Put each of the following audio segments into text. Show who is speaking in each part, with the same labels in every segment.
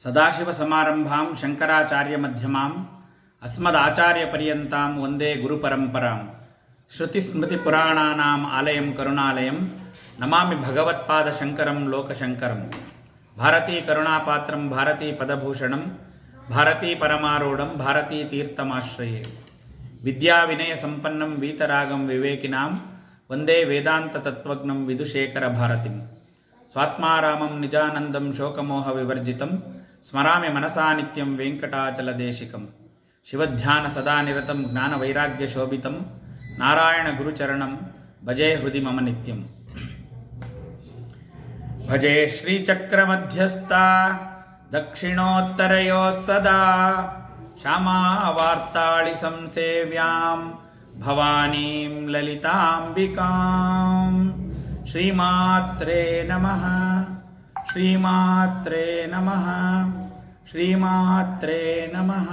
Speaker 1: ಸದಾಶಿವಸಮಾರಂಭಾಂ ಶಂಕರಾಚಾರ್ಯಮಧ್ಯಮಾಂ ಅಸ್ಮದಾಚಾರ್ಯಪರ್ಯಂತಾಂ ವಂದೇ ಗುರುಪರಂಪರಾಂ ಶ್ರುತಿಸ್ಮೃತಿಪುರಾಣಾನಾಂ ಆಲಯಂ ಕರುಣಾಲಯಂ ನಮಾಮಿ ಭಗವತ್ಪಾದಶಂಕರಂ ಲೋಕಶಂಕರಂ ಭಾರತೀ ಕರುಣಾಪಾತ್ರಂ ಭಾರತೀ ಪದಭೂಷಣಂ ಭಾರತೀ ಪರಮಾರೂಢಂ ಭಾರತೀ ತೀರ್ಥಮಾಶ್ರಯೇ ವಿದ್ಯಾವಿನಯ ಸಂಪನ್ನಂ ವೀತರಾಗಂ ವಿವೇಕಿನಾಂ ವಂದೇ ವೇದಾಂತ ತತ್ವಜ್ಞಂ ವಿದುಶೇಖರ ಭಾರತಿಂ ಸ್ವಾತ್ಮಾರಾಮಂ ನಿಜಾನಂದಂ ಶೋಕಮೋಹ ವಿವರ್ಜಿತಂ ಸ್ಮರಾಮಿ ಮನಸಾ ನಿತ್ಯಂ ವೆಂಕಟಾಚಲದೇಶಿಕಂ ಶಿವಧ್ಯಾನ ಸದಾ ನಿರತಂ ಜ್ಞಾನವೈರಾಗ್ಯ ಶೋಭಿತಂ ನಾರಾಯಣ ಗುರುಚರಣಂ ಭಜೆ ಹೃದಿ ಮಮ ನಿತ್ಯಂ. ಭಜೆ ಶ್ರೀಚಕ್ರಮಧ್ಯಸ್ಥ ದಕ್ಷಿಣೋತ್ತರಯೋಃ ಸದಾ ಶ್ಯಾಮಾವಾರ್ತಾಳಿ ಸಂಸೇವ್ಯಾಂ ಭವಾನೀಂ ಲಲಿತಾಂಬಿಕಾಂ. ಶ್ರೀಮಾತ್ರೇ ನಮಃ ಶ್ರೀಮಾತ್ರೇ ನಮಃ ಶ್ರೀಮಾತ್ರೇ ನಮಃ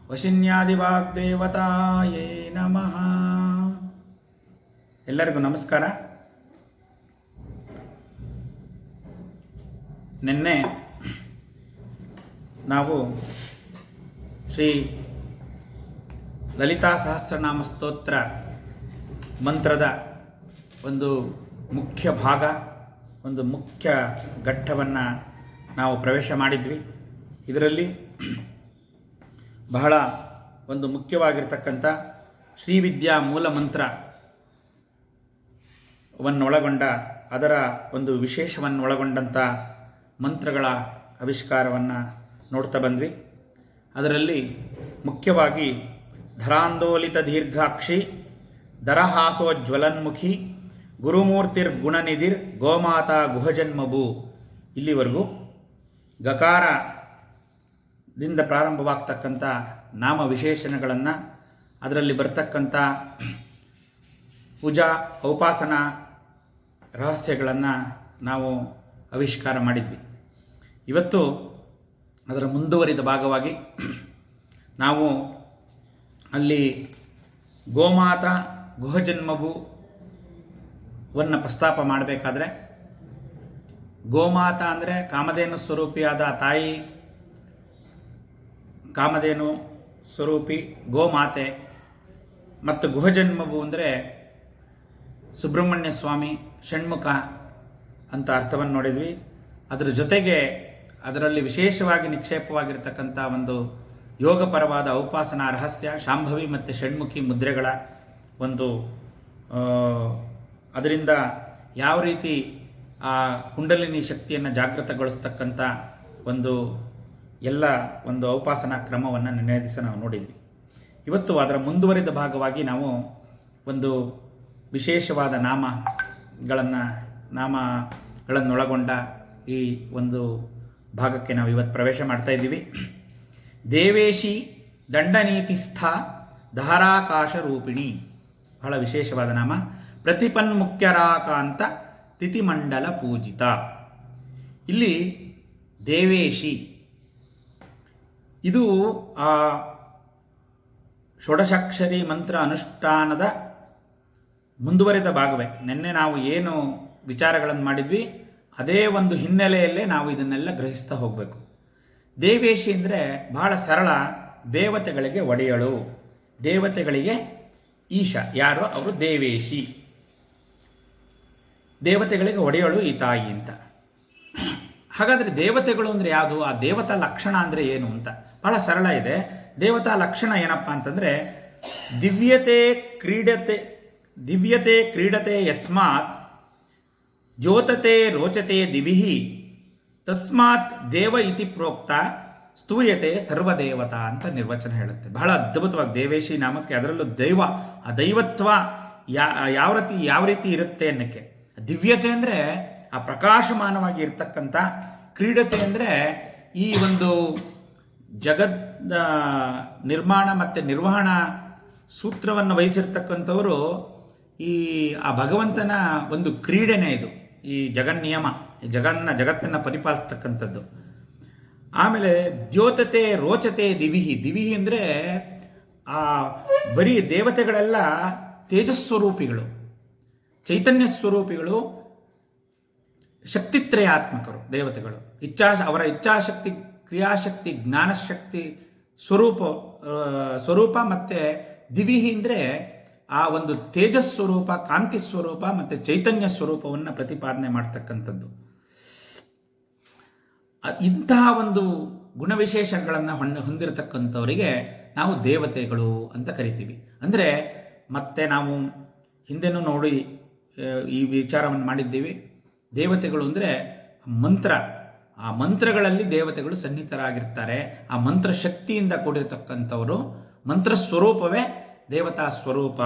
Speaker 1: ವಶಿನ್ಯಾದಿವಾಗ್ದೇವತಾಯೇ ನಮಃ. ಎಲ್ಲರಿಗೂ ನಮಸ್ಕಾರ. ನಿನ್ನೆ ನಾವು ಶ್ರೀ ಲಲಿತಾ ಸಹಸ್ರನಾಮ ಸ್ತೋತ್ರ ಮಂತ್ರದ ಒಂದು ಮುಖ್ಯ ಭಾಗ, ಒಂದು ಮುಖ್ಯ ಘಟ್ಟವನ್ನು ನಾವು ಪ್ರವೇಶ ಮಾಡಿದ್ವಿ. ಇದರಲ್ಲಿ ಬಹಳ ಒಂದು ಮುಖ್ಯವಾಗಿರ್ತಕ್ಕಂಥ ಶ್ರೀವಿದ್ಯಾ ಮೂಲ ಮಂತ್ರವನ್ನೊಳಗೊಂಡ ಅದರ ಒಂದು ವಿಶೇಷವನ್ನೊಳಗೊಂಡಂಥ ಮಂತ್ರಗಳ ಆವಿಷ್ಕಾರವನ್ನು ನೋಡ್ತಾ ಬಂದ್ವಿ. ಅದರಲ್ಲಿ ಮುಖ್ಯವಾಗಿ ಧರಾಂದೋಲಿತ ದೀರ್ಘಾಕ್ಷಿ ದರಹಾಸೋಜ್ವಲನ್ಮುಖಿ ಗುರುಮೂರ್ತಿರ್ಗುಣನಿಧಿರ್ ಗೋಮಾತಾ ಗುಹಜನ್ಮಭೂ ಇಲ್ಲಿವರೆಗೂ ಗಕಾರದಿಂದ ಪ್ರಾರಂಭವಾಗ್ತಕ್ಕಂಥ ನಾಮ ವಿಶೇಷಣಗಳನ್ನು, ಅದರಲ್ಲಿ ಬರ್ತಕ್ಕಂಥ ಪೂಜಾ ಔಪಾಸನಾ ರಹಸ್ಯಗಳನ್ನು ನಾವು ಆವಿಷ್ಕಾರ ಮಾಡಿದ್ವಿ. ಇವತ್ತು ಅದರ ಮುಂದುವರಿದ ಭಾಗವಾಗಿ ನಾವು ಅಲ್ಲಿ ಗೋಮಾತಾ ಗುಹಜನ್ಮಭೂವನ್ನು ಪ್ರಸ್ತಾಪ ಮಾಡಬೇಕಾದ್ರೆ, ಗೋಮಾತಾ ಅಂದರೆ ಕಾಮಧೇನು ಸ್ವರೂಪಿಯಾದ ತಾಯಿ, ಕಾಮಧೇನು ಸ್ವರೂಪಿ ಗೋಮಾತೆ, ಮತ್ತು ಗುಹಜನ್ಮಭೂ ಅಂದರೆ ಸುಬ್ರಹ್ಮಣ್ಯ ಸ್ವಾಮಿ ಷಣ್ಮುಖ ಅಂತ ಅರ್ಥವನ್ನು ನೋಡಿದ್ವಿ. ಅದರ ಜೊತೆಗೆ ಅದರಲ್ಲಿ ವಿಶೇಷವಾಗಿ ನಿಕ್ಷೇಪವಾಗಿರ್ತಕ್ಕಂಥ ಒಂದು ಯೋಗಪರವಾದ ಔಪಾಸನಾ ರಹಸ್ಯ ಶಾಂಭವಿ ಮತ್ತು ಷಣ್ಮುಖಿ ಮುದ್ರೆಗಳ ಒಂದು ಅದರಿಂದ ಯಾವ ರೀತಿ ಆ ಕುಂಡಲಿನಿ ಶಕ್ತಿಯನ್ನು ಜಾಗೃತಗೊಳಿಸ್ತಕ್ಕಂಥ ಒಂದು ಎಲ್ಲ ಒಂದು ಔಪಾಸನಾ ಕ್ರಮವನ್ನು ನಿನ್ನೆ ದಿವಸ ನಾವು ನೋಡಿದ್ವಿ. ಇವತ್ತು ಅದರ ಮುಂದುವರಿದ ಭಾಗವಾಗಿ ನಾವು ಒಂದು ವಿಶೇಷವಾದ ನಾಮಗಳನ್ನೊಳಗೊಂಡ ಈ ಒಂದು ಭಾಗಕ್ಕೆ ನಾವು ಇವತ್ತು ಪ್ರವೇಶ ಮಾಡ್ತಾ ಇದ್ದೀವಿ. ದೇವೇಶಿ ದಂಡನೀತಿಸ್ಥ ಧಾರಾಕಾಶ ರೂಪಿಣಿ, ಬಹಳ ವಿಶೇಷವಾದ ನಾಮ. ಪ್ರತಿಪನ್ಮುಖ್ಯರಾಕಾಂತ ತಿಥಿಮಂಡಲ ಪೂಜಿತ. ಇಲ್ಲಿ ದೇವೇಶಿ ಇದು ಆ ಷೋಡಶಾಕ್ಷರಿ ಮಂತ್ರ ಅನುಷ್ಠಾನದ ಮುಂದುವರಿದ ಭಾಗವೇ. ನಿನ್ನೆ ನಾವು ಏನು ವಿಚಾರಗಳನ್ನು ಮಾಡಿದ್ವಿ ಅದೇ ಒಂದು ಹಿನ್ನೆಲೆಯಲ್ಲೇ ನಾವು ಇದನ್ನೆಲ್ಲ ಗ್ರಹಿಸ್ತಾ ಹೋಗಬೇಕು. ದೇವೇಶಿ ಅಂದರೆ ಬಹಳ ಸರಳ, ದೇವತೆಗಳಿಗೆ ಒಡೆಯಳು, ದೇವತೆಗಳಿಗೆ ಈಶ ಯಾರು ಅವರು ದೇವೇಶಿ, ದೇವತೆಗಳಿಗೆ ಒಡೆಯಳು ಈ ತಾಯಿ ಅಂತ. ಹಾಗಾದರೆ ದೇವತೆಗಳು ಅಂದರೆ ಯಾವುದು, ಆ ದೇವತಾ ಲಕ್ಷಣ ಅಂದರೆ ಏನು ಅಂತ ಬಹಳ ಸರಳ ಇದೆ. ದೇವತಾ ಲಕ್ಷಣ ಏನಪ್ಪ ಅಂತಂದರೆ ದಿವ್ಯತೆ ಕ್ರೀಡತೆ ಯಸ್ಮಾತ್ ದ್ಯೋತತೆ ರೋಚತೆ ದಿವಿಃ ತಸ್ಮಾತ್ ದೇವ ಇತಿ ಪ್ರೋಕ್ತ ಸ್ತೂಯತೆ ಸರ್ವದೇವತಾ ಅಂತ ನಿರ್ವಚನ ಹೇಳುತ್ತೆ. ಬಹಳ ಅದ್ಭುತವಾಗಿ ದೇವೇಶಿ ನಾಮಕ್ಕೆ, ಅದರಲ್ಲೂ ದೈವ, ಆ ದೈವತ್ವ ಯಾವ ರೀತಿ ಇರುತ್ತೆ ಅನ್ನಕ್ಕೆ. ದಿವ್ಯತೆ ಅಂದರೆ ಆ ಪ್ರಕಾಶಮಾನವಾಗಿ ಇರ್ತಕ್ಕಂಥ, ಕ್ರೀಡತೆ ಅಂದರೆ ಈ ಒಂದು ಜಗತ್ ನಿರ್ಮಾಣ ಮತ್ತು ನಿರ್ವಹಣಾ ಸೂತ್ರವನ್ನು ವಹಿಸಿರ್ತಕ್ಕಂಥವರು, ಆ ಭಗವಂತನ ಒಂದು ಕ್ರೀಡೆನೇ ಇದು, ಈ ಜಗನ್ನಿಯಮ, ಜಗತ್ತನ್ನು ಪರಿಪಾಲಿಸ್ತಕ್ಕಂಥದ್ದು. ಆಮೇಲೆ ದ್ಯೋತತೆ ರೋಚತೆ ದಿವಿಹಿ ಅಂದರೆ ಆ ಬರೀ ದೇವತೆಗಳೆಲ್ಲ ತೇಜಸ್ವರೂಪಿಗಳು, ಚೈತನ್ಯ ಸ್ವರೂಪಿಗಳು, ಶಕ್ತಿತ್ರಯಾತ್ಮಕರು ದೇವತೆಗಳು. ಅವರ ಇಚ್ಛಾಶಕ್ತಿ ಕ್ರಿಯಾಶಕ್ತಿ, ಜ್ಞಾನಶಕ್ತಿ ಸ್ವರೂಪ ಮತ್ತು ದಿವಿಹಿ ಅಂದರೆ ಆ ಒಂದು ತೇಜಸ್ ಸ್ವರೂಪ, ಕಾಂತಿ ಸ್ವರೂಪ ಮತ್ತು ಚೈತನ್ಯ ಸ್ವರೂಪವನ್ನು ಪ್ರತಿಪಾದನೆ ಮಾಡ್ತಕ್ಕಂಥದ್ದು. ಇಂತಹ ಒಂದು ಗುಣವಿಶೇಷಗಳನ್ನು ಹೊಂದಿರತಕ್ಕಂಥವರಿಗೆ ನಾವು ದೇವತೆಗಳು ಅಂತ ಕರಿತೀವಿ. ಅಂದರೆ ಮತ್ತೆ ನಾವು ಹಿಂದೆನೂ ನೋಡಿ ಈ ವಿಚಾರವನ್ನು ಮಾಡಿದ್ದೀವಿ. ದೇವತೆಗಳು ಅಂದರೆ ಮಂತ್ರ, ಆ ಮಂತ್ರಗಳಲ್ಲಿ ದೇವತೆಗಳು ಸನ್ನಿಹಿತರಾಗಿರ್ತಾರೆ. ಆ ಮಂತ್ರ ಶಕ್ತಿಯಿಂದ ಕೂಡಿರ್ತಕ್ಕಂಥವರು, ಮಂತ್ರ ಸ್ವರೂಪವೇ ದೇವತಾ ಸ್ವರೂಪ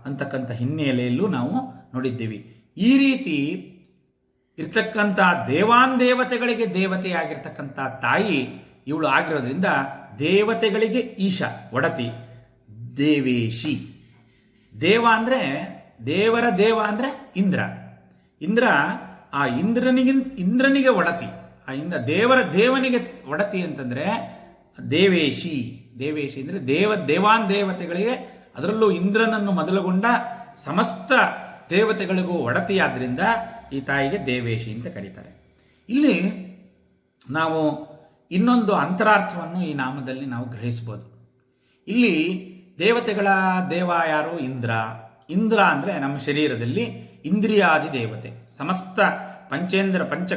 Speaker 1: ಅಂತಕ್ಕಂಥ ಹಿನ್ನೆಲೆಯಲ್ಲೂ ನಾವು ನೋಡಿದ್ದೀವಿ. ಈ ರೀತಿ ಇರ್ತಕ್ಕಂಥ ದೇವತೆಗಳಿಗೆ ದೇವತೆಯಾಗಿರ್ತಕ್ಕಂಥ ತಾಯಿ ಇವಳು ಆಗಿರೋದ್ರಿಂದ ದೇವತೆಗಳಿಗೆ ಈಶ, ಒಡತಿ, ದೇವೇಶಿ. ದೇವ ಅಂದರೆ ದೇವರ ದೇವ ಅಂದರೆ ಇಂದ್ರ ಆ ಇಂದ್ರನಿಗೆ ಒಡತಿ, ಆ ದೇವರ ದೇವನಿಗೆ ಒಡತಿ ಅಂತಂದರೆ ದೇವೇಶಿ ಅಂದರೆ ದೇವತೆಗಳಿಗೆ, ಅದರಲ್ಲೂ ಇಂದ್ರನನ್ನು ಮೊದಲುಗೊಂಡ ಸಮಸ್ತ ದೇವತೆಗಳಿಗೂ ಒಡತಿಯಾದ್ರಿಂದ ಈ ತಾಯಿಗೆ ದೇವೇಶಿ ಅಂತ ಕರೀತಾರೆ. ಇಲ್ಲಿ ನಾವು ಇನ್ನೊಂದು ಅಂತರಾರ್ಥವನ್ನು ಈ ನಾಮದಲ್ಲಿ ನಾವು ಗ್ರಹಿಸ್ಬೋದು. ಇಲ್ಲಿ ದೇವತೆಗಳ ದೇವ ಯಾರು? ಇಂದ್ರ ಅಂದರೆ ನಮ್ಮ ಶರೀರದಲ್ಲಿ ಇಂದ್ರಿಯಾದಿ ದೇವತೆ, ಸಮಸ್ತ ಪಂಚ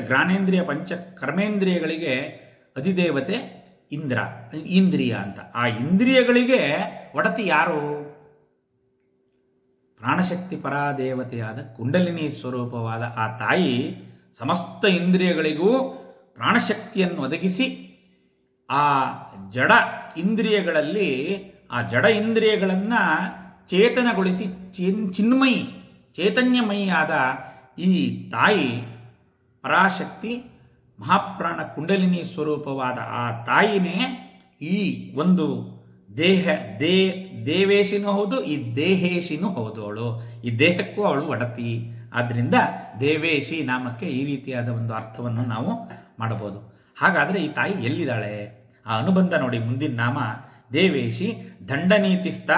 Speaker 1: ಜ್ಞಾನೇಂದ್ರಿಯ ಪಂಚ ಕರ್ಮೇಂದ್ರಿಯಗಳಿಗೆ ಅಧಿದೇವತೆ ಇಂದ್ರಿಯ ಅಂತ. ಆ ಇಂದ್ರಿಯಗಳಿಗೆ ಒಡತಿ ಯಾರು? ಪ್ರಾಣಶಕ್ತಿ ಪರಾದೇವತೆಯಾದ ಕುಂಡಲಿನಿ ಸ್ವರೂಪವಾದ ಆ ತಾಯಿ ಸಮಸ್ತ ಇಂದ್ರಿಯಗಳಿಗೂ ಪ್ರಾಣಶಕ್ತಿಯನ್ನು ಒದಗಿಸಿ ಆ ಜಡ ಇಂದ್ರಿಯಗಳಲ್ಲಿ ಆ ಜಡ ಇಂದ್ರಿಯಗಳನ್ನು ಚೇತನಗೊಳಿಸಿ ಚೈತನ್ಯಮಯಿಯಾದ ಈ ತಾಯಿ ಪರಾಶಕ್ತಿ ಮಹಾಪ್ರಾಣ ಕುಂಡಲಿನಿ ಸ್ವರೂಪವಾದ ಆ ತಾಯಿನೇ ಈ ಒಂದು ದೇವೇಶಿನೂ ಹೌದು, ಈ ದೇಹೇಶಿನೂ ಹೌದು. ಅವಳು ಈ ದೇಹಕ್ಕೂ ಅವಳು ಒಡತಿ. ಆದ್ದರಿಂದ ದೇವೇಶಿ ನಾಮಕ್ಕೆ ಈ ರೀತಿಯಾದ ಒಂದು ಅರ್ಥವನ್ನು ನಾವು ಮಾಡಬಹುದು. ಹಾಗಾದರೆ ಈ ತಾಯಿ ಎಲ್ಲಿದ್ದಾಳೆ? ಆ ಅನುಬಂಧ ನೋಡಿ, ಮುಂದಿನ ನಾಮ ದೇವೇಶಿ ದಂಡನೀತಿಸ್ಥ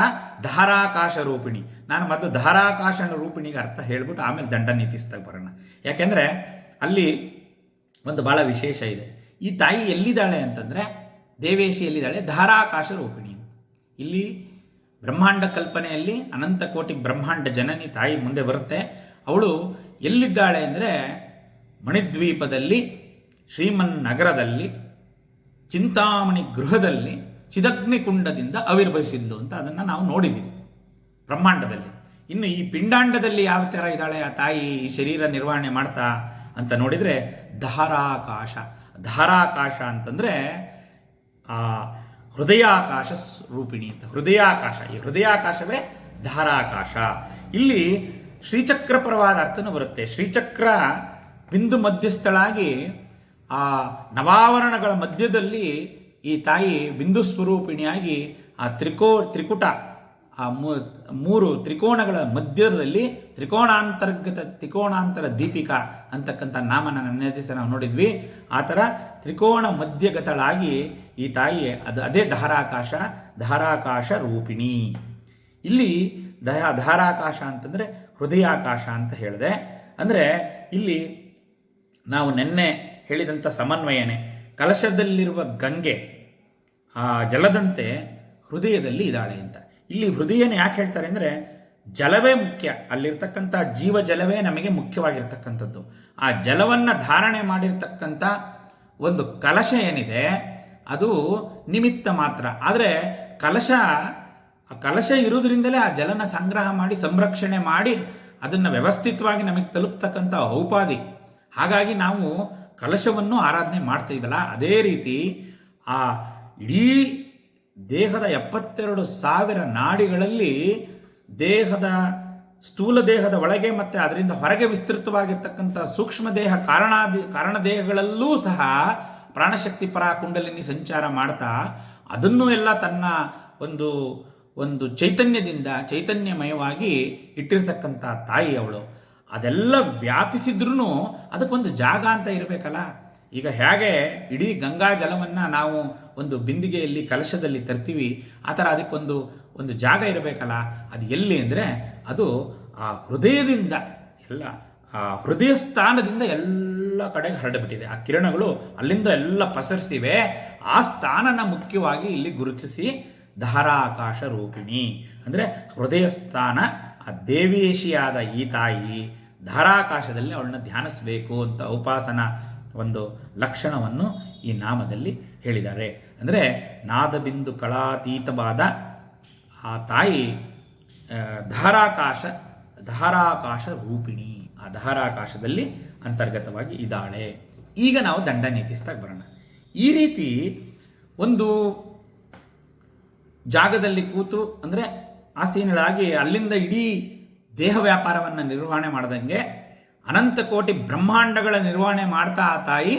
Speaker 1: ಧಾರಾಕಾಶ ರೂಪಿಣಿ. ನಾನು ಮೊದಲು ಧಾರಾಕಾಶ ರೂಪಿಣಿಗೆ ಅರ್ಥ ಹೇಳ್ಬಿಟ್ಟು ಆಮೇಲೆ ದಂಡನೀತಿಸ್ತಾಗ ಬರೋಣ. ಯಾಕೆಂದರೆ ಅಲ್ಲಿ ಒಂದು ಭಾಳ ವಿಶೇಷ ಇದೆ. ಈ ತಾಯಿ ಎಲ್ಲಿದ್ದಾಳೆ ಅಂತಂದರೆ, ದೇವೇಶಿ ಎಲ್ಲಿದ್ದಾಳೆ? ಧಾರಾಕಾಶ ರೂಪಿಣಿ. ಇಲ್ಲಿ ಬ್ರಹ್ಮಾಂಡ ಕಲ್ಪನೆಯಲ್ಲಿ ಅನಂತ ಕೋಟಿ ಬ್ರಹ್ಮಾಂಡ ಜನನಿ ತಾಯಿ ಮುಂದೆ ಬರುತ್ತೆ. ಅವಳು ಎಲ್ಲಿದ್ದಾಳೆ ಅಂದರೆ ಮಣಿದ್ವೀಪದಲ್ಲಿ, ಶ್ರೀಮನ್ ನಗರದಲ್ಲಿ, ಚಿಂತಾಮಣಿ ಗೃಹದಲ್ಲಿ ಚಿದಗ್ನಿಕುಂಡದಿಂದ ಆವಿರ್ಭವಿಸಿದ್ಲು ಅಂತ ಅದನ್ನು ನಾವು ನೋಡಿದ್ದೀವಿ ಬ್ರಹ್ಮಾಂಡದಲ್ಲಿ. ಇನ್ನು ಈ ಪಿಂಡಾಂಡದಲ್ಲಿ ಯಾವ ಥರ ಇದ್ದಾಳೆ ಆ ತಾಯಿ ಈ ಶರೀರ ನಿರ್ವಹಣೆ ಮಾಡ್ತಾ ಅಂತ ನೋಡಿದರೆ ಧಾರಾಕಾಶ ಅಂತಂದರೆ ಆ ಹೃದಯಾಕಾಶ ರೂಪಿಣಿ ಅಂತ. ಈ ಹೃದಯಾಕಾಶವೇ ಧಾರಾಕಾಶ. ಇಲ್ಲಿ ಶ್ರೀಚಕ್ರಪರವಾದ ಅರ್ಥನೂ ಬರುತ್ತೆ. ಶ್ರೀಚಕ್ರ ಬಿಂದು ಮಧ್ಯಸ್ಥಳಾಗಿ ಆ ನವಾವರಣಗಳ ಮಧ್ಯದಲ್ಲಿ ಈ ತಾಯಿ ಬಿಂದು ಸ್ವರೂಪಿಣಿಯಾಗಿ ಆ ತ್ರಿಕುಟ ಆ ಮೂರು ತ್ರಿಕೋಣಗಳ ಮಧ್ಯದಲ್ಲಿ ತ್ರಿಕೋಣಾಂತರ ದೀಪಿಕಾ ಅಂತಕ್ಕಂಥ ನಾಮನ ನನ್ನ ನಾವು ನೋಡಿದ್ವಿ. ಆ ಥರ ತ್ರಿಕೋಣ ಮಧ್ಯಗತಳಾಗಿ ಈ ತಾಯಿ ಅದೇ ಧಾರಾಕಾಶ ರೂಪಿಣಿ. ಇಲ್ಲಿ ಧಾರಾಕಾಶ ಅಂತಂದರೆ ಹೃದಯಾಕಾಶ ಅಂತ ಹೇಳಿದೆ. ಅಂದರೆ ಇಲ್ಲಿ ನಾವು ನಿನ್ನೆ ಹೇಳಿದಂಥ ಸಮನ್ವಯನೇ, ಕಲಶದಲ್ಲಿರುವ ಗಂಗೆ ಆ ಜಲದಂತೆ ಹೃದಯದಲ್ಲಿ ಇದ್ದಾಳೆ ಅಂತ. ಇಲ್ಲಿ ಹೃದಯನ ಯಾಕೆ ಹೇಳ್ತಾರೆ ಅಂದರೆ, ಜಲವೇ ಮುಖ್ಯ, ಅಲ್ಲಿರ್ತಕ್ಕಂಥ ಜೀವ ಜಲವೇ ನಮಗೆ ಮುಖ್ಯವಾಗಿರ್ತಕ್ಕಂಥದ್ದು. ಆ ಜಲವನ್ನು ಧಾರಣೆ ಮಾಡಿರ್ತಕ್ಕಂಥ ಒಂದು ಕಲಶ ಏನಿದೆ ಅದು ನಿಮಿತ್ತ ಮಾತ್ರ. ಆದರೆ ಕಲಶ ಇರುವುದರಿಂದಲೇ ಆ ಜಲನ ಸಂಗ್ರಹ ಮಾಡಿ ಸಂರಕ್ಷಣೆ ಮಾಡಿ ಅದನ್ನು ವ್ಯವಸ್ಥಿತವಾಗಿ ನಮಗೆ ತಲುಪ್ತಕ್ಕಂಥ ಔಪಾದಿ. ಹಾಗಾಗಿ ನಾವು ಕಲಶವನ್ನು ಆರಾಧನೆ ಮಾಡ್ತೀವಲ್ಲ, ಅದೇ ರೀತಿ ಆ ಇಡೀ ದೇಹದ 72,000 ನಾಡಿಗಳಲ್ಲಿ ಸ್ಥೂಲ ದೇಹದ ಒಳಗೆ ಮತ್ತು ಅದರಿಂದ ಹೊರಗೆ ವಿಸ್ತೃತವಾಗಿರ್ತಕ್ಕಂಥ ಸೂಕ್ಷ್ಮ ದೇಹ ಕಾರಣ ದೇಹಗಳಲ್ಲೂ ಸಹ ಪ್ರಾಣಶಕ್ತಿ ಪರ ಕುಂಡಲಿನಿ ಸಂಚಾರ ಮಾಡ್ತಾ ಅದನ್ನು ಎಲ್ಲ ತನ್ನ ಒಂದು ಚೈತನ್ಯದಿಂದ ಚೈತನ್ಯಮಯವಾಗಿ ಇಟ್ಟಿರ್ತಕ್ಕಂಥ ತಾಯಿ ಅವಳು. ಅದೆಲ್ಲ ವ್ಯಾಪಿಸಿದ್ರೂ ಅದಕ್ಕೊಂದು ಜಾಗ ಅಂತ ಇರಬೇಕಲ್ಲ. ಈಗ ಹೇಗೆ ಇಡೀ ಗಂಗಾ ಜಲವನ್ನು ನಾವು ಒಂದು ಬಿಂದಿಗೆಯಲ್ಲಿ ಕಲಶದಲ್ಲಿ ತರ್ತೀವಿ, ಆ ಥರ ಅದಕ್ಕೊಂದು ಜಾಗ ಇರಬೇಕಲ್ಲ. ಅದು ಎಲ್ಲಿ ಅಂದರೆ ಅದು ಆ ಹೃದಯದಿಂದ ಆ ಹೃದಯ ಸ್ಥಾನದಿಂದ ಎಲ್ಲ ಎಲ್ಲ ಕಡೆಗೆ ಹರಡಿಬಿಟ್ಟಿದೆ. ಆ ಕಿರಣಗಳು ಅಲ್ಲಿಂದ ಎಲ್ಲ ಪಸರಿಸಿವೆ. ಆ ಸ್ಥಾನನ ಮುಖ್ಯವಾಗಿ ಇಲ್ಲಿ ಗುರುತಿಸಿ ಧಾರಾಕಾಶ ರೂಪಿಣಿ ಅಂದರೆ ಹೃದಯ ಸ್ಥಾನ, ಆ ದೇವೇಶಿಯಾದ ಈ ತಾಯಿ ಧಾರಾಕಾಶದಲ್ಲಿ ಅವಳನ್ನ ಧ್ಯಾನಿಸಬೇಕು ಅಂತ ಉಪಾಸನ ಒಂದು ಲಕ್ಷಣವನ್ನು ಈ ನಾಮದಲ್ಲಿ ಹೇಳಿದ್ದಾರೆ. ಅಂದರೆ ನಾದಬಿಂದು ಕಳಾತೀತವಾದ ಆ ತಾಯಿ ಧಾರಾಕಾಶ ರೂಪಿಣಿ, ಆ ಧಾರಾಕಾಶದಲ್ಲಿ ಅಂತರ್ಗತವಾಗಿ ಇದ್ದಾಳೆ. ಈಗ ನಾವು ದಂಡ ನೀತಿಸ್ತಾಗ ಬರೋಣ. ಈ ರೀತಿ ಒಂದು ಜಾಗದಲ್ಲಿ ಕೂತು ಅಂದರೆ ಆಸೀನಳಾಗಿ ಅಲ್ಲಿಂದ ಇಡೀ ದೇಹ ವ್ಯಾಪಾರವನ್ನು ನಿರ್ವಹಣೆ ಮಾಡ್ದಂಗೆ ಅನಂತ ಕೋಟಿ ಬ್ರಹ್ಮಾಂಡಗಳ ನಿರ್ವಹಣೆ ಮಾಡ್ತಾ ಆ ತಾಯಿ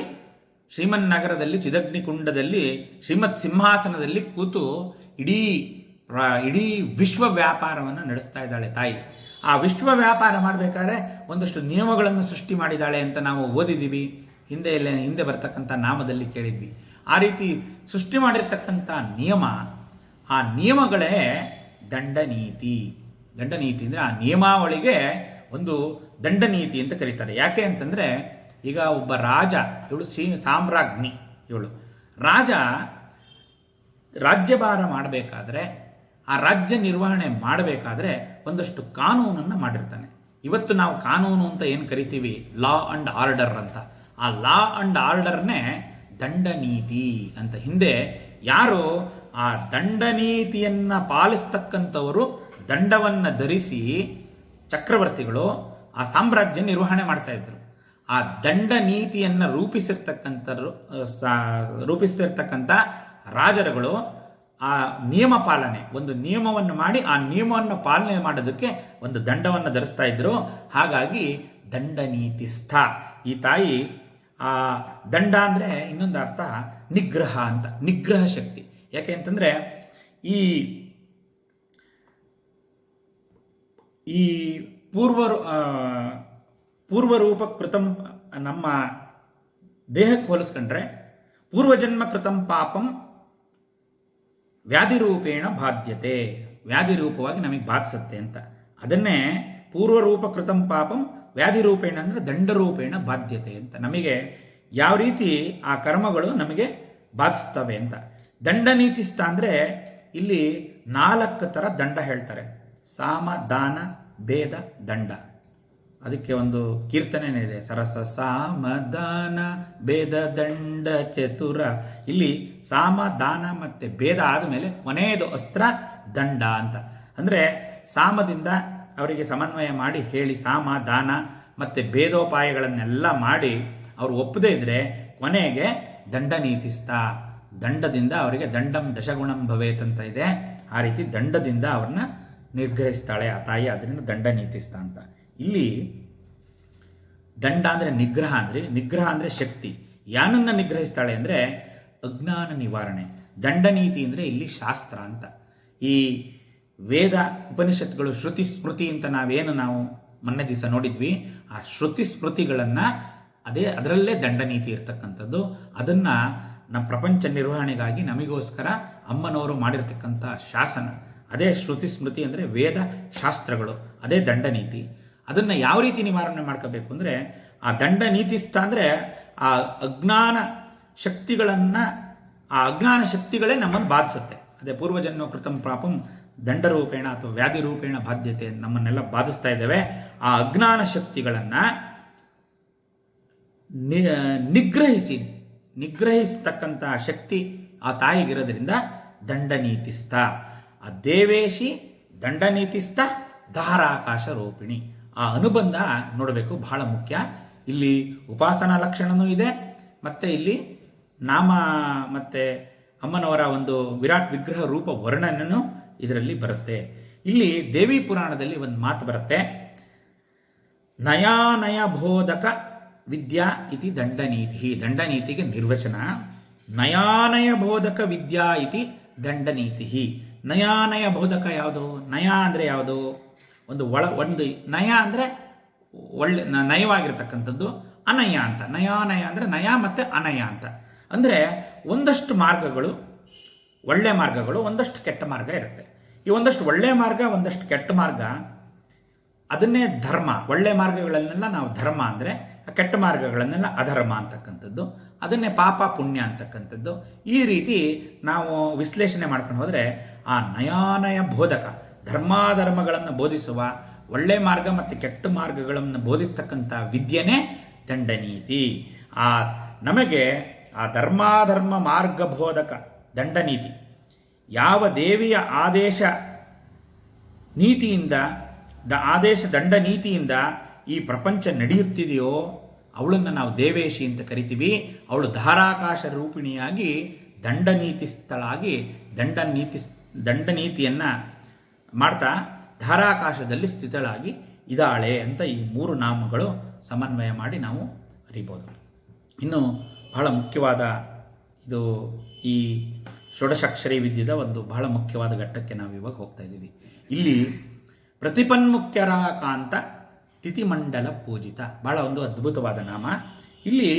Speaker 1: ಶ್ರೀಮನ್ನಗರದಲ್ಲಿ ಚಿದಗ್ನಿಕುಂಡದಲ್ಲಿ ಶ್ರೀಮತ್ ಸಿಂಹಾಸನದಲ್ಲಿ ಕೂತು ಇಡೀ ವಿಶ್ವ ವ್ಯಾಪಾರವನ್ನು ನಡೆಸ್ತಾ ಇದ್ದಾಳೆ ತಾಯಿ. ಆ ವಿಶ್ವ ವ್ಯಾಪಾರ ಮಾಡಬೇಕಾದ್ರೆ ಒಂದಷ್ಟು ನಿಯಮಗಳನ್ನು ಸೃಷ್ಟಿ ಮಾಡಿದ್ದಾಳೆ ಅಂತ ನಾವು ಓದಿದ್ದೀವಿ, ಹಿಂದೆ ಬರ್ತಕ್ಕಂಥ ನಾಮದಲ್ಲಿ ಕೇಳಿದ್ವಿ. ಆ ರೀತಿ ಸೃಷ್ಟಿ ಮಾಡಿರ್ತಕ್ಕಂಥ ಆ ನಿಯಮಗಳೇ ದಂಡನೀತಿ. ದಂಡನೀತಿ ಅಂದರೆ ಆ ನಿಯಮಾವಳಿಗೆ ಒಂದು ದಂಡನೀತಿ ಅಂತ ಕರೀತಾರೆ. ಯಾಕೆ ಅಂತಂದರೆ ಈಗ ಒಬ್ಬ ರಾಜ, ಇವಳು ಸಾಮ್ರಾಜ್ಞಿ, ಇವಳು ರಾಜ್ಯಭಾರ ಮಾಡಬೇಕಾದ್ರೆ, ಆ ರಾಜ್ಯ ನಿರ್ವಹಣೆ ಮಾಡಬೇಕಾದ್ರೆ ಒಂದಷ್ಟು ಕಾನೂನನ್ನು ಮಾಡಿರ್ತಾನೆ. ಇವತ್ತು ನಾವು ಕಾನೂನು ಅಂತ ಏನು ಕರಿತೀವಿ, ಲಾ ಅಂಡ್ ಆರ್ಡರ್ ಅಂತ, ಆ ಲಾ ಅಂಡ್ ಆರ್ಡರ್ನೇ ದಂಡನೀತಿ ಅಂತ. ಹಿಂದೆ ಯಾರು ಆ ದಂಡನೀತಿಯನ್ನು ಪಾಲಿಸ್ತಕ್ಕಂಥವರು ದಂಡವನ್ನು ಧರಿಸಿ ಚಕ್ರವರ್ತಿಗಳು ಆ ಸಾಮ್ರಾಜ್ಯ ನಿರ್ವಹಣೆ ಮಾಡ್ತಾ ಇದ್ರು. ಆ ದಂಡ ನೀತಿಯನ್ನು ರೂಪಿಸ್ತಿರ್ತಕ್ಕಂಥ ರಾಜರುಗಳು ಆ ನಿಯಮ ಪಾಲನೆ, ಒಂದು ನಿಯಮವನ್ನು ಮಾಡಿ ಆ ನಿಯಮವನ್ನು ಪಾಲನೆ ಮಾಡೋದಕ್ಕೆ ಒಂದು ದಂಡವನ್ನು ಧರಿಸ್ತಾ ಇದ್ರು. ಹಾಗಾಗಿ ದಂಡ ನೀತಿಸ್ಥ ಈ ತಾಯಿ. ಆ ದಂಡ ಅಂದರೆ ಇನ್ನೊಂದು ಅರ್ಥ ನಿಗ್ರಹ ಅಂತ, ನಿಗ್ರಹ ಶಕ್ತಿ. ಯಾಕೆ ಅಂತಂದರೆ ಈ ಪೂರ್ವರೂಪ ಕೃತಂ, ನಮ್ಮ ದೇಹಕ್ಕೆ ಹೋಲಿಸ್ಕೊಂಡ್ರೆ ಪೂರ್ವಜನ್ಮ ಕೃತಂ ಪಾಪಂ ವ್ಯಾಧಿರೂಪೇಣ ಬಾಧ್ಯತೆ, ವ್ಯಾಧಿರೂಪವಾಗಿ ನಮಗೆ ಬಾಧಿಸುತ್ತೆ ಅಂತ. ಅದನ್ನೇ ಪೂರ್ವರೂಪ ಕೃತಂ ಪಾಪಂ ವ್ಯಾಧಿರೂಪೇಣ ಅಂದರೆ ದಂಡರೂಪೇಣ ಬಾಧ್ಯತೆ ಅಂತ. ನಮಗೆ ಯಾವ ರೀತಿ ಆ ಕರ್ಮಗಳು ನಮಗೆ ಬಾಧಿಸ್ತವೆ ಅಂತ. ದಂಡ ನೀತಿಸ್ಥ ಅಂದರೆ ಇಲ್ಲಿ 4 ಥರ ದಂಡ ಹೇಳ್ತಾರೆ. ಸಾಮ, ದಾನ, ಭೇದ, ದಂಡ. ಅದಕ್ಕೆ ಒಂದು ಕೀರ್ತನೆನೇ ಇದೆ, ಸರಸ ಸಾಮ ದಾನ ಭೇದ ದಂಡ ಚತುರ. ಇಲ್ಲಿ ಸಾಮ, ದಾನ ಮತ್ತು ಭೇದ ಆದಮೇಲೆ ಕೊನೆಯದು ಅಸ್ತ್ರ ದಂಡ ಅಂತ. ಅಂದರೆ ಸಾಮದಿಂದ ಅವರಿಗೆ ಸಮನ್ವಯ ಮಾಡಿ ಹೇಳಿ ಸಾಮ, ದಾನ ಮತ್ತು ಭೇದೋಪಾಯಗಳನ್ನೆಲ್ಲ ಮಾಡಿ ಅವರು ಒಪ್ಪದೇ ಇದ್ದರೆ ಕೊನೆಗೆ ದಂಡ ನೀತಿಸ್ಥ. ದಂಡದಿಂದ ಅವರಿಗೆ ದಂಡಂ ದಶಗುಣಂ ಭವೇತ್ ಅಂತ ಇದೆ. ಆ ರೀತಿ ದಂಡದಿಂದ ಅವ್ರನ್ನ ನಿರ್ಗ್ರಹಿಸ್ತಾಳೆ ಆ ತಾಯಿ. ಅದರಿಂದ ದಂಡ ನೀತಿಸ್ಥ ಅಂತ. ಇಲ್ಲಿ ದಂಡ ಅಂದರೆ ನಿಗ್ರಹ ಅಂದರೆ ಶಕ್ತಿ. ಯಾನನ್ನು ನಿಗ್ರಹಿಸ್ತಾಳೆ ಅಂದರೆ ಅಜ್ಞಾನ ನಿವಾರಣೆ. ದಂಡನೀತಿ ಅಂದರೆ ಇಲ್ಲಿ ಶಾಸ್ತ್ರ ಅಂತ. ಈ ವೇದ ಉಪನಿಷತ್ಗಳು ಶ್ರುತಿ ಸ್ಮೃತಿ ಅಂತ ನಾವು ಮೊನ್ನೆ ದಿವಸ ನೋಡಿದ್ವಿ. ಆ ಶ್ರುತಿ ಸ್ಮೃತಿಗಳನ್ನು ಅದರಲ್ಲೇ ದಂಡನೀತಿ ಇರ್ತಕ್ಕಂಥದ್ದು. ಅದನ್ನು ನಮ್ಮ ಪ್ರಪಂಚ ನಿರ್ವಹಣೆಗಾಗಿ ನಮಗೋಸ್ಕರ ಅಮ್ಮನವರು ಮಾಡಿರ್ತಕ್ಕಂಥ ಶಾಸನ, ಅದೇ ಶ್ರುತಿ ಸ್ಮೃತಿ ಅಂದರೆ ವೇದ ಶಾಸ್ತ್ರಗಳು, ಅದೇ ದಂಡನೀತಿ. ಅದನ್ನು ಯಾವ ರೀತಿ ನಿವಾರಣೆ ಮಾಡ್ಕೋಬೇಕು ಅಂದರೆ ಆ ದಂಡ ನೀತಿಸ್ಥ ಅಂದರೆ ಆ ಅಜ್ಞಾನ ಶಕ್ತಿಗಳೇ ನಮ್ಮನ್ನು ಬಾಧಿಸುತ್ತೆ. ಅದೇ ಪೂರ್ವಜನ್ಮ ಕೃತಂ ಪಾಪಂ ದಂಡರೂಪೇಣ ಅಥವಾ ವ್ಯಾಧಿ ರೂಪೇಣ ಬಾಧ್ಯತೆ ನಮ್ಮನ್ನೆಲ್ಲ ಬಾಧಿಸ್ತಾ ಇದ್ದಾವೆ. ಆ ಅಜ್ಞಾನ ಶಕ್ತಿಗಳನ್ನು ನಿಗ್ರಹಿಸ್ತಕ್ಕಂಥ ಶಕ್ತಿ ಆ ತಾಯಿಗಿರೋದ್ರಿಂದ ದಂಡನೀತಿಸ್ಥ. ಆ ದೇವೇಶಿ ದಂಡನೀತಿಸ್ಥ ಧಾರಾಕಾಶ ರೂಪಿಣಿ. ಆ ಅನುಬಂಧ ನೋಡಬೇಕು, ಬಹಳ ಮುಖ್ಯ. ಇಲ್ಲಿ ಉಪಾಸನಾ ಲಕ್ಷಣವೂ ಇದೆ, ಮತ್ತು ಇಲ್ಲಿ ನಾಮ ಮತ್ತು ಅಮ್ಮನವರ ಒಂದು ವಿರಾಟ್ ವಿಗ್ರಹ ರೂಪ ವರ್ಣನೂ ಇದರಲ್ಲಿ ಬರುತ್ತೆ. ಇಲ್ಲಿ ದೇವಿ ಪುರಾಣದಲ್ಲಿ ಒಂದು ಮಾತು ಬರುತ್ತೆ, ನಯಾನಯ ಬೋಧಕ ವಿದ್ಯಾ ಇತಿ ದಂಡನೀತಿ. ದಂಡನೀತಿಗೆ ನಿರ್ವಚನ ನಯಾನಯ ಬೋಧಕ ವಿದ್ಯಾ ಇತಿ ದಂಡನೀತಿ. ನಯಾನಯ ಬೋಧಕ ಯಾವುದು? ನಯ ಅಂದರೆ ಯಾವುದು? ಒಂದು ನಯ ಅಂದರೆ ಒಳ್ಳೆ ನಯವಾಗಿರ್ತಕ್ಕಂಥದ್ದು. ಅನಯ ಅಂತ, ನಯಾನಯ ಅಂದರೆ ನಯ ಮತ್ತು ಅನಯ ಅಂತ. ಅಂದರೆ ಒಂದಷ್ಟು ಮಾರ್ಗಗಳು, ಒಳ್ಳೆ ಮಾರ್ಗಗಳು, ಒಂದಷ್ಟು ಕೆಟ್ಟ ಮಾರ್ಗ ಇರುತ್ತೆ. ಈ ಒಂದಷ್ಟು ಒಳ್ಳೆ ಮಾರ್ಗ, ಒಂದಷ್ಟು ಕೆಟ್ಟ ಮಾರ್ಗ, ಅದನ್ನೇ ಧರ್ಮ. ಒಳ್ಳೆ ಮಾರ್ಗಗಳನ್ನೆಲ್ಲ ನಾವು ಧರ್ಮ ಅಂದರೆ, ಕೆಟ್ಟ ಮಾರ್ಗಗಳನ್ನೆಲ್ಲ ಅಧರ್ಮ ಅಂತಕ್ಕಂಥದ್ದು, ಅದನ್ನೇ ಪಾಪ ಪುಣ್ಯ ಅಂತಕ್ಕಂಥದ್ದು. ಈ ರೀತಿ ನಾವು ವಿಶ್ಲೇಷಣೆ ಮಾಡ್ಕೊಂಡು ಹೋದರೆ ಆ ನಯಾನಯ ಬೋಧಕ, ಧರ್ಮಾಧರ್ಮಗಳನ್ನು ಬೋಧಿಸುವ, ಒಳ್ಳೆ ಮಾರ್ಗ ಮತ್ತು ಕೆಟ್ಟ ಮಾರ್ಗಗಳನ್ನು ಬೋಧಿಸ್ತಕ್ಕಂಥ ವಿದ್ಯೆನೇ ದಂಡನೀತಿ. ನಮಗೆ ಆ ಧರ್ಮಾಧರ್ಮ ಮಾರ್ಗಬೋಧಕ ದಂಡನೀತಿ ಯಾವ ದೇವಿಯ ಆದೇಶ ನೀತಿಯಿಂದ, ಆದೇಶ ದಂಡ ನೀತಿಯಿಂದ ಈ ಪ್ರಪಂಚ ನಡೆಯುತ್ತಿದೆಯೋ ಅವಳನ್ನು ನಾವು ದೇವೇಶಿ ಅಂತ ಕರಿತೀವಿ. ಅವಳು ಧಾರಾಕಾಶ ರೂಪಿಣಿಯಾಗಿ ದಂಡನೀತಿಸ್ಥಳಾಗಿ ದಂಡನೀತಿಯನ್ನು ಮಾಡ್ತಾ ಧಾರಾಕಾಶದಲ್ಲಿ ಸ್ಥಿತಳಾಗಿ ಇದ್ದಾಳೆ ಅಂತ ಈ 3 ನಾಮಗಳು ಸಮನ್ವಯ ಮಾಡಿ ನಾವು ಅರಿಬೋದು. ಇನ್ನು ಬಹಳ ಮುಖ್ಯವಾದ ಇದು ಈ ಷೋಡಶಾಕ್ಷರಿ ವಿದ್ಯೆದ ಒಂದು ಬಹಳ ಮುಖ್ಯವಾದ ಘಟ್ಟಕ್ಕೆ ನಾವು ಇವಾಗ ಹೋಗ್ತಾ ಇದ್ದೀವಿ. ಇಲ್ಲಿ ಪ್ರತಿಪನ್ಮುಖ್ಯರ ಕಾಂತ ತಿಥಿಮಂಡಲ ಪೂಜಿತ, ಬಹಳ ಒಂದು ಅದ್ಭುತವಾದ ನಾಮ. ಇಲ್ಲಿ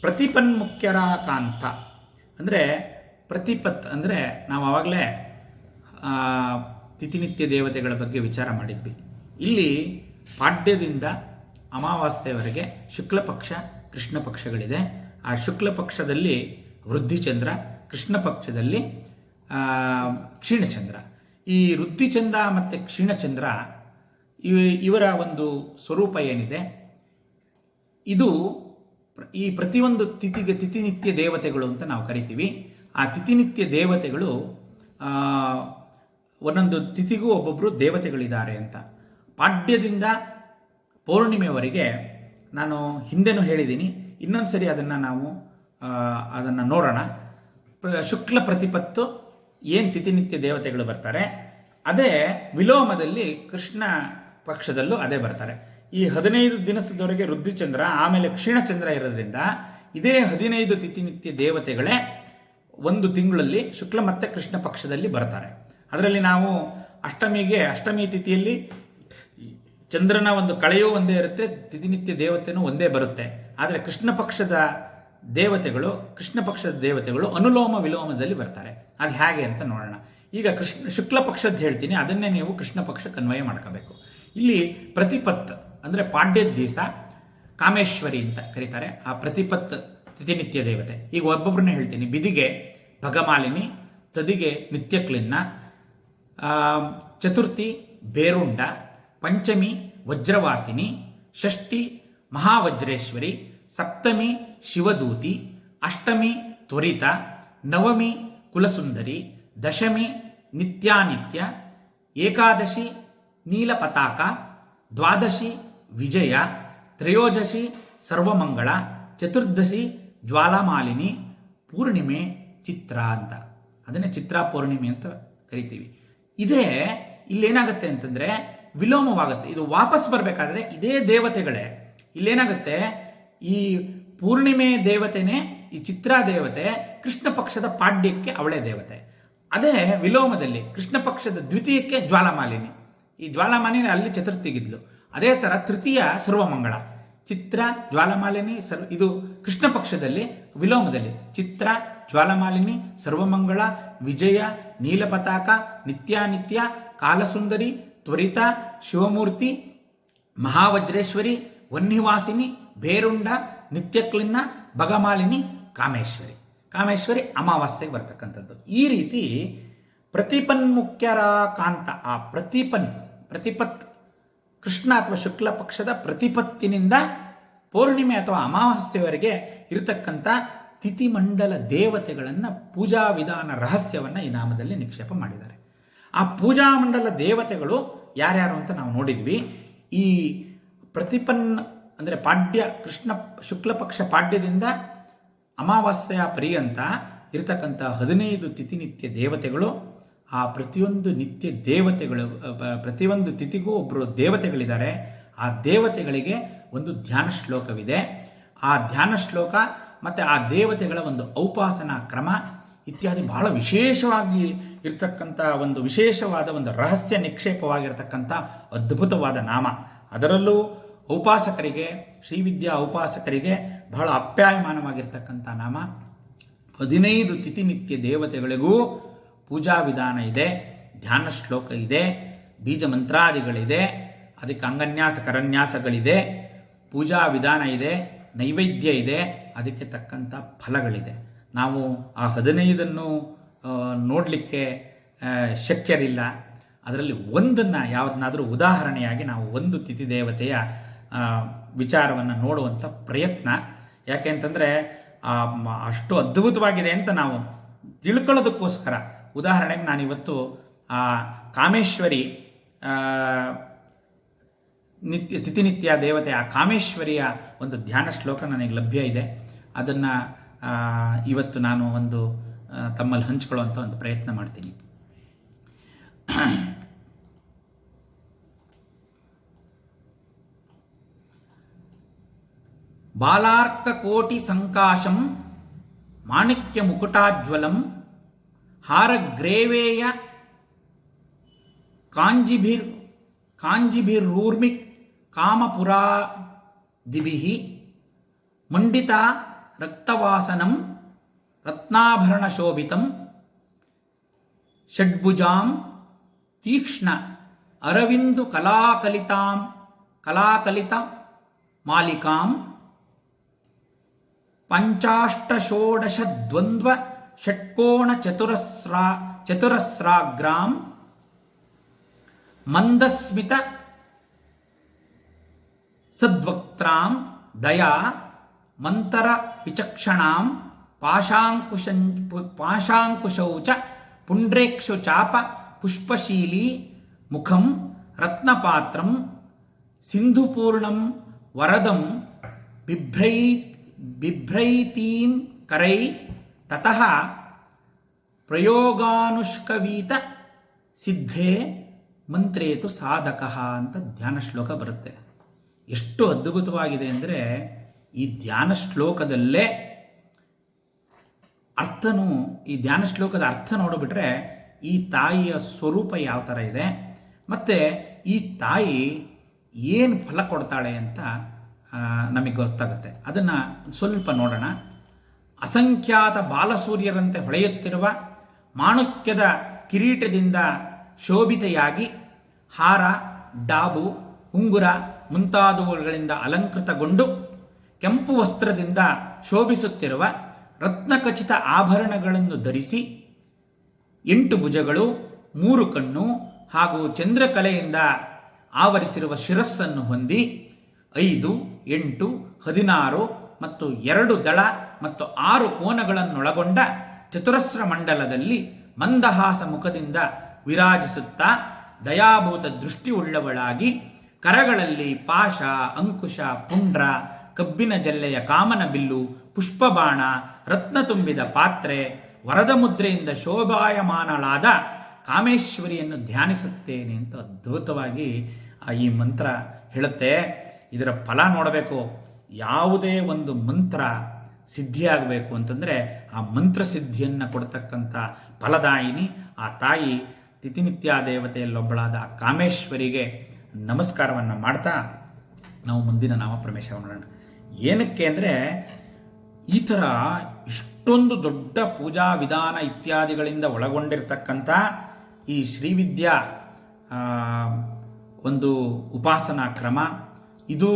Speaker 1: ಪ್ರತಿಪನ್ಮುಖ್ಯರ ಕಾಂತ ಅಂದರೆ ಪ್ರತಿಪತ್ ಅಂದರೆ ನಾವು ಆವಾಗಲೇ ತಿಥಿನಿತ್ಯ ದೇವತೆಗಳ ಬಗ್ಗೆ ವಿಚಾರ ಮಾಡಿದ್ವಿ. ಇಲ್ಲಿ ಪಾಡ್ಯದಿಂದ ಅಮಾವಾಸ್ಯೆಯವರೆಗೆ ಶುಕ್ಲ ಪಕ್ಷ ಕೃಷ್ಣ ಪಕ್ಷಗಳಿದೆ. ಆ ಶುಕ್ಲ ಪಕ್ಷದಲ್ಲಿ ವೃದ್ಧಿಚಂದ್ರ, ಕೃಷ್ಣ ಪಕ್ಷದಲ್ಲಿ ಕ್ಷೀಣಚಂದ್ರ. ಈ ವೃದ್ಧಿಚಂದ್ರ ಮತ್ತು ಕ್ಷೀಣಚಂದ್ರ ಇವರ ಒಂದು ಸ್ವರೂಪ ಏನಿದೆ, ಇದು ಈ ಪ್ರತಿಯೊಂದು ತಿಥಿನಿತ್ಯ ದೇವತೆಗಳು ಅಂತ ನಾವು ಕರಿತೀವಿ. ಆ ತಿಥಿನಿತ್ಯ ದೇವತೆಗಳು ಒಂದೊಂದು ತಿಥಿಗೂ ಒಬ್ಬೊಬ್ಬರು ದೇವತೆಗಳಿದ್ದಾರೆ ಅಂತ. ಪಾಡ್ಯದಿಂದ ಪೌರ್ಣಿಮೆವರೆಗೆ ನಾನು ಹಿಂದೆನೂ ಹೇಳಿದ್ದೀನಿ, ಇನ್ನೊಂದು ಸರಿ ಅದನ್ನು ನೋಡೋಣ. ಶುಕ್ಲ ಪ್ರತಿಪತ್ತು ಏನು ತಿಥಿನಿತ್ಯ ದೇವತೆಗಳು ಬರ್ತಾರೆ, ಅದೇ ವಿಲೋಮದಲ್ಲಿ ಕೃಷ್ಣ ಪಕ್ಷದಲ್ಲೂ ಅದೇ ಬರ್ತಾರೆ. ಈ 15 ದಿನದವರೆಗೆ ವೃದ್ಧಿಚಂದ್ರ, ಆಮೇಲೆ ಕ್ಷೀಣಚಂದ್ರ ಇರೋದ್ರಿಂದ ಇದೇ 15 ತಿಥಿನಿತ್ಯ ದೇವತೆಗಳೇ ಒಂದು ತಿಂಗಳಲ್ಲಿ ಶುಕ್ಲ ಮತ್ತು ಕೃಷ್ಣ ಪಕ್ಷದಲ್ಲಿ ಬರ್ತಾರೆ. ಅದರಲ್ಲಿ ನಾವು ಅಷ್ಟಮಿ ತಿಥಿಯಲ್ಲಿ ಚಂದ್ರನ ಒಂದು ಕಳೆಯೂ ಒಂದೇ ಇರುತ್ತೆ, ತಿಥಿನಿತ್ಯ ದೇವತೆನೂ ಒಂದೇ ಬರುತ್ತೆ. ಆದರೆ ಕೃಷ್ಣ ಪಕ್ಷದ ದೇವತೆಗಳು ಅನುಲೋಮ ವಿಲೋಮದಲ್ಲಿ ಬರ್ತಾರೆ. ಅದು ಹೇಗೆ ಅಂತ ನೋಡೋಣ. ಈಗ ಶುಕ್ಲ ಪಕ್ಷದ್ದು ಹೇಳ್ತೀನಿ, ಅದನ್ನೇ ನೀವು ಕೃಷ್ಣ ಪಕ್ಷಕ್ಕೆ ಅನ್ವಯ ಮಾಡ್ಕೋಬೇಕು. ಇಲ್ಲಿ ಪ್ರತಿಪತ್ ಅಂದರೆ ಪಾಡ್ಯದ ದಿವಸ ಕಾಮೇಶ್ವರಿ ಅಂತ ಕರೀತಾರೆ. ಆ ಪ್ರತಿಪತ್ ತಿಥಿನಿತ್ಯ ದೇವತೆ. ಈಗ ಒಬ್ಬೊಬ್ಬರನ್ನೇ ಹೇಳ್ತೀನಿ. ಬಿದಿಗೆ ಭಗಮಾಲಿನಿ, ತದಿಗೆ ನಿತ್ಯಕ್ಲಿನ್ನ, ಚತುರ್ಥಿ ಬೇರುಂಡ, ಪಂಚಮಿ ವಜ್ರವಾಸಿನಿ, ಷಷ್ಠಿ ಮಹಾವಜ್ರೇಶ್ವರಿ, ಸಪ್ತಮಿ ಶಿವದೂತಿ, ಅಷ್ಟಮಿ ತ್ವರಿತ, ನವಮಿ ಕುಲಸುಂದರಿ, ದಶಮಿ ನಿತ್ಯಾನಿತ್ಯ, ಏಕಾದಶಿ ನೀಲಪತಾಕ, ದ್ವಾದಶಿ ವಿಜಯ, ತ್ರಯೋದಶಿ ಸರ್ವಮಂಗಳ, ಚತುರ್ದಶಿ ಜ್ವಾಲಾಮಾಲಿನಿ, ಪೂರ್ಣಿಮೆ ಚಿತ್ರ ಅಂತ. ಅದನ್ನೇ ಚಿತ್ರಾ ಪೌರ್ಣಿಮೆ ಅಂತ ಕರಿತೀವಿ. ಇದೇ ಇಲ್ಲೇನಾಗುತ್ತೆ ಅಂತಂದರೆ ವಿಲೋಮವಾಗುತ್ತೆ. ಇದು ವಾಪಸ್ ಬರಬೇಕಾದ್ರೆ ಇದೇ ದೇವತೆಗಳೇ ಇಲ್ಲೇನಾಗುತ್ತೆ, ಈ ಪೂರ್ಣಿಮೆ ದೇವತೆನೇ ಈ ಚಿತ್ರಾ ದೇವತೆ, ಕೃಷ್ಣ ಪಕ್ಷದ ಪಾಡ್ಯಕ್ಕೆ ಅವಳೇ ದೇವತೆ. ಅದೇ ವಿಲೋಮದಲ್ಲಿ ಕೃಷ್ಣ ಪಕ್ಷದ ದ್ವಿತೀಯಕ್ಕೆ ಜ್ವಾಲಾಮಾಲಿನಿ. ಈ ಜ್ವಾಲಾಮಾಲಿನಿ ಅಲ್ಲಿ ಚತುರ್ಥಿಗಿದ್ಲು. ಅದೇ ಥರ ತೃತೀಯ ಸರ್ವಮಂಗಳ, ಚಿತ್ರ ಜ್ವಾಲಾಮಾಲಿನಿ ಇದು ಕೃಷ್ಣ ಪಕ್ಷದಲ್ಲಿ ವಿಲೋಮದಲ್ಲಿ ಚಿತ್ರ ಜ್ವಾಲಾಮಾಲಿನಿ, ಸರ್ವಮಂಗಳ, ವಿಜಯ, ನೀಲಪತಾಕ, ನಿತ್ಯಾನಿತ್ಯ, ಕಾಲಸುಂದರಿ, ತ್ವರಿತ, ಶಿವಮೂರ್ತಿ, ಮಹಾವಜ್ರೇಶ್ವರಿ, ವನ್ನಿವಾಸಿನಿ, ಬೇರುಂಡ, ನಿತ್ಯಕ್ಲಿನ್ನ, ಭಗಮಾಲಿನಿ, ಕಾಮೇಶ್ವರಿ ಅಮಾವಾಸ್ಯೆಗೆ ಬರ್ತಕ್ಕಂಥದ್ದು. ಈ ರೀತಿ ಪ್ರತಿಪನ್ಮುಖ್ಯರ ಕಾಂತ, ಆ ಪ್ರತಿಪತ್ ಕೃಷ್ಣ ಅಥವಾ ಶುಕ್ಲ ಪಕ್ಷದ ಪ್ರತಿಪತ್ತಿನಿಂದ ಪೌರ್ಣಿಮೆ ಅಥವಾ ಅಮಾವಾಸ್ಯೆವರೆಗೆ ಇರತಕ್ಕಂಥ ತಿಥಿಮಂಡಲ ದೇವತೆಗಳನ್ನು ಪೂಜಾ ವಿಧಾನ ರಹಸ್ಯವನ್ನು ಈ ನಾಮದಲ್ಲಿ ನಿಕ್ಷೇಪ ಮಾಡಿದ್ದಾರೆ. ಆ ಪೂಜಾ ಮಂಡಲ ದೇವತೆಗಳು ಯಾರ್ಯಾರು ಅಂತ ನಾವು ನೋಡಿದ್ವಿ. ಈ ಅಂದರೆ ಪಾಡ್ಯ ಕೃಷ್ಣ ಶುಕ್ಲ ಪಕ್ಷ ಪಾಡ್ಯದಿಂದ ಅಮಾವಾಸ್ಯೆಯ ಪರ್ಯಂತ ಇರತಕ್ಕಂಥ 15 ತಿಥಿನಿತ್ಯ ದೇವತೆಗಳು. ಆ ಪ್ರತಿಯೊಂದು ನಿತ್ಯ ದೇವತೆಗಳು, ಪ್ರತಿಯೊಂದು ತಿಥಿಗೂ ಒಬ್ಬರು ದೇವತೆಗಳಿದ್ದಾರೆ. ಆ ದೇವತೆಗಳಿಗೆ ಒಂದು ಧ್ಯಾನ ಶ್ಲೋಕವಿದೆ. ಆ ಧ್ಯಾನ ಶ್ಲೋಕ ಮತ್ತು ಆ ದೇವತೆಗಳ ಒಂದು ಔಪಾಸನಾ ಕ್ರಮ ಇತ್ಯಾದಿ ಬಹಳ ವಿಶೇಷವಾಗಿ ಇರತಕ್ಕಂಥ ಒಂದು ವಿಶೇಷವಾದ ಒಂದು ರಹಸ್ಯ ನಿಕ್ಷೇಪವಾಗಿರತಕ್ಕಂಥ ಅದ್ಭುತವಾದ ನಾಮ. ಅದರಲ್ಲೂ ಔಪಾಸಕರಿಗೆ, ಶ್ರೀವಿದ್ಯಾ ಔಪಾಸಕರಿಗೆ ಬಹಳ ಅಪ್ಯಾಯಮಾನವಾಗಿರ್ತಕ್ಕಂಥ ನಾಮ. 15 ತಿಥಿನಿತ್ಯ ದೇವತೆಗಳಿಗೂ ಪೂಜಾ ವಿಧಾನ ಇದೆ, ಧ್ಯಾನ ಶ್ಲೋಕ ಇದೆ, ಬೀಜ ಮಂತ್ರಾದಿಗಳಿದೆ, ಅದಕ್ಕೆ ಅಂಗನ್ಯಾಸ ಕರನ್ಯಾಸಗಳಿದೆ. ಪೂಜಾ ವಿಧಾನ ಇದೆ, ನೈವೇದ್ಯ ಇದೆ, ಅದಕ್ಕೆ ತಕ್ಕಂಥ ಫಲಗಳಿದೆ. ನಾವು ಆ 15 ನೋಡಲಿಕ್ಕೆ ಶಕ್ಯರಿಲ್ಲ. ಅದರಲ್ಲಿ ಒಂದನ್ನು ಯಾವುದನ್ನಾದರೂ ಉದಾಹರಣೆಯಾಗಿ ನಾವು ಒಂದು ತಿಥಿ ದೇವತೆಯ ವಿಚಾರವನ್ನು ನೋಡುವಂಥ ಪ್ರಯತ್ನ. ಯಾಕೆ ಅಂತಂದರೆ ಅಷ್ಟು ಅದ್ಭುತವಾಗಿದೆ ಅಂತ ನಾವು ತಿಳ್ಕೊಳ್ಳೋದಕ್ಕೋಸ್ಕರ. ಉದಾಹರಣೆಗೆ ನಾನಿವತ್ತು ಆ ಕಾಮೇಶ್ವರಿ ತಿಥಿನಿತ್ಯ ದೇವತೆ, ಆ ಕಾಮೇಶ್ವರಿಯ ಒಂದು ಧ್ಯಾನ ಶ್ಲೋಕ ನನಗೆ ಲಭ್ಯ ಇದೆ. ಅದನ್ನು ಇವತ್ತು ನಾನು ಒಂದು ತಮ್ಮಲ್ಲಿ ಹಂಚಿಕೊಳ್ಳುವಂಥ ಒಂದು ಪ್ರಯತ್ನ ಮಾಡ್ತೀನಿ. ಬಾಲಾರ್ಕಕೋಟಿ ಸಂಕಾಶಂ ಮಾಣಿಕ್ಯ ಮುಕುಟಾಜ್ವಲಂ ಹಾರಗ್ರೇವೇಯ ಕಾಂಜಿಭಿರ್ೂರ್ಮಿ ಕಾಮಪುರಾದಿಭಿಃ ಮಂಡಿತ ರಕ್ತವಾಸನಂ ರತ್ನಾಭರಣಶೋಭಿತಂ ಷಡ್ಭುಜಾಂ ತೀಕ್ಷ್ಣ ಅರವಿಂದು ಕಲಾಕಲಿತ ಮಾಲಿಕಾಂ ಪಂಚಾಷ್ಟಷೋಡಶದ್ವಂದ್ವ ಷಟ್ಕೋಣ ಚತುರಸ್ರಾಗ್ರಾಂ ಮಂದಸ್ಮಿತ ಸದ್ವಕ್ತ್ರಾಂ ದಯಾ ಮಂತರ ವಿಚಕ್ಷಣಾಂ ಪಾಶಾಂಕುಶೌ ಚ ಪುಂಡ್ರೇಕ್ಷು ಚಾಪ ಪುಷ್ಪಶೀಲಿ ಮುಖಂ ರತ್ನಪಾತ್ರಂ ಸಿಂಧುಪೂರ್ಣಂ ವರದಂ ಬಿಭ್ರೈತೀಂ ಕರೈ ತತಃ ಪ್ರಯೋಗಾನುಷ್ಕವೀತ ಸಿದ್ಧೇ ಮಂತ್ರೇತು ಸಾಧಕಃ ಅಂತ ಧ್ಯಾನ ಶ್ಲೋಕ ಬರುತ್ತೆ. ಎಷ್ಟು ಅದ್ಭುತವಾಗಿದೆ ಅಂದರೆ ಈ ಧ್ಯಾನ ಶ್ಲೋಕದಲ್ಲೇ ಈ ಧ್ಯಾನ ಶ್ಲೋಕದ ಅರ್ಥ ನೋಡಿಬಿಟ್ರೆ ಈ ತಾಯಿಯ ಸ್ವರೂಪ ಯಾವ ಥರ ಇದೆ, ಮತ್ತು ಈ ತಾಯಿ ಏನು ಫಲ ಕೊಡ್ತಾಳೆ ಅಂತ ನಮಗೆ ಗೊತ್ತಾಗುತ್ತೆ. ಅದನ್ನು ಸ್ವಲ್ಪ ನೋಡೋಣ. ಅಸಂಖ್ಯಾತ ಬಾಲಸೂರ್ಯರಂತೆ ಹೊಳೆಯುತ್ತಿರುವ ಮಾಣುಕ್ಯದ ಕಿರೀಟದಿಂದ ಶೋಭಿತೆಯಾಗಿ ಹಾರ, ಡಾಬು, ಉಂಗುರ ಮುಂತಾದವುಗಳಿಂದ ಅಲಂಕೃತಗೊಂಡು ಕೆಂಪು ವಸ್ತ್ರದಿಂದ ಶೋಭಿಸುತ್ತಿರುವ ರತ್ನಖಚಿತ ಆಭರಣಗಳನ್ನು ಧರಿಸಿ 8 ಭುಜಗಳು, 3 ಕಣ್ಣು ಹಾಗೂ ಚಂದ್ರಕಲೆಯಿಂದ ಆವರಿಸಿರುವ ಶಿರಸ್ಸನ್ನು ಹೊಂದಿ 5, 8, 16 ಮತ್ತು 2 ದಳ ಮತ್ತು 6 ಕೋನಗಳನ್ನೊಳಗೊಂಡ ಚತುರಸ್ರ ಮಂಡಲದಲ್ಲಿ ಮಂದಹಾಸ ಮುಖದಿಂದ ವಿರಾಜಿಸುತ್ತಾ ದಯಾಭೂತ ದೃಷ್ಟಿಯುಳ್ಳವಳಾಗಿ ಕರಗಳಲ್ಲಿ ಪಾಶ, ಅಂಕುಶ, ಪುಂಡ್ರ, ಕಬ್ಬಿನ ಜಲ್ಲೆಯ ಕಾಮನ ಬಿಲ್ಲು, ಪುಷ್ಪಬಾಣ, ರತ್ನ ತುಂಬಿದ ಪಾತ್ರೆ, ವರದ ಮುದ್ರೆಯಿಂದ ಶೋಭಾಯಮಾನಳಾದ ಕಾಮೇಶ್ವರಿಯನ್ನು ಧ್ಯಾನಿಸುತ್ತೇನೆ ಅಂತ ಅದ್ಭುತವಾಗಿ ಈ ಮಂತ್ರ ಹೇಳುತ್ತೆ. ಇದರ ಫಲ ನೋಡಬೇಕು. ಯಾವುದೇ ಒಂದು ಮಂತ್ರ ಸಿದ್ಧಿಯಾಗಬೇಕು ಅಂತಂದರೆ ಆ ಮಂತ್ರ ಸಿದ್ಧಿಯನ್ನು ಕೊಡ್ತಕ್ಕಂಥ ಫಲದಾಯಿನಿ ಆ ತಾಯಿ ತಿಥಿನಿತ್ಯ ದೇವತೆಯಲ್ಲೊಬ್ಬಳಾದ ಕಾಮೇಶ್ವರಿಗೆ ನಮಸ್ಕಾರವನ್ನು ಮಾಡ್ತಾ ನಾವು ಮುಂದಿನ ನಾಮಪ್ರಮೇಶ ಮಾಡೋಣ. ಏನಕ್ಕೆ ಅಂದರೆ ಈ ಥರ ಇಷ್ಟೊಂದು ದೊಡ್ಡ ಪೂಜಾ ವಿಧಾನ ಇತ್ಯಾದಿಗಳಿಂದ ಒಳಗೊಂಡಿರ್ತಕ್ಕಂಥ ಈ ಶ್ರೀವಿದ್ಯಾ ಒಂದು ಉಪಾಸನಾ ಕ್ರಮ, ಇದು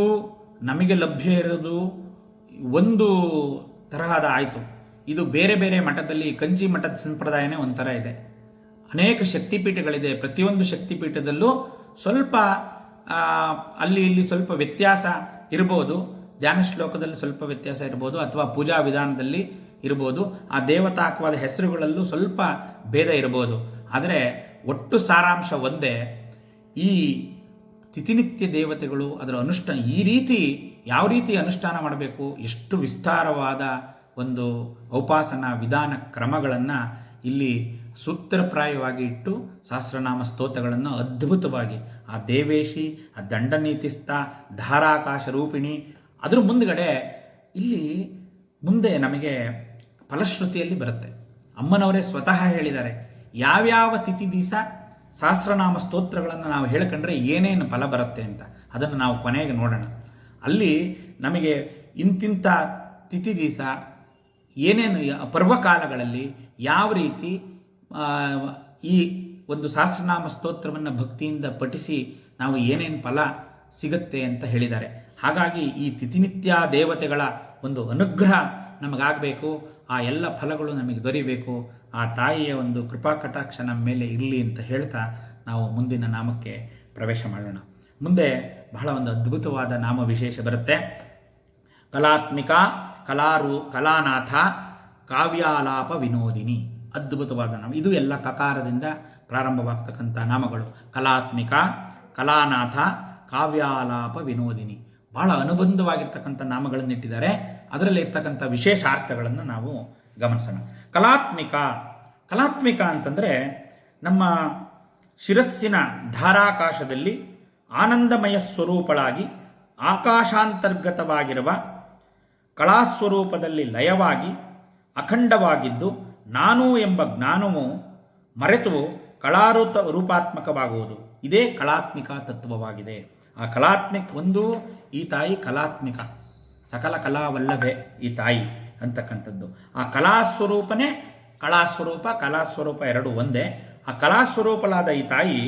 Speaker 1: ನಮಗೆ ಲಭ್ಯ ಇರೋದು ಒಂದು ತರಹದ ಆಯಿತು. ಇದು ಬೇರೆ ಬೇರೆ ಮಠದಲ್ಲಿ, ಕಂಚಿ ಮಠದ ಸಂಪ್ರದಾಯನೇ ಒಂಥರ ಇದೆ. ಅನೇಕ ಶಕ್ತಿಪೀಠಗಳಿದೆ. ಪ್ರತಿಯೊಂದು ಶಕ್ತಿಪೀಠದಲ್ಲೂ ಸ್ವಲ್ಪ ಅಲ್ಲಿ ಇಲ್ಲಿ ಸ್ವಲ್ಪ ವ್ಯತ್ಯಾಸ ಇರ್ಬೋದು. ಧ್ಯಾನ ಶ್ಲೋಕದಲ್ಲಿ ಸ್ವಲ್ಪ ವ್ಯತ್ಯಾಸ ಇರ್ಬೋದು, ಅಥವಾ ಪೂಜಾ ವಿಧಾನದಲ್ಲಿ ಇರ್ಬೋದು. ಆ ದೇವತಾಕವಾದ ಹೆಸರುಗಳಲ್ಲೂ ಸ್ವಲ್ಪ ಭೇದ ಇರ್ಬೋದು. ಆದರೆ ಒಟ್ಟು ಸಾರಾಂಶ ಒಂದೇ. ಈ ತಿಥಿನಿತ್ಯ ದೇವತೆಗಳು ಅದರ ಅನುಷ್ಠಾನ ಯಾವ ರೀತಿ ಅನುಷ್ಠಾನ ಮಾಡಬೇಕು, ಎಷ್ಟು ವಿಸ್ತಾರವಾದ ಒಂದು ಉಪಾಸನಾ ವಿಧಾನ ಕ್ರಮಗಳನ್ನು ಇಲ್ಲಿ ಸೂತ್ರಪ್ರಾಯವಾಗಿ ಇಟ್ಟು ಸಹಸ್ರನಾಮ ಸ್ತೋತ್ರಗಳನ್ನು ಅದ್ಭುತವಾಗಿ ಆ ದೇವೇಶಿ, ಆ ದಂಡನೀತಿಸ್ಥ, ಧಾರಾಕಾಶ ರೂಪಿಣಿ, ಅದ್ರ ಮುಂದ್ಗಡೆ ಇಲ್ಲಿ ಮುಂದೆ ನಮಗೆ ಫಲಶ್ರುತಿಯಲ್ಲಿ ಬರುತ್ತೆ. ಅಮ್ಮನವರೇ ಸ್ವತಃ ಹೇಳಿದ್ದಾರೆ, ಯಾವ್ಯಾವ ತಿಥಿ ದಿವಸ ಸಹಸ್ರನಾಮ ಸ್ತೋತ್ರಗಳನ್ನು ನಾವು ಹೇಳ್ಕೊಂಡ್ರೆ ಏನೇನು ಫಲ ಬರುತ್ತೆ ಅಂತ. ಅದನ್ನು ನಾವು ಕೊನೆಗೆ ನೋಡೋಣ. ಅಲ್ಲಿ ನಮಗೆ ಇಂತಿಂಥ ತಿಥಿ ದಿವಸ ಏನೇನು ಪರ್ವಕಾಲಗಳಲ್ಲಿ ಯಾವ ರೀತಿ ಈ ಒಂದು ಸಹಸ್ರನಾಮ ಸ್ತೋತ್ರವನ್ನು ಭಕ್ತಿಯಿಂದ ಪಠಿಸಿ ನಾವು ಏನೇನು ಫಲ ಸಿಗುತ್ತೆ ಅಂತ ಹೇಳಿದ್ದಾರೆ. ಹಾಗಾಗಿ ಈ ತಿಥಿನಿತ್ಯ ದೇವತೆಗಳ ಒಂದು ಅನುಗ್ರಹ ನಮಗಾಗಬೇಕು, ಆ ಎಲ್ಲ ಫಲಗಳು ನಮಗೆ ದೊರೀಬೇಕು, ಆ ತಾಯಿಯ ಒಂದು ಕೃಪಾ ಕಟಾಕ್ಷ ನಮ್ಮ ಮೇಲೆ ಇರಲಿ ಅಂತ ಹೇಳ್ತಾ ನಾವು ಮುಂದಿನ ನಾಮಕ್ಕೆ ಪ್ರವೇಶ ಮಾಡೋಣ. ಮುಂದೆ ಬಹಳ ಒಂದು ಅದ್ಭುತವಾದ ನಾಮ ವಿಶೇಷ ಬರುತ್ತೆ. ಕಲಾತ್ಮಿಕ, ಕಲಾನಾಥ, ಕಾವ್ಯಾಲಾಪ ವಿನೋದಿನಿ. ಅದ್ಭುತವಾದ ನಾಮ ಇದು. ಎಲ್ಲ ಕಕಾರದಿಂದ ಪ್ರಾರಂಭವಾಗ್ತಕ್ಕಂಥ ನಾಮಗಳು. ಕಲಾತ್ಮಿಕ, ಕಲಾನಾಥ, ಕಾವ್ಯಾಲಾಪ ವಿನೋದಿನಿ. ಬಹಳ ಅನುಬಂಧವಾಗಿರ್ತಕ್ಕಂಥ ನಾಮಗಳನ್ನಿಟ್ಟಿದ್ದಾರೆ. ಅದರಲ್ಲಿ ಇರ್ತಕ್ಕಂಥ ವಿಶೇಷ ಅರ್ಥಗಳನ್ನು ನಾವು ಗಮನಿಸೋಣ. ಕಲಾತ್ಮಿಕ ಅಂತಂದರೆ ನಮ್ಮ ಶಿರಸ್ಸಿನ ಧಾರಾಕಾಶದಲ್ಲಿ ಆನಂದಮಯ ಸ್ವರೂಪಳಾಗಿ ಆಕಾಶಾಂತರ್ಗತವಾಗಿರುವ ಕಳಾಸ್ವರೂಪದಲ್ಲಿ ಲಯವಾಗಿ ಅಖಂಡವಾಗಿದ್ದು ನಾನು ಎಂಬ ಜ್ಞಾನವು ಮರೆತು ರೂಪಾತ್ಮಕವಾಗುವುದು. ಇದೇ ಕಲಾತ್ಮಿಕ ತತ್ವವಾಗಿದೆ. ಆ ಒಂದು ಈ ತಾಯಿ ಕಲಾತ್ಮಿಕ, ಸಕಲ ಕಲಾವಲ್ಲಭೆ ಈ ತಾಯಿ ಅಂತಕ್ಕಂಥದ್ದು. ಆ ಕಲಾಸ್ವರೂಪನೇ ಕಲಾಸ್ವರೂಪ ಎರಡೂ ಒಂದೇ. ಆ ಕಲಾಸ್ವರೂಪಳಾದ ಈ ತಾಯಿ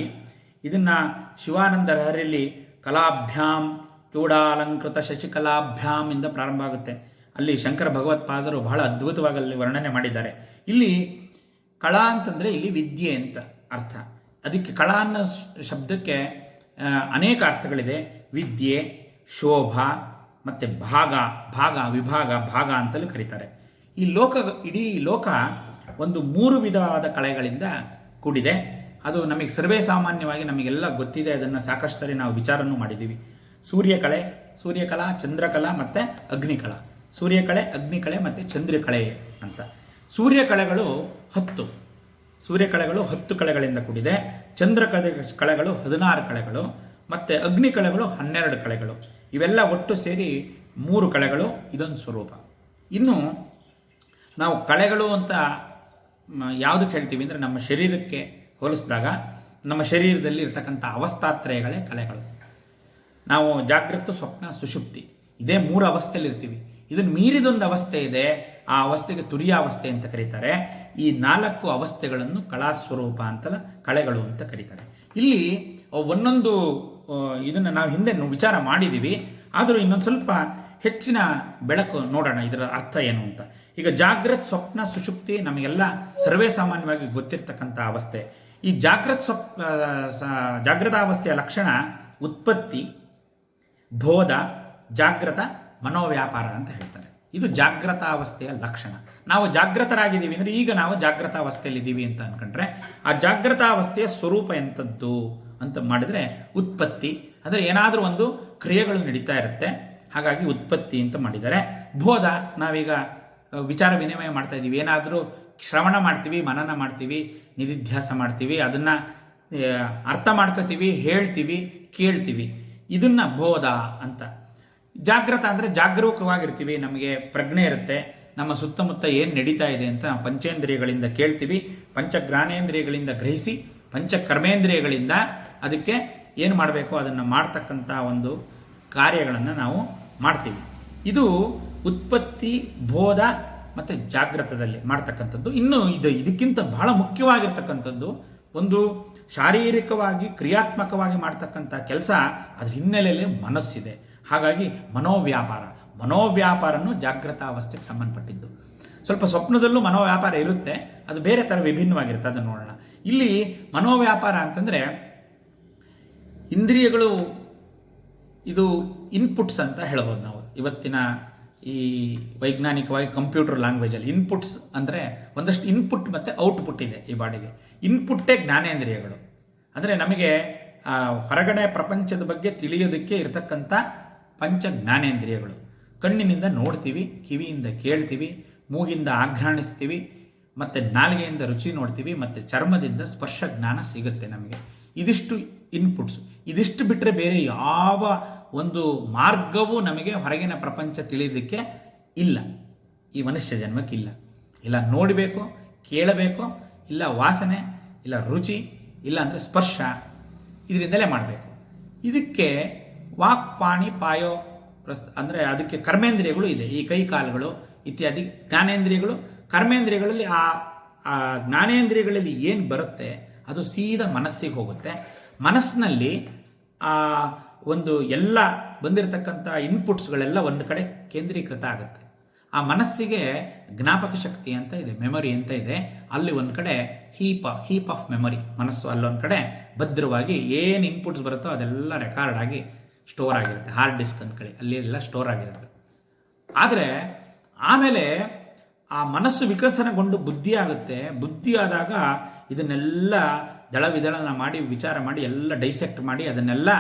Speaker 1: ಇದನ್ನು ಶಿವಾನಂದ ಲಹರಿಯಲ್ಲಿ ಕಲಾಭ್ಯಾಂ ಚೂಡಾಲಂಕೃತ ಶಶಿಕಲಾಭ್ಯಾಮ್ ಇಂದ ಪ್ರಾರಂಭ ಆಗುತ್ತೆ. ಅಲ್ಲಿ ಶಂಕರ ಭಗವತ್ಪಾದರು ಬಹಳ ಅದ್ಭುತವಾಗಿ ಅಲ್ಲಿ ವರ್ಣನೆ ಮಾಡಿದ್ದಾರೆ. ಇಲ್ಲಿ ಕಳಾ ಅಂತಂದರೆ ಇಲ್ಲಿ ವಿದ್ಯೆ ಅಂತ ಅರ್ಥ. ಅದಕ್ಕೆ ಕಳಾ ಅನ್ನೋ ಶಬ್ದಕ್ಕೆ ಅನೇಕ ಅರ್ಥಗಳಿದೆ. ವಿದ್ಯೆ, ಶೋಭ ಮತ್ತು ವಿಭಾಗ ಅಂತಲೂ ಕರೀತಾರೆ. ಇಡೀ ಲೋಕ ಒಂದು 3 ವಿಧವಾದ ಕಳೆಗಳಿಂದ ಕೂಡಿದೆ. ಅದು ನಮಗೆ ಸರ್ವೇ ಸಾಮಾನ್ಯವಾಗಿ ನಮಗೆಲ್ಲ ಗೊತ್ತಿದೆ. ಅದನ್ನು ಸಾಕಷ್ಟು ಸರಿ ನಾವು ವಿಚಾರನೂ ಮಾಡಿದ್ದೀವಿ. ಸೂರ್ಯಕಲಾ, ಚಂದ್ರಕಲಾ ಮತ್ತು ಅಗ್ನಿಕಲಾ. ಅಗ್ನಿಕಳೆ ಮತ್ತು ಚಂದ್ರಕಳೆ ಅಂತ. ಸೂರ್ಯಕಳೆಗಳು 10 ಕಳೆಗಳಿಂದ ಕೂಡಿದೆ. ಕಳೆಗಳು 16 ಕಳೆಗಳು ಮತ್ತು ಅಗ್ನಿ ಕಳೆಗಳು 12 ಕಳೆಗಳು. ಇವೆಲ್ಲ ಒಟ್ಟು ಸೇರಿ 3 ಕಳೆಗಳು. ಇದೊಂದು ಸ್ವರೂಪ. ಇನ್ನು ನಾವು ಕಳೆಗಳು ಅಂತ ಯಾವುದಕ್ಕೆ ಹೇಳ್ತೀವಿ ಅಂದರೆ, ನಮ್ಮ ಶರೀರಕ್ಕೆ ಹೋಲಿಸಿದಾಗ ನಮ್ಮ ಶರೀರದಲ್ಲಿ ಇರ್ತಕ್ಕಂಥ ಅವಸ್ಥಾತ್ರಯಗಳೇ ಕಳೆಗಳು. ನಾವು ಜಾಗೃತ, ಸ್ವಪ್ನ, ಸುಷುಪ್ತಿ ಇದೇ 3 ಅವಸ್ಥೆಯಲ್ಲಿ ಇರ್ತೀವಿ. ಇದನ್ನು ಮೀರಿದೊಂದು ಅವಸ್ಥೆ ಇದೆ. ಆ ಅವಸ್ಥೆಗೆ ತುರಿಯಾವಸ್ಥೆ ಅಂತ ಕರೀತಾರೆ. ಈ 4 ಅವಸ್ಥೆಗಳನ್ನು ಕಳಾಸ್ವರೂಪ ಅಂತಲ್ಲ ಕಳೆಗಳು ಅಂತ ಕರೀತಾರೆ. ಇಲ್ಲಿ ಒಂದೊಂದು ಇದನ್ನು ನಾವು ಹಿಂದೆ ವಿಚಾರ ಮಾಡಿದ್ದೀವಿ. ಆದರೂ ಇನ್ನೊಂದು ಸ್ವಲ್ಪ ಹೆಚ್ಚಿನ ಬೆಳಕು ನೋಡೋಣ ಇದರ ಅರ್ಥ ಏನು ಅಂತ. ಈಗ ಜಾಗೃತ, ಸ್ವಪ್ನ, ಸುಷುಪ್ತಿ ನಮಗೆಲ್ಲ ಸರ್ವೇ ಸಾಮಾನ್ಯವಾಗಿ ಗೊತ್ತಿರ್ತಕ್ಕಂಥ ಅವಸ್ಥೆ. ಈ ಜಾಗೃತಾವಸ್ಥೆಯ ಲಕ್ಷಣ ಉತ್ಪತ್ತಿ, ಬೋಧ, ಜಾಗೃತ, ಮನೋವ್ಯಾಪಾರ ಅಂತ ಹೇಳ್ತಾರೆ. ಇದು ಜಾಗೃತಾವಸ್ಥೆಯ ಲಕ್ಷಣ. ನಾವು ಜಾಗೃತರಾಗಿದ್ದೀವಿ ಅಂದರೆ ಈಗ ನಾವು ಜಾಗೃತಾವಸ್ಥೆಯಲ್ಲಿದ್ದೀವಿ ಅಂತ ಅಂದ್ಕೊಂಡ್ರೆ, ಆ ಜಾಗೃತಾವಸ್ಥೆಯ ಸ್ವರೂಪ ಎಂಥದ್ದು ಅಂತ ಮಾಡಿದರೆ ಉತ್ಪತ್ತಿ, ಅಂದರೆ ಏನಾದರೂ ಒಂದು ಕ್ರಿಯೆಗಳು ನಡೀತಾ ಇರುತ್ತೆ, ಹಾಗಾಗಿ ಉತ್ಪತ್ತಿ ಅಂತ ಮಾಡಿದ್ದಾರೆ. ಬೋಧ, ನಾವೀಗ ವಿಚಾರ ವಿನಿಮಯ ಮಾಡ್ತಾ ಇದ್ದೀವಿ, ಏನಾದರೂ ಶ್ರವಣ ಮಾಡ್ತೀವಿ, ಮನನ ಮಾಡ್ತೀವಿ, ನಿಧಿಧ್ಯಾಸ ಮಾಡ್ತೀವಿ, ಅದನ್ನು ಅರ್ಥ ಮಾಡ್ಕೋತೀವಿ, ಹೇಳ್ತೀವಿ, ಕೇಳ್ತೀವಿ, ಇದನ್ನು ಬೋಧ ಅಂತ. ಜಾಗೃತ ಅಂದರೆ ಜಾಗರೂಕವಾಗಿರ್ತೀವಿ, ನಮಗೆ ಪ್ರಜ್ಞೆ ಇರುತ್ತೆ, ನಮ್ಮ ಸುತ್ತಮುತ್ತ ಏನು ನಡೀತಾ ಇದೆ ಅಂತ ಪಂಚೇಂದ್ರಿಯಗಳಿಂದ ಕೇಳ್ತೀವಿ, ಪಂಚಜ್ಞಾನೇಂದ್ರಿಯಗಳಿಂದ ಗ್ರಹಿಸಿ, ಪಂಚಕರ್ಮೇಂದ್ರಿಯಗಳಿಂದ ಅದಕ್ಕೆ ಏನು ಮಾಡಬೇಕು ಅದನ್ನು ಮಾಡ್ತಕ್ಕಂಥ ಒಂದು ಕಾರ್ಯಗಳನ್ನು ನಾವು ಮಾಡ್ತೀವಿ. ಇದು ಉತ್ಪತ್ತಿ, ಬೋಧ ಮತ್ತು ಜಾಗೃತದಲ್ಲಿ ಮಾಡ್ತಕ್ಕಂಥದ್ದು. ಇನ್ನು ಇದಕ್ಕಿಂತ ಬಹಳ ಮುಖ್ಯವಾಗಿರ್ತಕ್ಕಂಥದ್ದು ಒಂದು ಶಾರೀರಿಕವಾಗಿ ಕ್ರಿಯಾತ್ಮಕವಾಗಿ ಮಾಡ್ತಕ್ಕಂಥ ಕೆಲಸ, ಅದ್ರ ಹಿನ್ನೆಲೆಯಲ್ಲಿ ಮನಸ್ಸಿದೆ. ಹಾಗಾಗಿ ಮನೋವ್ಯಾಪಾರನು ಜಾಗೃತಾವಸ್ಥೆಗೆ ಸಂಬಂಧಪಟ್ಟಿದ್ದು. ಸ್ವಲ್ಪ ಸ್ವಪ್ನದಲ್ಲೂ ಮನೋವ್ಯಾಪಾರ ಇರುತ್ತೆ, ಅದು ಬೇರೆ ಥರ ವಿಭಿನ್ನವಾಗಿರುತ್ತೆ, ಅದನ್ನು ನೋಡೋಣ. ಇಲ್ಲಿ ಮನೋವ್ಯಾಪಾರ ಅಂತಂದರೆ ಇಂದ್ರಿಯಗಳು, ಇದು ಇನ್ಪುಟ್ಸ್ ಅಂತ ಹೇಳ್ಬೋದು ನಾವು. ಇವತ್ತಿನ ಈ ವೈಜ್ಞಾನಿಕವಾಗಿ ಕಂಪ್ಯೂಟರ್ ಲ್ಯಾಂಗ್ವೇಜಲ್ಲಿ ಇನ್ಪುಟ್ಸ್ ಅಂದರೆ ಒಂದಷ್ಟು ಇನ್ಪುಟ್ ಮತ್ತು ಔಟ್ಪುಟ್ ಇದೆ ಈ ಬಾಡಿಗೆ. ಇನ್ಪುಟ್ಟೇ ಜ್ಞಾನೇಂದ್ರಿಯಗಳು. ಅಂದರೆ ನಮಗೆ ಹೊರಗಡೆ ಪ್ರಪಂಚದ ಬಗ್ಗೆ ತಿಳಿಯೋದಕ್ಕೆ ಇರತಕ್ಕಂಥ ಪಂಚ ಜ್ಞಾನೇಂದ್ರಿಯಗಳು. ಕಣ್ಣಿನಿಂದ ನೋಡ್ತೀವಿ, ಕಿವಿಯಿಂದ ಕೇಳ್ತೀವಿ, ಮೂಗಿಂದ ಆಘ್ರಾಣಿಸ್ತೀವಿ, ಮತ್ತು ನಾಲಿಗೆಯಿಂದ ರುಚಿ ನೋಡ್ತೀವಿ, ಮತ್ತು ಚರ್ಮದಿಂದ ಸ್ಪರ್ಶ ಜ್ಞಾನ ಸಿಗುತ್ತೆ ನಮಗೆ. ಇದಿಷ್ಟು ಇನ್ಪುಟ್ಸ್. ಇದಿಷ್ಟು ಬಿಟ್ಟರೆ ಬೇರೆ ಯಾವ ಒಂದು ಮಾರ್ಗವೂ ನಮಗೆ ಹೊರಗಿನ ಪ್ರಪಂಚ ತಿಳಿಯೋದಕ್ಕೆ ಇಲ್ಲ, ಈ ಮನುಷ್ಯ ಜನ್ಮಕ್ಕಿಲ್ಲ. ಇಲ್ಲ ನೋಡಬೇಕು, ಕೇಳಬೇಕು, ಇಲ್ಲ ವಾಸನೆ, ಇಲ್ಲ ರುಚಿ, ಇಲ್ಲ ಅಂದರೆ ಸ್ಪರ್ಶ, ಇದರಿಂದಲೇ ಮಾಡಬೇಕು. ಇದಕ್ಕೆ ವಾಕ್, ಪಾಣಿ, ಪಾಯೋ ಅಂದರೆ ಅದಕ್ಕೆ ಕರ್ಮೇಂದ್ರಿಯಗಳು ಇದೆ. ಈ ಕೈ ಕಾಲುಗಳು ಇತ್ಯಾದಿ ಜ್ಞಾನೇಂದ್ರಿಯಗಳು. ಕರ್ಮೇಂದ್ರಿಯಗಳಲ್ಲಿ ಆ ಜ್ಞಾನೇಂದ್ರಿಯಗಳಲ್ಲಿ ಏನು ಬರುತ್ತೆ ಅದು ಸೀದಾ ಮನಸ್ಸಿಗೆ ಹೋಗುತ್ತೆ. ಮನಸ್ಸಿನಲ್ಲಿ ಆ ಒಂದು ಎಲ್ಲ ಬಂದಿರತಕ್ಕಂಥ ಇನ್ಪುಟ್ಸ್ಗಳೆಲ್ಲ ಒಂದು ಕಡೆ ಕೇಂದ್ರೀಕೃತ ಆಗುತ್ತೆ. ಆ ಮನಸ್ಸಿಗೆ ಜ್ಞಾಪಕ ಶಕ್ತಿ ಅಂತ ಇದೆ, ಮೆಮೊರಿ ಅಂತ ಇದೆ. ಅಲ್ಲಿ ಒಂದು ಕಡೆ ಹೀಪ್ ಆಫ್ ಮೆಮೊರಿ, ಮನಸ್ಸು ಅಲ್ಲೊಂದು ಕಡೆ ಭದ್ರವಾಗಿ ಏನು ಇನ್ಪುಟ್ಸ್ ಬರುತ್ತೋ ಅದೆಲ್ಲ ರೆಕಾರ್ಡ್ ಆಗಿ ಸ್ಟೋರ್ ಆಗಿರುತ್ತೆ. ಹಾರ್ಡ್ ಡಿಸ್ಕ್ ಅಂತ ಕಡೆ ಅಲ್ಲಿ ಎಲ್ಲ ಸ್ಟೋರ್ ಆಗಿರುತ್ತೆ. ಆದರೆ ಆಮೇಲೆ ಆ ಮನಸ್ಸು ವಿಕಸನಗೊಂಡು ಬುದ್ಧಿ ಆಗುತ್ತೆ. ಬುದ್ಧಿ ಆದಾಗ ಇದನ್ನೆಲ್ಲ ದಳ ವಿದಳನ ಮಾಡಿ ವಿಚಾರ ಮಾಡಿ ಎಲ್ಲ ಡೈಸೆಕ್ಟ್ ಮಾಡಿ ಅದನ್ನೆಲ್ಲ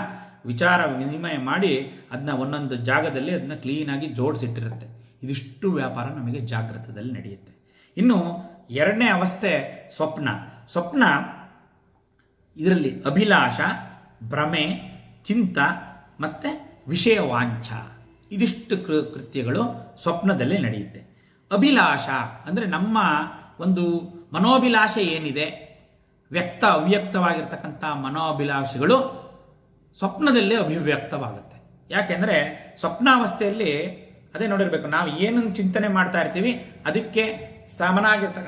Speaker 1: ವಿಚಾರ ವಿನಿಮಯ ಮಾಡಿ ಅದನ್ನ ಒಂದೊಂದು ಜಾಗದಲ್ಲಿ ಅದನ್ನ ಕ್ಲೀನಾಗಿ ಜೋಡಿಸಿಟ್ಟಿರುತ್ತೆ. ಇದಿಷ್ಟು ವ್ಯಾಪಾರ ನಮಗೆ ಜಾಗೃತದಲ್ಲಿ ನಡೆಯುತ್ತೆ. ಇನ್ನು ಎರಡನೇ ಅವಸ್ಥೆ ಸ್ವಪ್ನ. ಇದರಲ್ಲಿ ಅಭಿಲಾಷ, ಭ್ರಮೆ, ಚಿಂತ ಮತ್ತು ವಿಷಯ ವಾಂಛ ಇದಿಷ್ಟು ಕೃತ್ಯಗಳು ಸ್ವಪ್ನದಲ್ಲಿ ನಡೆಯುತ್ತೆ. ಅಭಿಲಾಷ ಅಂದರೆ ನಮ್ಮ ಒಂದು ಮನೋಭಿಲಾಷೆ ಏನಿದೆ, ಅವ್ಯಕ್ತವಾಗಿರ್ತಕ್ಕಂಥ ಮನೋಭಿಲಾಷೆಗಳು ಸ್ವಪ್ನದಲ್ಲೇ ಅಭಿವ್ಯಕ್ತವಾಗುತ್ತೆ. ಯಾಕೆಂದರೆ ಸ್ವಪ್ನಾವಸ್ಥೆಯಲ್ಲಿ ಅದೇ ನೋಡಿರಬೇಕು, ನಾವು ಏನನ್ನು ಚಿಂತನೆ ಮಾಡ್ತಾ ಇರ್ತೀವಿ ಅದಕ್ಕೆ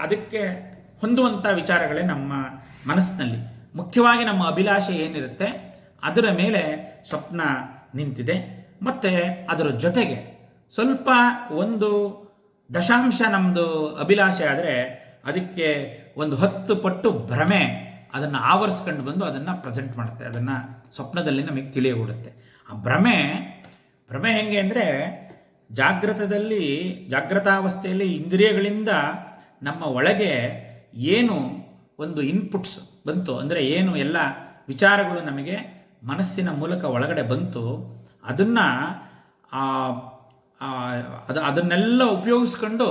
Speaker 1: ಅದಕ್ಕೆ ಹೊಂದುವಂಥ ವಿಚಾರಗಳೇ ನಮ್ಮ ಮನಸ್ಸಿನಲ್ಲಿ. ಮುಖ್ಯವಾಗಿ ನಮ್ಮ ಅಭಿಲಾಷೆ ಏನಿರುತ್ತೆ ಅದರ ಮೇಲೆ ಸ್ವಪ್ನ ನಿಂತಿದೆ. ಮತ್ತು ಅದರ ಜೊತೆಗೆ ಸ್ವಲ್ಪ ಒಂದು ದಶಾಂಶ ನಮ್ಮದು ಅಭಿಲಾಷೆ ಆದರೆ ಅದಕ್ಕೆ ಒಂದು 10 ಪಟ್ಟು ಭ್ರಮೆ ಅದನ್ನು ಆವರಿಸ್ಕೊಂಡು ಬಂದು ಅದನ್ನು ಪ್ರೆಸೆಂಟ್ ಮಾಡುತ್ತೆ. ಅದನ್ನು ಸ್ವಪ್ನದಲ್ಲಿ ನಮಗೆ ತಿಳಿಯಬಿಡುತ್ತೆ. ಆ ಭ್ರಮೆ ಹೆಂಗೆ ಅಂದರೆ ಜಾಗೃತಾವಸ್ಥೆಯಲ್ಲಿ ಇಂದ್ರಿಯಗಳಿಂದ ನಮ್ಮ ಒಳಗೆ ಏನು ಒಂದು ಇನ್ಪುಟ್ಸ್ ಬಂತು, ಅಂದರೆ ಏನು ಎಲ್ಲ ವಿಚಾರಗಳು ನಮಗೆ ಮನಸ್ಸಿನ ಮೂಲಕ ಒಳಗಡೆ ಬಂತು, ಅದನ್ನೆಲ್ಲ ಉಪಯೋಗಿಸ್ಕೊಂಡು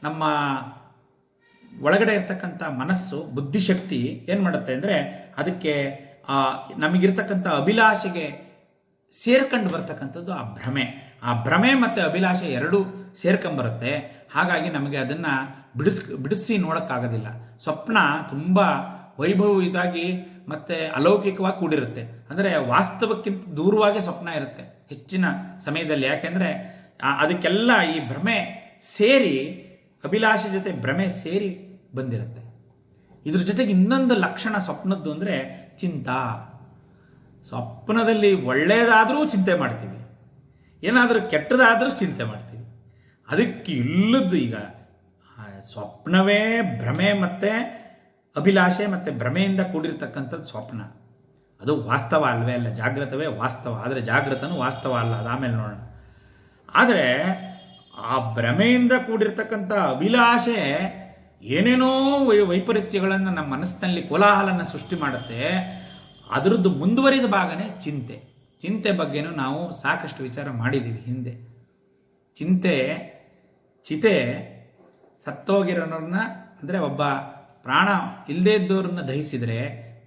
Speaker 1: ನಮ್ಮ ಒಳಗಡೆ ಇರ್ತಕ್ಕಂಥ ಮನಸ್ಸು ಬುದ್ಧಿಶಕ್ತಿ ಏನು ಮಾಡುತ್ತೆ ಅಂದರೆ ಅದಕ್ಕೆ ನಮಗಿರ್ತಕ್ಕಂಥ ಅಭಿಲಾಷೆಗೆ ಸೇರ್ಕೊಂಡು ಬರ್ತಕ್ಕಂಥದ್ದು ಆ ಭ್ರಮೆ ಮತ್ತು ಅಭಿಲಾಷೆ ಎರಡೂ ಸೇರ್ಕೊಂಬರುತ್ತೆ. ಹಾಗಾಗಿ ನಮಗೆ ಅದನ್ನು ಬಿಡಿಸಿ ನೋಡೋಕ್ಕಾಗೋದಿಲ್ಲ. ಸ್ವಪ್ನ ತುಂಬ ವೈಭವಯುತವಾಗಿ ಮತ್ತು ಅಲೌಕಿಕವಾಗಿ ಕೂಡಿರುತ್ತೆ. ಅಂದರೆ ವಾಸ್ತವಕ್ಕಿಂತ ದೂರವಾಗಿ ಸ್ವಪ್ನ ಇರುತ್ತೆ ಹೆಚ್ಚಿನ ಸಮಯದಲ್ಲಿ. ಯಾಕೆಂದರೆ ಅದಕ್ಕೆಲ್ಲ ಈ ಭ್ರಮೆ ಸೇರಿ, ಅಭಿಲಾಷೆ ಜೊತೆ ಭ್ರಮೆ ಸೇರಿ ಬಂದಿರುತ್ತೆ. ಇದ್ರ ಜೊತೆಗೆ ಇನ್ನೊಂದು ಲಕ್ಷಣ ಸ್ವಪ್ನದ್ದು ಅಂದರೆ ಚಿಂತಾ. ಸ್ವಪ್ನದಲ್ಲಿ ಒಳ್ಳೆಯದಾದರೂ ಚಿಂತೆ ಮಾಡ್ತೀವಿ, ಏನಾದರೂ ಕೆಟ್ಟದಾದರೂ ಚಿಂತೆ ಮಾಡ್ತೀವಿ. ಅದಕ್ಕೆ ಇಲ್ಲದ್ದು ಈಗ ಸ್ವಪ್ನವೇ ಭ್ರಮೆ ಮತ್ತು ಅಭಿಲಾಷೆ ಮತ್ತು ಭ್ರಮೆಯಿಂದ ಕೂಡಿರ್ತಕ್ಕಂಥದ್ದು ಸ್ವಪ್ನ. ಅದು ವಾಸ್ತವ ಅಲ್ವೇ ಅಲ್ಲ, ಜಾಗೃತವೇ ವಾಸ್ತವ. ಆದರೆ ಜಾಗೃತನೂ ವಾಸ್ತವ ಅಲ್ಲ, ಅದಾಮೇಲೆ ನೋಡೋಣ. ಆದರೆ ಆ ಭ್ರಮೆಯಿಂದ ಕೂಡಿರ್ತಕ್ಕಂಥ ಅಭಿಲಾಷೆ ಏನೇನೋ ವೈಪರೀತ್ಯಗಳನ್ನು ನಮ್ಮ ಮನಸ್ಸಿನಲ್ಲಿ ಕೋಲಾಹಲನ ಸೃಷ್ಟಿ ಮಾಡುತ್ತೆ. ಅದರದ್ದು ಮುಂದುವರಿದ ಭಾಗನೇ ಚಿಂತೆ ಬಗ್ಗೆನೂ ನಾವು ಸಾಕಷ್ಟು ವಿಚಾರ ಮಾಡಿದ್ದೀವಿ ಹಿಂದೆ. ಚಿತೆ ಸತ್ತೋಗಿರೋರನ್ನ, ಅಂದರೆ ಒಬ್ಬ ಪ್ರಾಣ ಇಲ್ಲದೇ ಇದ್ದವ್ರನ್ನ ದಹಿಸಿದರೆ,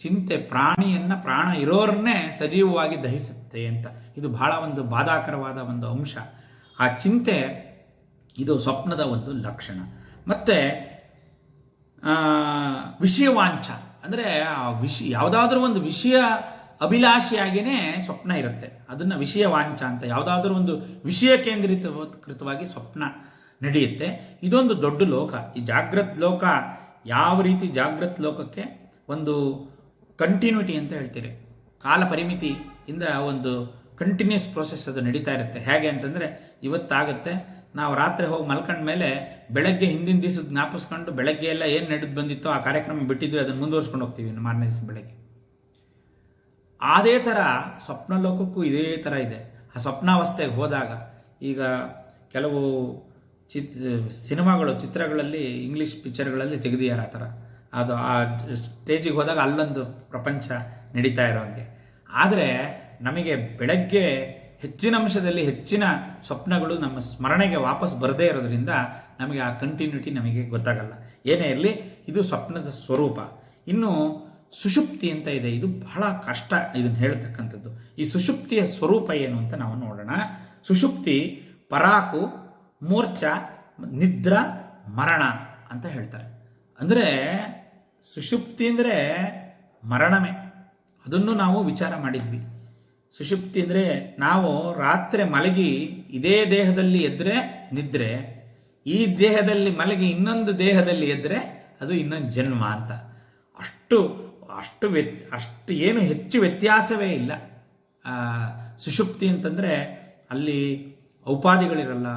Speaker 1: ಚಿಂತೆ ಪ್ರಾಣ ಇರೋರನ್ನೇ ಸಜೀವವಾಗಿ ದಹಿಸುತ್ತೆ ಅಂತ. ಇದು ಬಹಳ ಒಂದು ಬಾಧಾಕರವಾದ ಒಂದು ಅಂಶ. ಆ ಚಿಂತೆ ಇದು ಸ್ವಪ್ನದ ಒಂದು ಲಕ್ಷಣ. ಮತ್ತು ವಿಷಯವಾಂಛ ಅಂದರೆ ಯಾವುದಾದ್ರೂ ಒಂದು ವಿಷಯ ಅಭಿಲಾಷೆಯಾಗಿಯೇ ಸ್ವಪ್ನ ಇರುತ್ತೆ. ಅದನ್ನು ವಿಷಯವಾಂಛ ಅಂತ, ಯಾವುದಾದ್ರೂ ಒಂದು ವಿಷಯ ಕೇಂದ್ರೀಕೃತವಾಗಿ ಸ್ವಪ್ನ ನಡೆಯುತ್ತೆ. ಇದೊಂದು ದೊಡ್ಡ ಲೋಕ. ಈ ಜಾಗೃತ್ ಲೋಕ ಯಾವ ರೀತಿ ಜಾಗೃತ್ ಲೋಕಕ್ಕೆ ಒಂದು ಕಂಟಿನ್ಯೂಟಿ ಅಂತ ಹೇಳ್ತೀರಿ, ಕಾಲ ಪರಿಮಿತಿಯಿಂದ ಒಂದು ಕಂಟಿನ್ಯೂಸ್ ಪ್ರೋಸೆಸ್ ಅದು ನಡೀತಾ ಇರುತ್ತೆ. ಹೇಗೆ ಅಂತಂದರೆ, ಇವತ್ತಾಗುತ್ತೆ, ನಾವು ರಾತ್ರಿ ಹೋಗಿ ಮಲ್ಕೊಂಡ ಮೇಲೆ ಬೆಳಗ್ಗೆ ಹಿಂದಿನ ದಿವಸದ ಜ್ಞಾಪಿಸ್ಕೊಂಡು ಬೆಳಗ್ಗೆ ಎಲ್ಲ ಏನು ನಡೆದು ಬಂದಿತ್ತೋ ಆ ಕಾರ್ಯಕ್ರಮ ಬಿಟ್ಟಿದ್ವಿ, ಅದನ್ನು ಮುಂದುವರ್ಸ್ಕೊಂಡು ಹೋಗ್ತೀವಿ ಮಾರನೇ ದಿವಸ ಬೆಳಗ್ಗೆ. ಅದೇ ಥರ ಸ್ವಪ್ನ ಲೋಕಕ್ಕೂ ಇದೇ ಥರ ಇದೆ. ಆ ಸ್ವಪ್ನಾವಸ್ಥೆಗೆ ಹೋದಾಗ ಈಗ ಕೆಲವು ಸಿನಿಮಾಗಳು, ಚಿತ್ರಗಳಲ್ಲಿ, ಇಂಗ್ಲೀಷ್ ಪಿಕ್ಚರ್ಗಳಲ್ಲಿ ತೆಗೆದಿದ್ದಾರೆ ಆ ಥರ. ಅದು ಆ ಸ್ಟೇಜಿಗೆ ಹೋದಾಗ ಅಲ್ಲೊಂದು ಪ್ರಪಂಚ ನಡೀತಾ ಇರೋ ಹಾಗೆ. ಆದರೆ ನಮಗೆ ಬೆಳಗ್ಗೆ ಹೆಚ್ಚಿನ ಅಂಶದಲ್ಲಿ ಹೆಚ್ಚಿನ ಸ್ವಪ್ನಗಳು ನಮ್ಮ ಸ್ಮರಣೆಗೆ ವಾಪಸ್ ಬರದೇ ಇರೋದ್ರಿಂದ ನಮಗೆ ಆ ಕಂಟಿನ್ಯೂಟಿ ನಮಗೆ ಗೊತ್ತಾಗಲ್ಲ. ಏನೇ ಇರಲಿ, ಇದು ಸ್ವಪ್ನದ ಸ್ವರೂಪ. ಇನ್ನು ಸುಷುಪ್ತಿ ಅಂತ ಇದೆ. ಇದು ಬಹಳ ಕಷ್ಟ ಇದನ್ನು ಹೇಳ್ತಕ್ಕಂಥದ್ದು. ಈ ಸುಷುಪ್ತಿಯ ಸ್ವರೂಪ ಏನು ಅಂತ ನಾವು ನೋಡೋಣ. ಸುಷುಪ್ತಿ ಪರಾಕು, ಮೂರ್ಛ, ನಿದ್ರಾ, ಮರಣ ಅಂತ ಹೇಳ್ತಾರೆ. ಅಂದರೆ ಸುಷುಪ್ತಿ ಅಂದರೆ ಮರಣವೇ. ಅದನ್ನು ನಾವು ವಿಚಾರ ಮಾಡಿದ್ವಿ. ಸುಷುಪ್ತಿ ಅಂದರೆ ನಾವು ರಾತ್ರಿ ಮಲಗಿ ಇದೇ ದೇಹದಲ್ಲಿ ಎದ್ದರೆ ನಿದ್ರೆ, ಈ ದೇಹದಲ್ಲಿ ಮಲಗಿ ಇನ್ನೊಂದು ದೇಹದಲ್ಲಿ ಎದ್ದರೆ ಅದು ಇನ್ನೊಂದು ಜನ್ಮ ಅಂತ. ಅಷ್ಟು ಏನು ಹೆಚ್ಚು ವ್ಯತ್ಯಾಸವೇ ಇಲ್ಲ ಸುಷುಪ್ತಿ ಅಂತಂದರೆ ಅಲ್ಲಿ ಔಪಾದಿಗಳಿರಲ್ಲ,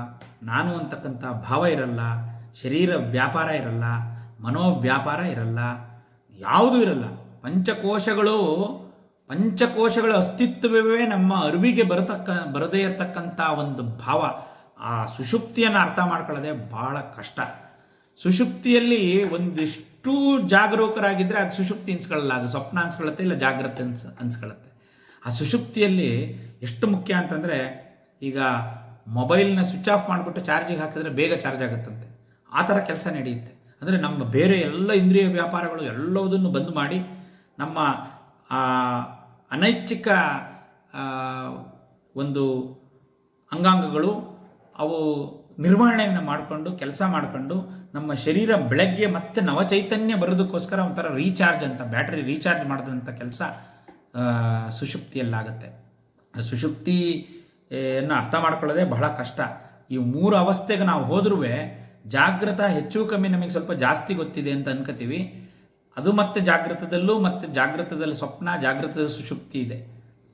Speaker 1: ನಾನು ಅಂತಕ್ಕಂಥ ಭಾವ ಇರಲ್ಲ, ಶರೀರ ವ್ಯಾಪಾರ ಇರಲ್ಲ, ಮನೋವ್ಯಾಪಾರ ಇರಲ್ಲ, ಯಾವುದೂ ಇರಲ್ಲ. ಪಂಚಕೋಶಗಳ ಅಸ್ತಿತ್ವವೇ ನಮ್ಮ ಅರಿವಿಗೆ ಬರದೇ ಇರತಕ್ಕಂಥ ಒಂದು ಭಾವ. ಆ ಸುಷುಪ್ತಿಯನ್ನು ಅರ್ಥ ಮಾಡ್ಕೊಳ್ಳೋದೇ ಭಾಳ ಕಷ್ಟ. ಸುಷುಪ್ತಿಯಲ್ಲಿ ಒಂದಿಷ್ಟು ಜಾಗರೂಕರಾಗಿದ್ದರೆ ಅದು ಸುಷುಪ್ತಿ ಅನ್ಸ್ಕೊಳ್ಳಲ್ಲ, ಅದು ಸ್ವಪ್ನ ಅನ್ಸ್ಕೊಳ್ಳುತ್ತೆ, ಇಲ್ಲ ಜಾಗ್ರತೆ ಅನ್ಸ್ಕೊಳ್ಳುತ್ತೆ. ಆ ಸುಷುಪ್ತಿಯಲ್ಲಿ ಎಷ್ಟು ಮುಖ್ಯ ಅಂತಂದರೆ, ಈಗ ಮೊಬೈಲ್ನ ಸ್ವಿಚ್ ಆಫ್ ಮಾಡಿಬಿಟ್ಟು ಚಾರ್ಜಿಗೆ ಹಾಕಿದ್ರೆ ಬೇಗ ಚಾರ್ಜ್ ಆಗುತ್ತಂತೆ. ಆ ಥರ ಕೆಲಸ ನಡೆಯುತ್ತೆ. ಅಂದರೆ ನಮ್ಮ ಬೇರೆ ಎಲ್ಲ ಇಂದ್ರಿಯ ವ್ಯಾಪಾರಗಳು ಎಲ್ಲವುದನ್ನು ಬಂದ್ ಮಾಡಿ ನಮ್ಮ ಅನೈಚ್ಛಿಕ ಒಂದು ಅಂಗಾಂಗಗಳು ಅವು ನಿರ್ವಹಣೆಯನ್ನು ಮಾಡಿಕೊಂಡು ಕೆಲಸ ಮಾಡಿಕೊಂಡು ನಮ್ಮ ಶರೀರ ಬೆಳಗ್ಗೆ ಮತ್ತೆ ನವಚೈತನ್ಯ ಬರೋದಕ್ಕೋಸ್ಕರ ಒಂಥರ ರೀಚಾರ್ಜ್ ಅಂತ, ಬ್ಯಾಟ್ರಿ ರೀಚಾರ್ಜ್ ಮಾಡಿದಂಥ ಕೆಲಸ ಸುಷುಪ್ತಿಯಲ್ಲಾಗುತ್ತೆ. ಸುಷುಪ್ತಿಯನ್ನು ಅರ್ಥ ಮಾಡ್ಕೊಳ್ಳೋದೇ ಬಹಳ ಕಷ್ಟ. ಈ 3 ಅವಸ್ಥೆಗೆ ನಾವು ಹೋದ್ರೂ ಜಾಗೃತ ಹೆಚ್ಚು ಕಮ್ಮಿ ನಮಗೆ ಸ್ವಲ್ಪ ಜಾಸ್ತಿ ಗೊತ್ತಿದೆ ಅಂತ ಅನ್ಕೋತೀವಿ. ಅದು ಮತ್ತೆ ಜಾಗೃತದಲ್ಲಿ ಸ್ವಪ್ನ, ಜಾಗೃತದಲ್ಲಿ ಸುಷುಪ್ತಿ ಇದೆ.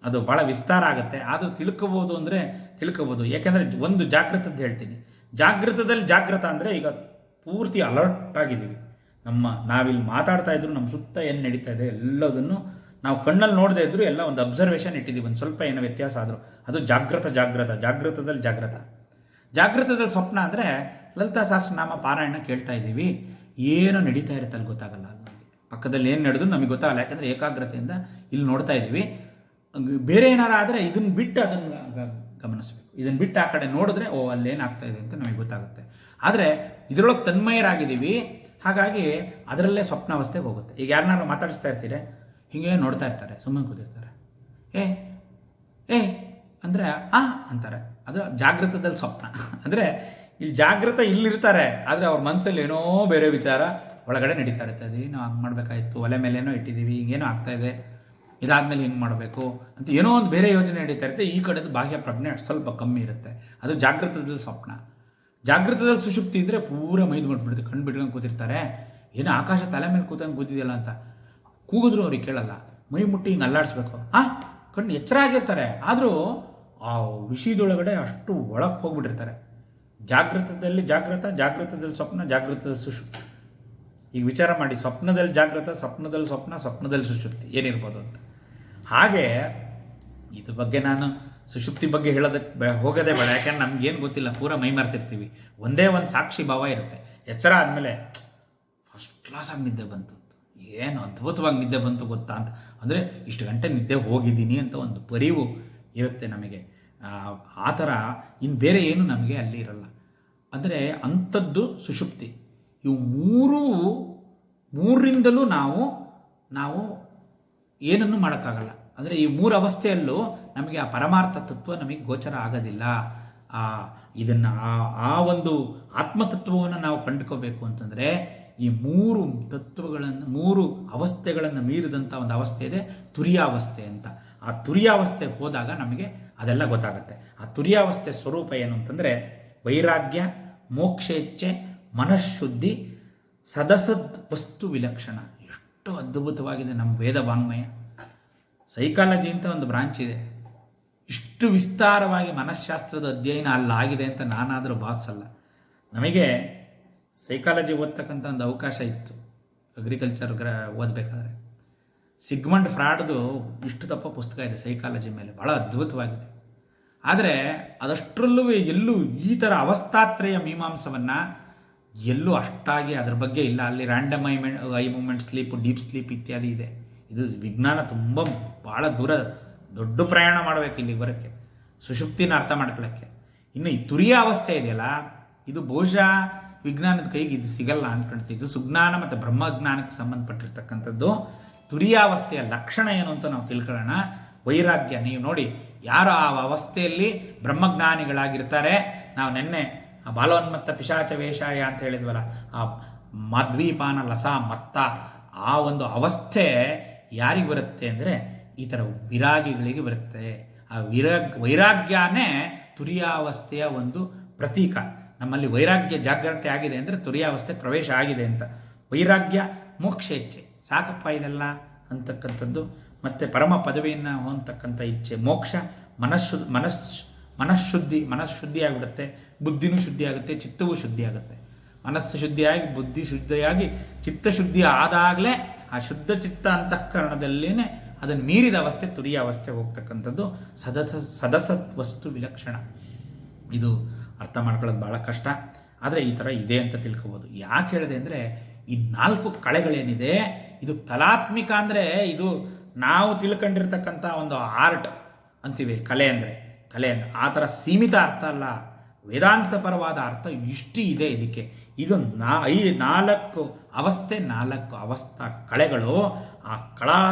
Speaker 1: ಅದು ಭಾಳ ವಿಸ್ತಾರ ಆಗುತ್ತೆ. ಆದರೂ ತಿಳ್ಕೊಬೋದು ಅಂದರೆ ತಿಳ್ಕೊಬೋದು. ಯಾಕೆಂದರೆ ಒಂದು ಜಾಗೃತದ್ದು ಹೇಳ್ತೀನಿ. ಜಾಗೃತದಲ್ಲಿ ಜಾಗೃತ ಅಂದರೆ ಈಗ ಪೂರ್ತಿ ಅಲರ್ಟ್ ಆಗಿದ್ದೀವಿ. ನಾವಿಲ್ಲಿ ಮಾತಾಡ್ತಾ ಇದ್ರು ನಮ್ಮ ಸುತ್ತ ಏನು ನಡೀತಾ ಇದೆ ಎಲ್ಲದನ್ನು ನಾವು ಕಣ್ಣಲ್ಲಿ ನೋಡದೇ ಇದ್ರು ಎಲ್ಲ ಒಂದು ಅಬ್ಸರ್ವೇಷನ್ ಇಟ್ಟಿದ್ದೀವಿ. ಒಂದು ಸ್ವಲ್ಪ ಏನೋ ವ್ಯತ್ಯಾಸ ಆದರೂ ಅದು ಜಾಗೃತದಲ್ಲಿ ಜಾಗೃತದಲ್ಲಿ ಸ್ವಪ್ನ ಅಂದರೆ ಲಲಿತಾ ಸಹಸ್ರನಾಮ ಪಾರಾಯಣ ಕೇಳ್ತಾ ಇದ್ದೀವಿ, ಏನೋ ನಡೀತಾ ಇರುತ್ತೆ ಅಲ್ಲಿ ಗೊತ್ತಾಗಲ್ಲ. ನಮಗೆ ಪಕ್ಕದಲ್ಲಿ ಏನು ನಡೆದ್ರು ನಮಗೆ ಗೊತ್ತಾಗಲ್ಲ, ಯಾಕಂದರೆ ಏಕಾಗ್ರತೆಯಿಂದ ಇಲ್ಲಿ ನೋಡ್ತಾ ಇದ್ದೀವಿ. ಬೇರೆ ಏನಾರು ಆದರೆ ಇದನ್ನು ಬಿಟ್ಟು ಅದನ್ನು ಗಮನಿಸಬೇಕು. ಇದನ್ನು ಬಿಟ್ಟು ಆ ಕಡೆ ನೋಡಿದ್ರೆ ಅಲ್ಲೇನಾಗ್ತಾ ಇದೆ ಅಂತ ನಮಗೆ ಗೊತ್ತಾಗುತ್ತೆ. ಆದರೆ ಇದರೊಳಗೆ ತನ್ಮಯರಾಗಿದ್ದೀವಿ, ಹಾಗಾಗಿ ಅದರಲ್ಲೇ ಸ್ವಪ್ನಾವಸ್ಥೆಗೆ ಹೋಗುತ್ತೆ. ಈಗ ಯಾರನ್ನಾರು ಮಾತಾಡಿಸ್ತಾ ಇರ್ತೀರಿ, ಹೀಗೆ ನೋಡ್ತಾ ಇರ್ತಾರೆ, ಸುಮ್ಮನೆ ಕೂತಿರ್ತಾರೆ, ಏ ಅಂದರೆ ಅಂತಾರೆ. ಅದು ಜಾಗೃತದಲ್ಲಿ ಸ್ವಪ್ನ. ಅಂದರೆ ಇಲ್ಲಿ ಜಾಗೃತ ಇಲ್ಲಿರ್ತಾರೆ, ಆದರೆ ಅವ್ರ ಮನಸ್ಸಲ್ಲಿ ಏನೋ ಬೇರೆ ವಿಚಾರ ಒಳಗಡೆ ನಡೀತಾ ಇರ್ತದೆ. ನಾವು ಹಂಗೆ ಮಾಡಬೇಕಾಯ್ತು, ಒಲೆ ಮೇಲೇನೋ ಇಟ್ಟಿದ್ದೀವಿ, ಹಿಂಗೇನೋ ಆಗ್ತಾಯಿದೆ, ಇದಾದಮೇಲೆ ಹಿಂಗೆ ಮಾಡಬೇಕು ಅಂತ ಏನೋ ಒಂದು ಬೇರೆ ಯೋಜನೆ ನಡೀತಾ ಇರುತ್ತೆ. ಈ ಕಡೆದು ಬಾಹ್ಯ ಪ್ರಜ್ಞೆ ಸ್ವಲ್ಪ ಕಮ್ಮಿ ಇರುತ್ತೆ. ಅದು ಜಾಗೃತದಲ್ಲಿ ಸ್ವಪ್ನ. ಜಾಗೃತದಲ್ಲಿ ಸುಷುಪ್ತಿ ಇದ್ದರೆ ಪೂರ ಮೈದು ಮಾಡ್ಬಿಡುತ್ತೆ, ಕಣ್ಣು ಬಿಟ್ಕೊಂಡು ಕೂತಿರ್ತಾರೆ. ಏನೋ ಆಕಾಶ ತಲೆ ಮೇಲೆ ಕೂತಿದೆಯಲ್ಲ ಅಂತ ಕೂಗಿದ್ರು ಅವ್ರಿಗೆ ಕೇಳಲ್ಲ, ಮೈ ಮುಟ್ಟಿ ಹಿಂಗೆ ಅಲ್ಲಾಡಿಸ್ಬೇಕು. ಕಣ್ಣು ಎಚ್ಚರ ಆಗಿರ್ತಾರೆ, ಆದರೂ ಆ ವಿಷಯದೊಳಗಡೆ ಅಷ್ಟು ಒಳಗೆ ಹೋಗ್ಬಿಟ್ಟಿರ್ತಾರೆ. ಜಾಗೃತದಲ್ಲಿ ಜಾಗೃತದಲ್ಲಿ ಸ್ವಪ್ನ, ಜಾಗೃತದಲ್ಲಿ ಸುಷುಪ್ತಿ. ಈಗ ವಿಚಾರ ಮಾಡಿ, ಸ್ವಪ್ನದಲ್ಲಿ ಜಾಗೃತ, ಸ್ವಪ್ನದಲ್ಲಿ ಸ್ವಪ್ನ, ಸ್ವಪ್ನದಲ್ಲಿ ಸುಷುಪ್ತಿ ಏನಿರ್ಬೋದು ಅಂತ. ಹಾಗೆ ಇದ್ರ ಬಗ್ಗೆ ನಾನು ಸುಷುಪ್ತಿ ಬಗ್ಗೆ ಹೇಳೋದಕ್ಕೆ ಹೋಗೋದೇ ಬೇಡ, ಯಾಕೆಂದ್ರೆ ನಮ್ಗೇನು ಗೊತ್ತಿಲ್ಲ, ಪೂರ ಮೈ ಮರ್ತಿರ್ತೀವಿ. ಒಂದೇ ಒಂದು ಸಾಕ್ಷಿ ಭಾವ ಇರುತ್ತೆ. ಎಚ್ಚರ ಆದಮೇಲೆ ಫಸ್ಟ್ ಕ್ಲಾಸಾಗಿ ನಿದ್ದೆ ಬಂತು, ಏನು ಅದ್ಭುತವಾಗಿ ನಿದ್ದೆ ಬಂತು ಗೊತ್ತಾ ಅಂತ, ಅಂದರೆ ಇಷ್ಟು ಗಂಟೆ ನಿದ್ದೆ ಹೋಗಿದ್ದೀನಿ ಅಂತ ಒಂದು ಪರಿವು ಇರುತ್ತೆ ನಮಗೆ. ಆ ಥರ ಇನ್ನು ಬೇರೆ ಏನು ನಮಗೆ ಅಲ್ಲಿ ಇರಲ್ಲ. ಅಂದರೆ ಅಂಥದ್ದು ಸುಷುಪ್ತಿ. ಇವು ಮೂರರಿಂದಲೂ ನಾವು ಏನನ್ನು ಮಾಡೋಕ್ಕಾಗಲ್ಲ. ಅಂದರೆ ಈ 3 ಅವಸ್ಥೆಯಲ್ಲೂ ನಮಗೆ ಆ ಪರಮಾರ್ಥ ತತ್ವ ನಮಗೆ ಗೋಚರ ಆಗೋದಿಲ್ಲ. ಇದನ್ನು ಆ ಒಂದು ಆತ್ಮತತ್ವವನ್ನು ನಾವು ಕಂಡುಕೋಬೇಕು ಅಂತಂದರೆ ಈ 3 ತತ್ವಗಳನ್ನು, 3 ಅವಸ್ಥೆಗಳನ್ನು ಮೀರಿದಂಥ ಒಂದು ಅವಸ್ಥೆ ಇದೆ, ತುರಿಯಾವಸ್ಥೆ ಅಂತ. ಆ ತುರಿಯಾವಸ್ಥೆಗೆ ಹೋದಾಗ ನಮಗೆ ಅದೆಲ್ಲ ಗೊತ್ತಾಗುತ್ತೆ. ಆ ತುರಿಯಾವಸ್ಥೆ ಸ್ವರೂಪ ಏನು ಅಂತಂದರೆ ವೈರಾಗ್ಯ, ಮೋಕ್ಷೇಚ್ಛೆ, ಮನಃಶುದ್ಧಿ, ಸದಸದ್ ವಸ್ತು ವಿಲಕ್ಷಣ. ಎಷ್ಟು ಅದ್ಭುತವಾಗಿದೆ ನಮ್ಮ ವೇದ ವಾಂಗ್ಮಯ. ಸೈಕಾಲಜಿ ಅಂತ ಒಂದು ಬ್ರಾಂಚ್ ಇದೆ. ಇಷ್ಟು ವಿಸ್ತಾರವಾಗಿ ಮನಃಶಾಸ್ತ್ರದ ಅಧ್ಯಯನ ಅಲ್ಲಾಗಿದೆ ಅಂತ ನಾನಾದರೂ ಭಾವಿಸಲ್ಲ. ನಮಗೆ ಸೈಕಾಲಜಿ ಓದ್ತಕ್ಕಂಥ ಒಂದು ಅವಕಾಶ ಇತ್ತು ಅಗ್ರಿಕಲ್ಚರ್ ಓದಬೇಕಾದ್ರೆ. ಸಿಗ್ಮಂಡ್ ಫ್ರಾಡ್ದು ಇಷ್ಟು ತಪ್ಪ ಪುಸ್ತಕ ಇದೆ ಸೈಕಾಲಜಿ ಮೇಲೆ, ಭಾಳ ಅದ್ಭುತವಾಗಿದೆ. ಆದರೆ ಅದಷ್ಟರಲ್ಲೂ ಎಲ್ಲೂ ಈ ಥರ ಅವಸ್ಥಾತ್ರಯ ಮೀಮಾಂಸವನ್ನು ಎಲ್ಲೂ ಅಷ್ಟಾಗಿ ಅದ್ರ ಬಗ್ಗೆ ಇಲ್ಲ. ಅಲ್ಲಿ random eye movement sleep, deep sleep ಇತ್ಯಾದಿ ಇದೆ. ಇದು ವಿಜ್ಞಾನ ತುಂಬ ಭಾಳ ದೊಡ್ಡ ಪ್ರಯಾಣ ಮಾಡಬೇಕು ಇಲ್ಲಿಗೆ ಬರೋಕ್ಕೆ, ಸುಷುಪ್ತಿನ ಅರ್ಥ ಮಾಡ್ಕೊಳ್ಳೋಕ್ಕೆ. ಇನ್ನು ಈ ತುರಿಯ ಅವಸ್ಥೆ ಇದೆಯಲ್ಲ, ಇದು ಬಹುಶಃ ವಿಜ್ಞಾನದ ಕೈಗೆ ಇದು ಸಿಗಲ್ಲ ಅಂದ್ಕೊಳ್ತೀವಿ. ಇದು ಸುಜ್ಞಾನ ಮತ್ತು ಬ್ರಹ್ಮಜ್ಞಾನಕ್ಕೆ ಸಂಬಂಧಪಟ್ಟಿರ್ತಕ್ಕಂಥದ್ದು. ತುರಿಯಾವಸ್ಥೆಯ ಲಕ್ಷಣ ಏನು ಅಂತ ನಾವು ತಿಳ್ಕೊಳ್ಳೋಣ. ವೈರಾಗ್ಯ. ನೀವು ನೋಡಿ, ಯಾರು ಆ ಅವಸ್ಥೆಯಲ್ಲಿ ಬ್ರಹ್ಮಜ್ಞಾನಿಗಳಾಗಿರ್ತಾರೆ, ನಾವು ನೆನ್ನೆ ಬಾಲೋನ್ಮತ್ತ ಪಿಶಾಚ ವೇಷಾಯ ಅಂತ ಹೇಳಿದ್ವಲ್ಲ, ಆ ಮದ್ವೀಪಾನ ಲಸ ಮತ್ತ, ಆ ಒಂದು ಅವಸ್ಥೆ ಯಾರಿಗೆ ಬರುತ್ತೆ ಅಂದರೆ ಈ ಥರ ವಿರಾಗಿಗಳಿಗೆ ಬರುತ್ತೆ. ಆ ವೈರಾಗ್ಯನೇ ತುರಿಯಾವಸ್ಥೆಯ ಒಂದು ಪ್ರತೀಕ. ನಮ್ಮಲ್ಲಿ ವೈರಾಗ್ಯ ಜಾಗೃತಿ ಆಗಿದೆ ಅಂದರೆ ತುರಿಯಾವಸ್ಥೆ ಪ್ರವೇಶ ಆಗಿದೆ ಅಂತ. ವೈರಾಗ್ಯ, ಮೋಕ್ಷೇಚ್ಛೆ, ಸಾಕಪ್ಪ ಇದೆಲ್ಲ ಅಂತಕ್ಕಂಥದ್ದು. ಮತ್ತು ಪರಮ ಪದವಿಯನ್ನು ಹೊಂದತಕ್ಕಂಥ ಇಚ್ಛೆ, ಮೋಕ್ಷ, ಮನಃಶುದ್ಧಿ ಆಗಿಬಿಡುತ್ತೆ, ಬುದ್ಧಿನೂ ಶುದ್ಧಿ ಆಗುತ್ತೆ, ಚಿತ್ತವೂ ಶುದ್ಧಿ ಆಗುತ್ತೆ. ಮನಸ್ಸು ಶುದ್ಧಿಯಾಗಿ ಬುದ್ಧಿ ಶುದ್ಧಿಯಾಗಿ ಚಿತ್ತಶುದ್ಧಿ ಆದಾಗಲೇ ಆ ಶುದ್ಧ ಚಿತ್ತ ಅಂತಃಕರಣದಲ್ಲೇ ಅದನ್ನು ಮೀರಿದ ಅವಸ್ಥೆ ತುರಿಯ ಅವಸ್ಥೆ ಹೋಗ್ತಕ್ಕಂಥದ್ದು ಸದಸತ್ವಸ್ತು ವಿಲಕ್ಷಣ. ಇದು ಅರ್ಥ ಮಾಡ್ಕೊಳ್ಳೋದು ಭಾಳ ಕಷ್ಟ, ಆದರೆ ಈ ಥರ ಇದೆ ಅಂತ ತಿಳ್ಕೊಬೋದು. ಯಾಕೆ ಹೇಳಿದೆ ಅಂದರೆ ಈ 4 ಕಳೆಗಳೇನಿದೆ ಇದು ಕಲಾತ್ಮಿಕ ಅಂದರೆ ಇದು ನಾವು ತಿಳ್ಕೊಂಡಿರ್ತಕ್ಕಂಥ ಒಂದು ಆರ್ಟ್ ಅಂತೀವಿ. ಕಲೆ ಅಂದರೆ ಆ ಥರ ಸೀಮಿತ ಅರ್ಥ ಅಲ್ಲ, ವೇದಾಂತಪರವಾದ ಅರ್ಥ ಇಷ್ಟು ಇದೆ ಇದಕ್ಕೆ. ಇದು 4 ಅವಸ್ಥೆ, 4 ಅವಸ್ಥಾ ಕಳೆಗಳು. ಆ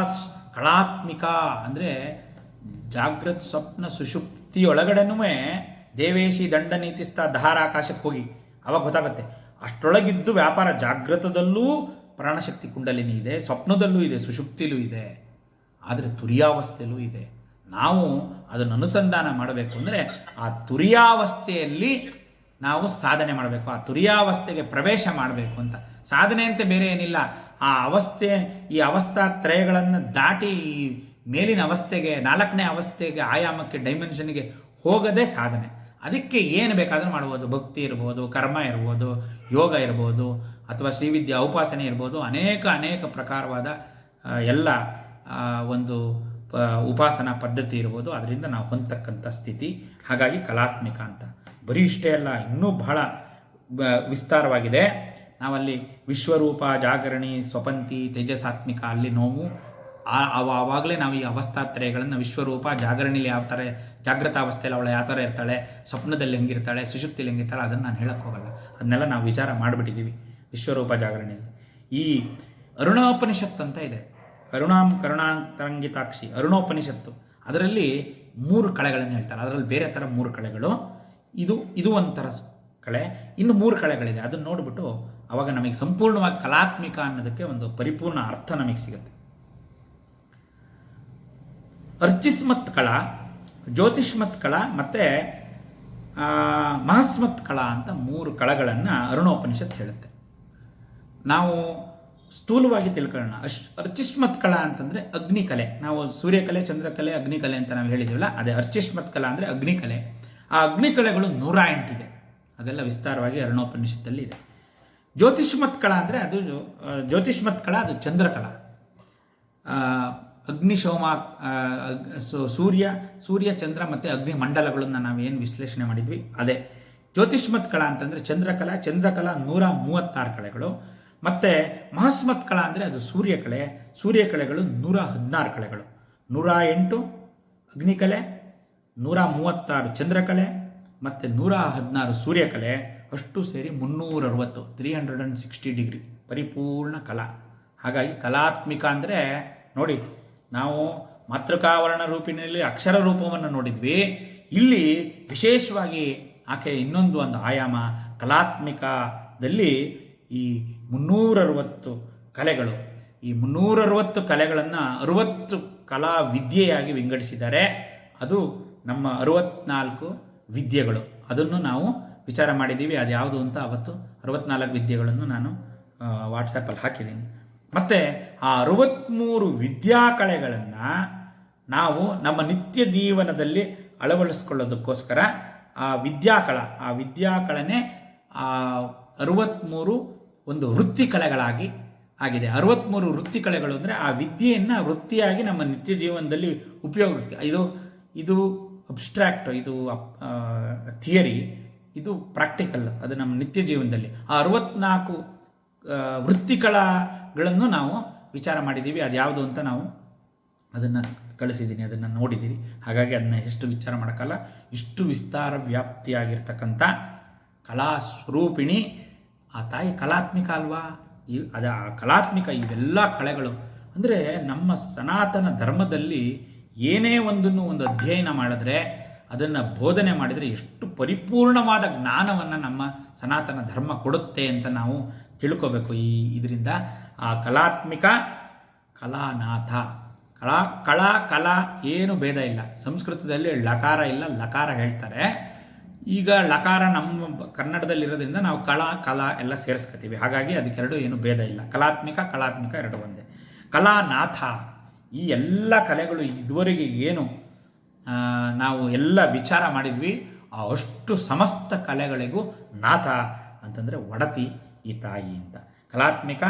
Speaker 1: ಕಳಾತ್ಮಿಕ ಅಂದರೆ ಜಾಗೃತ್ ಸ್ವಪ್ನ ಸುಷುಪ್ತಿಯೊಳಗಡೆನೂ ದೇವೇಶಿ ದಂಡ ನೀತಿಸ್ಥ ಧಾರಾಕಾಶಕ್ಕೆ ಹೋಗಿ ಅವಾಗ ಗೊತ್ತಾಗುತ್ತೆ. ಅಷ್ಟರೊಳಗಿದ್ದು ವ್ಯಾಪಾರ ಜಾಗೃತದಲ್ಲೂ ಪ್ರಾಣಶಕ್ತಿ ಕುಂಡಲಿನಿ ಇದೆ, ಸ್ವಪ್ನದಲ್ಲೂ ಇದೆ, ಸುಷುಪ್ತಿಲೂ ಇದೆ, ಆದರೆ ತುರಿಯಾವಸ್ಥೆಯಲ್ಲೂ ಇದೆ. ನಾವು ಅದನ್ನು ಅನುಸಂಧಾನ ಮಾಡಬೇಕು ಅಂದರೆ ಆ ತುರಿಯಾವಸ್ಥೆಯಲ್ಲಿ ನಾವು ಸಾಧನೆ ಮಾಡಬೇಕು, ಆ ತುರಿಯಾವಸ್ಥೆಗೆ ಪ್ರವೇಶ ಮಾಡಬೇಕು ಅಂತ. ಸಾಧನೆ ಅಂತ ಬೇರೆ ಏನಿಲ್ಲ, ಆ ಅವಸ್ಥೆ ಈ ಅವಸ್ಥಾ ತ್ರಯಗಳನ್ನು ದಾಟಿ ಈ ಮೇಲಿನ ಅವಸ್ಥೆಗೆ 4ನೇ ಅವಸ್ಥೆಗೆ ಆಯಾಮಕ್ಕೆ ಡೈಮೆನ್ಷನ್ಗೆ ಹೋಗದೇ ಸಾಧನೆ. ಅದಕ್ಕೆ ಏನು ಬೇಕಾದರೂ ಮಾಡ್ಬೋದು, ಭಕ್ತಿ ಇರ್ಬೋದು, ಕರ್ಮ ಇರ್ಬೋದು, ಯೋಗ ಇರ್ಬೋದು, ಅಥವಾ ಶ್ರೀವಿದ್ಯಾ ಉಪಾಸನೆ ಇರ್ಬೋದು, ಅನೇಕ ಪ್ರಕಾರವಾದ ಎಲ್ಲ ಒಂದು ಉಪಾಸನಾ ಪದ್ಧತಿ ಇರ್ಬೋದು. ಅದರಿಂದ ನಾವು ಹೊಂದತಕ್ಕಂಥ ಸ್ಥಿತಿ. ಹಾಗಾಗಿ ಕಲಾತ್ಮಿಕ ಅಂತ. ಬರೀ ಇಷ್ಟೇ ಅಲ್ಲ, ಇನ್ನೂ ಬಹಳ ವಿಸ್ತಾರವಾಗಿದೆ. ನಾವಲ್ಲಿ ವಿಶ್ವರೂಪ, ಜಾಗರಣಿ, ಸ್ವಪಂತಿ, ತೇಜಸಾತ್ಮಿಕ ಅಲ್ಲಿ ನೋವು ಆವಾಗಲೇ ನಾವು ಈ ಅವಸ್ಥಾತ್ರಯಗಳನ್ನು ವಿಶ್ವರೂಪ, ಜಾಗರಣಿಲಿ ಯಾವ ಥರ ಜಾಗೃತ ಅವಸ್ಥೆಯಲ್ಲಿ ಅವಳು ಯಾವ ಥರ ಇರ್ತಾಳೆ, ಸ್ವಪ್ನದಲ್ಲಿ ಹೆಂಗಿರ್ತಾಳೆ, ಸುಷುಪ್ತಿಲಿ ಹೆಂಗಿರ್ತಾಳೆ, ಅದನ್ನು ನಾನು ಹೇಳಕ್ಕೆ ಹೋಗಲ್ಲ. ಅದನ್ನೆಲ್ಲ ನಾವು ವಿಚಾರ ಮಾಡಿಬಿಟ್ಟಿದ್ದೀವಿ ವಿಶ್ವರೂಪ ಜಾಗರಣಿಯಲ್ಲಿ. ಈ ಅರುಣೋಪನಿಷತ್ತು ಅಂತ ಇದೆ, ಅರುಣಾಂ ಕರುಣಾಂತರಂಗಿತಾಕ್ಷಿ ಅರುಣೋಪನಿಷತ್ತು. ಅದರಲ್ಲಿ 3 ಕಳೆಗಳನ್ನು ಹೇಳ್ತಾರೆ. ಅದರಲ್ಲಿ ಬೇರೆ ಥರ 3 ಕಳೆಗಳು. ಇದು ಒಂಥರ ಕಳೆ, ಇನ್ನು 3 ಕಳೆಗಳಿದೆ. ಅದನ್ನು ನೋಡಿಬಿಟ್ಟು ಅವಾಗ ನಮಗೆ ಸಂಪೂರ್ಣವಾಗಿ ಕಲಾತ್ಮಿಕ ಅನ್ನೋದಕ್ಕೆ ಒಂದು ಪರಿಪೂರ್ಣ ಅರ್ಥ ನಮಗೆ ಸಿಗುತ್ತೆ. ಅರ್ಚಿಸ್ಮತ್ ಕಳ, ಜ್ಯೋತಿಷ್ಮತ್ ಕಳ ಮತ್ತು ಮಹಸ್ಮತ್ ಕಳ ಅಂತ 3 ಕಳಗಳನ್ನು ಅರುಣೋಪನಿಷತ್ ಹೇಳುತ್ತೆ. ನಾವು ಸ್ಥೂಲವಾಗಿ ತಿಳ್ಕೊಳ್ಳೋಣ. ಅರ್ಚಿಷ್ಮತ್ ಕಲಾ ಅಂತಂದರೆ ಅಗ್ನಿಕಲೆ. ನಾವು ಸೂರ್ಯಕಲೆ, ಚಂದ್ರಕಲೆ, ಅಗ್ನಿಕಲೆ ಅಂತ ನಾವು ಹೇಳಿದ್ದೀವಲ್ಲ, ಅದೇ ಅರ್ಚಿಷ್ಮತ್ ಕಲಾ ಅಂದರೆ ಅಗ್ನಿಕಲೆ. ಆ ಅಗ್ನಿಕಲೆಗಳು 108 ಇದೆ. ಅದೆಲ್ಲ ವಿಸ್ತಾರವಾಗಿ ಅರುಣೋಪನಿಷತ್ತಲ್ಲಿ ಇದೆ. ಜ್ಯೋತಿಷ್ಮತ್ ಕಲಾ ಅಂದರೆ ಅದು ಚಂದ್ರಕಲಾ. ಅಗ್ನಿಶೋಮ, ಸೂರ್ಯ ಚಂದ್ರ ಮತ್ತು ಅಗ್ನಿ ಮಂಡಲಗಳನ್ನು ನಾವೇನು ವಿಶ್ಲೇಷಣೆ ಮಾಡಿದ್ವಿ ಅದೇ ಜ್ಯೋತಿಷ್ಮತ್ ಕಲಾ ಅಂತಂದರೆ ಚಂದ್ರಕಲಾ 136 ಕಳೆಗಳು. ಮತ್ತು ಮಹಸ್ಮತ್ ಕಲಾ ಅಂದರೆ ಅದು ಸೂರ್ಯಕಳೆಗಳು 116 ಕಳೆಗಳು. 108 ಅಗ್ನಿಕಲೆ, 136 ಚಂದ್ರಕಲೆ ಮತ್ತು 116 ಸೂರ್ಯಕಲೆ, ಅಷ್ಟು ಸೇರಿ 360 ಡಿಗ್ರಿ ಪರಿಪೂರ್ಣ ಕಲಾ. ಹಾಗಾಗಿ ಕಲಾತ್ಮಿಕ ಅಂದರೆ ನೋಡಿ, ನಾವು ಮಾತೃಕಾವರ್ಣ ರೂಪಿನಲ್ಲಿ ಅಕ್ಷರ ರೂಪವನ್ನು ನೋಡಿದ್ವಿ. ಇಲ್ಲಿ ವಿಶೇಷವಾಗಿ ಆಕೆ ಇನ್ನೊಂದು ಆಯಾಮ ಕಲಾತ್ಮಿಕದಲ್ಲಿ ಈ 360 ಕಲೆಗಳು. ಈ 360 ಕಲೆಗಳನ್ನು 60 ಕಲಾ ವಿದ್ಯೆಯಾಗಿ ವಿಂಗಡಿಸಿದ್ದಾರೆ. ಅದು ನಮ್ಮ 64 ವಿದ್ಯೆಗಳು. ಅದನ್ನು ನಾವು ವಿಚಾರ ಮಾಡಿದ್ದೀವಿ. ಅದು ಯಾವುದು ಅಂತ ಅವತ್ತು 64 ವಿದ್ಯೆಗಳನ್ನು ನಾನು ವಾಟ್ಸಪ್ಪಲ್ಲಿ ಹಾಕಿದ್ದೀನಿ. ಮತ್ತು ಆ 63 ವಿದ್ಯಾಕಳೆಗಳನ್ನು ನಾವು ನಮ್ಮ ನಿತ್ಯ ಜೀವನದಲ್ಲಿ ಅಳವಡಿಸ್ಕೊಳ್ಳೋದಕ್ಕೋಸ್ಕರ ಆ ವಿದ್ಯಾಕಳನೇ 63 ಒಂದು ವೃತ್ತಿ ಕಲೆಗಳಾಗಿ ಆಗಿದೆ. 63 ವೃತ್ತಿ ಕಲೆಗಳು ಅಂದರೆ ಆ ವಿದ್ಯೆಯನ್ನು ವೃತ್ತಿಯಾಗಿ ನಮ್ಮ ನಿತ್ಯ ಜೀವನದಲ್ಲಿ ಉಪಯೋಗಿಸ್ತೀವಿ. ಇದು ಅಬ್ಸ್ಟ್ರಾಕ್ಟ್, ಇದು ಥಿಯರಿ, ಇದು ಪ್ರಾಕ್ಟಿಕಲ್. ಅದು ನಮ್ಮ ನಿತ್ಯ ಜೀವನದಲ್ಲಿ ಆ 64 ವೃತ್ತಿಕಲೆಗಳನ್ನು ನಾವು ವಿಚಾರ ಮಾಡಿದ್ದೀವಿ. ಅದು ಯಾವುದು ಅಂತ ನಾವು ಅದನ್ನು ಕಳಿಸಿದ್ದೀನಿ, ಅದನ್ನು ನೋಡಿದ್ದೀರಿ. ಹಾಗಾಗಿ ಅದನ್ನ ಎಷ್ಟು ವಿಚಾರ ಮಾಡೋಕ್ಕಲ್ಲ. ಇಷ್ಟು ವಿಸ್ತಾರ ವ್ಯಾಪ್ತಿಯಾಗಿರ್ತಕ್ಕಂಥ ಕಲಾ ಸ್ವರೂಪಿಣಿ ಆ ತಾಯಿ ಕಲಾತ್ಮಿಕ ಅಲ್ವಾ? ಆ ಕಲಾತ್ಮಿಕ ಇವೆಲ್ಲ ಕಳೆಗಳು ಅಂದರೆ ನಮ್ಮ ಸನಾತನ ಧರ್ಮದಲ್ಲಿ ಏನೇ ಒಂದು ಅಧ್ಯಯನ ಮಾಡಿದ್ರೆ, ಅದನ್ನು ಬೋಧನೆ ಮಾಡಿದರೆ ಎಷ್ಟು ಪರಿಪೂರ್ಣವಾದ ಜ್ಞಾನವನ್ನು ನಮ್ಮ ಸನಾತನ ಧರ್ಮ ಕೊಡುತ್ತೆ ಅಂತ ನಾವು ತಿಳ್ಕೋಬೇಕು. ಇದರಿಂದ ಆ ಕಲಾತ್ಮಿಕ, ಕಲಾನಾಥ, ಕಲಾ ಏನು ಭೇದ ಇಲ್ಲ. ಸಂಸ್ಕೃತದಲ್ಲಿ ಲಕಾರ ಇಲ್ಲ, ಲಕಾರ ಹೇಳ್ತಾರೆ. ಈಗ ಲಕಾರ ನಮ್ಮ ಕನ್ನಡದಲ್ಲಿರೋದ್ರಿಂದ ನಾವು ಕಲಾ ಎಲ್ಲ ಸೇರಿಸ್ಕೊತೀವಿ. ಹಾಗಾಗಿ ಅದಕ್ಕೆರಡು ಏನು ಭೇದ ಇಲ್ಲ. ಕಲಾತ್ಮಿಕ ಎರಡು ಒಂದೇ. ಕಲಾನಾಥ, ಈ ಎಲ್ಲ ಕಲೆಗಳು ಇದುವರೆಗೆ ಏನು ನಾವು ಎಲ್ಲ ವಿಚಾರ ಮಾಡಿದ್ವಿ. ಅಷ್ಟು ಸಮಸ್ತ ಕಲೆಗಳಿಗೂ ನಾಥ ಅಂತಂದರೆ ಒಡತಿ ಈ ತಾಯಿ ಅಂತ. ಕಲಾತ್ಮಿಕ,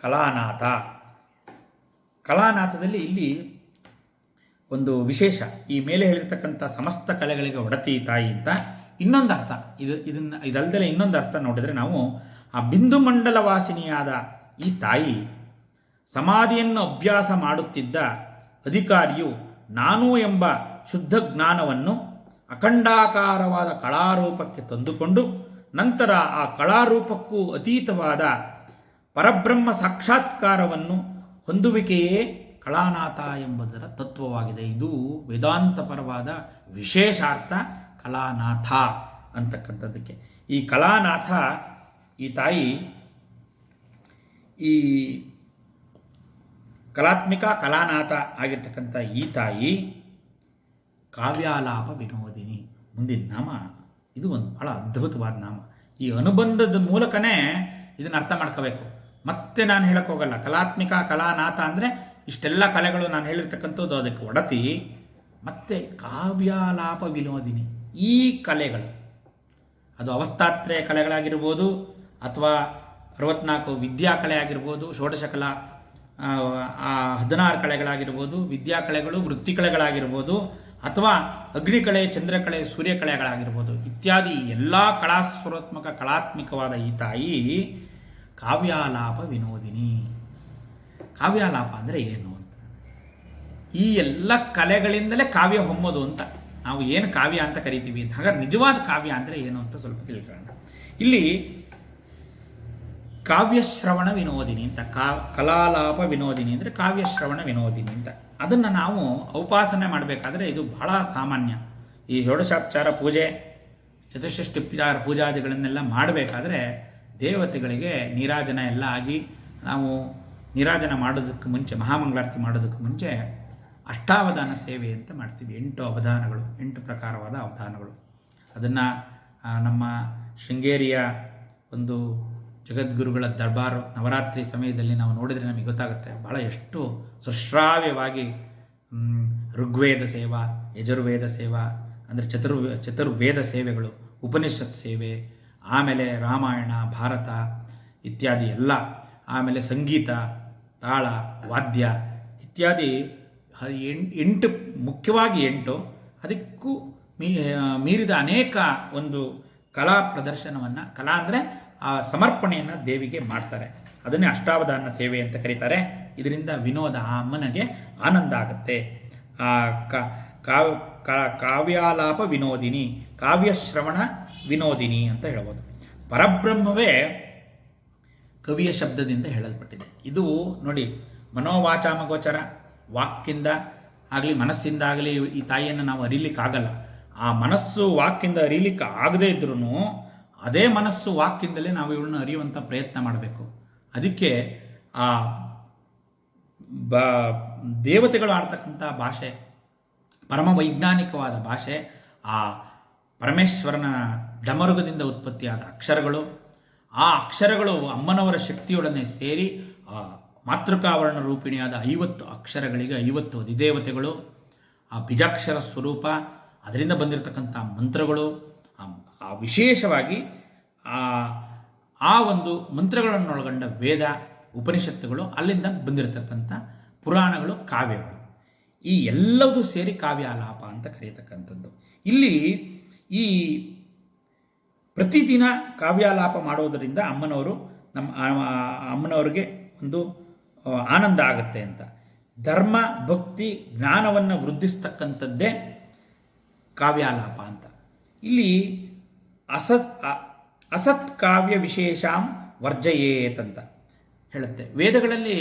Speaker 1: ಕಲಾನಾಥ. ಕಲಾನಾಥದಲ್ಲಿ ಇಲ್ಲಿ ಒಂದು ವಿಶೇಷ, ಈ ಮೇಲೆ ಹೇಳಿರ್ತಕ್ಕಂಥ ಸಮಸ್ತ ಕಲೆಗಳಿಗೆ ಒಡತಿ ತಾಯಿ ಅಂತ ಇನ್ನೊಂದು ಅರ್ಥ. ಇದಲ್ಲದೆ ಇನ್ನೊಂದು ಅರ್ಥ ನೋಡಿದರೆ ನಾವು ಆ ಬಿಂದು ಮಂಡಲ ವಾಸಿನಿಯಾದ ಈ ತಾಯಿ ಸಮಾಧಿಯನ್ನು ಅಭ್ಯಾಸ ಮಾಡುತ್ತಿದ್ದ ಅಧಿಕಾರಿಯು ನಾನು ಎಂಬ ಶುದ್ಧ ಜ್ಞಾನವನ್ನು ಅಖಂಡಾಕಾರವಾದ ಕಳಾರೂಪಕ್ಕೆ ತಂದುಕೊಂಡು ನಂತರ ಆ ಕಳಾರೂಪಕ್ಕೂ ಅತೀತವಾದ ಪರಬ್ರಹ್ಮ ಸಾಕ್ಷಾತ್ಕಾರವನ್ನು ಹೊಂದುವಿಕೆಯೇ ಕಲಾನಾಥ ಎಂಬುದರ ತತ್ವವಾಗಿದೆ. ಇದು ವೇದಾಂತಪರವಾದ ವಿಶೇಷಾರ್ಥ ಕಲಾನಾಥ ಅಂತಕ್ಕಂಥದ್ದಕ್ಕೆ. ಈ ಕಲಾನಾಥ ಈ ತಾಯಿ, ಈ ಕಲಾತ್ಮಿಕ ಕಲಾನಾಥ ಆಗಿರ್ತಕ್ಕಂಥ ಈ ತಾಯಿ ಕಾವ್ಯಾಲಾಪ ವಿನೋದಿನಿ. ಮುಂದಿನ ನಾಮ ಇದು ಒಂದು ಬಹಳ ಅದ್ಭುತವಾದ ನಾಮ. ಈ ಅನುಬಂಧದ ಮೂಲಕನೇ ಇದನ್ನು ಅರ್ಥ ಮಾಡ್ಕೋಬೇಕು. ಮತ್ತೆ ನಾನು ಹೇಳಕ್ಕೆ ಹೋಗಲ್ಲ. ಕಲಾತ್ಮಿಕ ಕಲಾನಾಥ ಅಂದರೆ ಇಷ್ಟೆಲ್ಲ ಕಲೆಗಳು ನಾನು ಹೇಳಿರ್ತಕ್ಕಂಥದ್ದು ಅದಕ್ಕೆ ಒಡತಿ. ಮತ್ತು ಕಾವ್ಯಾಲಾಪ ವಿನೋದಿನಿ ಈ ಕಲೆಗಳು, ಅದು ಅವಸ್ಥಾತ್ರಯ ಕಲೆಗಳಾಗಿರ್ಬೋದು, ಅಥವಾ 64 ವಿದ್ಯಾಕಲೆ ಆಗಿರ್ಬೋದು, ಷೋಡಶ ಕಲಾ 16 ಕಲೆಗಳಾಗಿರ್ಬೋದು, ವಿದ್ಯಾಕಲೆಗಳು, ವೃತ್ತಿಕಲೆಗಳಾಗಿರ್ಬೋದು, ಅಥವಾ ಅಗ್ನಿಕಲೆ, ಚಂದ್ರಕಲೆ, ಸೂರ್ಯಕಲೆಗಳಾಗಿರ್ಬೋದು, ಇತ್ಯಾದಿ ಎಲ್ಲ ಕಲಾಸ್ವರಾತ್ಮಕ ಕಲಾತ್ಮಿಕವಾದ ಈ ತಾಯಿ ಕಾವ್ಯಾಲಾಪ ವಿನೋದಿನಿ. ಕಾವ್ಯಾಲಾಪ ಅಂದರೆ ಏನು ಅಂತ, ಈ ಎಲ್ಲ ಕಲೆಗಳಿಂದಲೇ ಕಾವ್ಯ ಹೊಮ್ಮೋದು ಅಂತ ನಾವು ಏನು ಕಾವ್ಯ ಅಂತ ಕರಿತೀವಿ. ಹಾಗಾದ್ರೆ ನಿಜವಾದ ಕಾವ್ಯ ಅಂದರೆ ಏನು ಅಂತ ಸ್ವಲ್ಪ ತಿಳ್ಕೊಳ್ಳೋಣ. ಇಲ್ಲಿ ಕಾವ್ಯಶ್ರವಣ ವಿನೋದಿನಿ ಅಂತ, ಕಲಾಲಾಪ ವಿನೋದಿನಿ ಅಂದರೆ ಕಾವ್ಯಶ್ರವಣ ವಿನೋದಿನಿ ಅಂತ. ಅದನ್ನು ನಾವು ಉಪಾಸನೆ ಮಾಡಬೇಕಾದ್ರೆ ಇದು ಬಹಳ ಸಾಮಾನ್ಯ. ಈ ಷೋಡಶೋಪಚಾರ ಪೂಜೆ, ಚತುಷ್ಷಷ್ಟಿಪಚಾರ ಪೂಜಾದಿಗಳನ್ನೆಲ್ಲ ಮಾಡಬೇಕಾದ್ರೆ ದೇವತೆಗಳಿಗೆ ನೀರಾಜನ ಎಲ್ಲ ಆಗಿ, ನಾವು ನೀರಾಜನ ಮಾಡೋದಕ್ಕೆ ಮುಂಚೆ, ಮಹಾಮಂಗಳಾರತಿ ಮಾಡೋದಕ್ಕೆ ಮುಂಚೆ ಅಷ್ಟಾವಧಾನ ಸೇವೆ ಅಂತ ಮಾಡ್ತೀವಿ. 8 ಅವಧಾನಗಳು, 8 ಪ್ರಕಾರವಾದ ಅವಧಾನಗಳು. ಅದನ್ನು ನಮ್ಮ ಶೃಂಗೇರಿಯ ಒಂದು ಜಗದ್ಗುರುಗಳ ದರ್ಬಾರು ನವರಾತ್ರಿ ಸಮಯದಲ್ಲಿ ನಾವು ನೋಡಿದರೆ ನಮಗೆ ಗೊತ್ತಾಗುತ್ತೆ. ಬಹಳ ಎಷ್ಟು ಸುಶ್ರಾವ್ಯವಾಗಿ ಋಗ್ವೇದ ಸೇವಾ, ಯಜುರ್ವೇದ ಸೇವಾ ಅಂದರೆ ಚತುರ್ವೇದ ಸೇವೆಗಳು, ಉಪನಿಷತ್ ಸೇವೆ, ಆಮೇಲೆ ರಾಮಾಯಣ, ಭಾರತ ಇತ್ಯಾದಿ ಎಲ್ಲ, ಆಮೇಲೆ ಸಂಗೀತ, ತಾಳ, ವಾದ್ಯ ಇತ್ಯಾದಿ 8, ಮುಖ್ಯವಾಗಿ 8, ಅದಕ್ಕೂ ಮೀರಿದ ಅನೇಕ ಒಂದು ಕಲಾ ಪ್ರದರ್ಶನವನ್ನು, ಕಲಾ ಅಂದರೆ ಆ ಸಮರ್ಪಣೆಯನ್ನು ದೇವಿಗೆ ಮಾಡ್ತಾರೆ. ಅದನ್ನೇ ಅಷ್ಟಾವಧಾನ ಸೇವೆ ಅಂತ ಕರೀತಾರೆ. ಇದರಿಂದ ವಿನೋದ, ಆ ಅಮ್ಮನಿಗೆ ಆನಂದ ಆಗುತ್ತೆ. ಕಾವ್ಯಾಲಾಪ ವಿನೋದಿನಿ, ಕಾವ್ಯಶ್ರವಣ ವಿನೋದಿನಿ ಅಂತ ಹೇಳ್ಬೋದು. ಪರಬ್ರಹ್ಮವೇ ಕವಿಯ ಶಬ್ದದಿಂದ ಹೇಳಲ್ಪಟ್ಟಿದೆ. ಇದು ನೋಡಿ, ಮನೋವಾಚಾಮಗೋಚರ, ವಾಕ್ಕಿಂದ ಆಗಲಿ ಮನಸ್ಸಿಂದ ಆಗಲಿ ಈ ತಾಯಿಯನ್ನು ನಾವು ಅರಿಲಿಕ್ಕಾಗಲ್ಲ. ಆ ಮನಸ್ಸು ವಾಕ್ಕಿಂದ ಅರಿಲಿಕ್ಕೆ ಆಗದೇ ಇದ್ರೂ ಅದೇ ಮನಸ್ಸು ವಾಕ್ಕಿಂದಲೇ ನಾವು ಇವಳನ್ನ ಅರಿಯುವಂಥ ಪ್ರಯತ್ನ ಮಾಡಬೇಕು. ಅದಕ್ಕೆ ಆ ದೇವತೆಗಳು ಆಡ್ತಕ್ಕಂಥ ಭಾಷೆ, ಪರಮ ವೈಜ್ಞಾನಿಕವಾದ ಭಾಷೆ, ಆ ಪರಮೇಶ್ವರನ ಡಮರುಗದಿಂದ ಉತ್ಪತ್ತಿಯಾದ ಅಕ್ಷರಗಳು, ಆ ಅಕ್ಷರಗಳು ಅಮ್ಮನವರ ಶಕ್ತಿಯೊಡನೆ ಸೇರಿ ಮಾತೃಕಾವರ್ಣ ರೂಪಿಣಿಯಾದ 50 ಅಕ್ಷರಗಳಿಗೆ 50 ಅಧಿದೇವತೆಗಳು, ಆ ಬೀಜಾಕ್ಷರ ಸ್ವರೂಪ, ಅದರಿಂದ ಬಂದಿರತಕ್ಕಂಥ ಮಂತ್ರಗಳು, ವಿಶೇಷವಾಗಿ ಆ ಒಂದು ಮಂತ್ರಗಳನ್ನೊಳಗೊಂಡ ವೇದ, ಉಪನಿಷತ್ತುಗಳು, ಅಲ್ಲಿಂದ ಬಂದಿರತಕ್ಕಂಥ ಪುರಾಣಗಳು, ಕಾವ್ಯಗಳು, ಈ ಎಲ್ಲವೂ ಸೇರಿ ಕಾವ್ಯಾಲಾಪ ಅಂತ ಕರೆಯತಕ್ಕಂಥದ್ದು. ಇಲ್ಲಿ ಈ ಪ್ರತಿದಿನ ಕಾವ್ಯಾಲಾಪ ಮಾಡೋದರಿಂದ ಅಮ್ಮನವ್ರಿಗೆ ಒಂದು ಆನಂದ ಆಗುತ್ತೆ ಅಂತ. ಧರ್ಮ, ಭಕ್ತಿ, ಜ್ಞಾನವನ್ನು ವೃದ್ಧಿಸ್ತಕ್ಕಂಥದ್ದೇ ಕಾವ್ಯಾಲಾಪ ಅಂತ. ಇಲ್ಲಿ ಅಸತ್ ಕಾವ್ಯ ವಿಶೇಷಾಂ ವರ್ಜಯೇತ್ ಅಂತ ಹೇಳುತ್ತೆ. ವೇದಗಳಲ್ಲಿ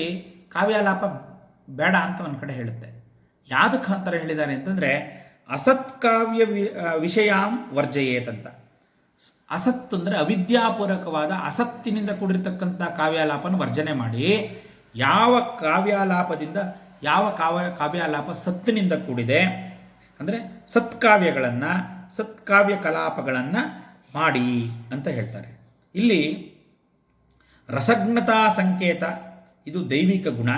Speaker 1: ಕಾವ್ಯಾಲಾಪ ಬೇಡ ಅಂತ ಒಂದು ಕಡೆ ಹೇಳುತ್ತೆ. ಯಾವುದಕ್ಕೆ ಆ ಥರ ಹೇಳಿದ್ದಾರೆ ಅಂತಂದರೆ, ಅಸತ್ ಕಾವ್ಯ ವಿಷಯಾಂ ವರ್ಜಯೇತ್ ಅಂತ. ಅಸತ್ತು ಅಂದರೆ ಅವಿದ್ಯಾಪೂರ್ವಕವಾದ ಅಸತ್ತಿನಿಂದ ಕೂಡಿರ್ತಕ್ಕಂಥ ಕಾವ್ಯಾಲಾಪನ ವರ್ಜನೆ ಮಾಡಿ, ಯಾವ ಕಾವ್ಯಾಲಾಪ ಸತ್ತಿನಿಂದ ಕೂಡಿದೆ ಅಂದರೆ ಸತ್ಕಾವ್ಯಗಳನ್ನು, ಸತ್ಕಾವ್ಯ ಕಲಾಪಗಳನ್ನು ಮಾಡಿ ಅಂತ ಹೇಳ್ತಾರೆ. ಇಲ್ಲಿ ರಸಜ್ಞತಾ ಸಂಕೇತ, ಇದು ದೈವಿಕ ಗುಣ.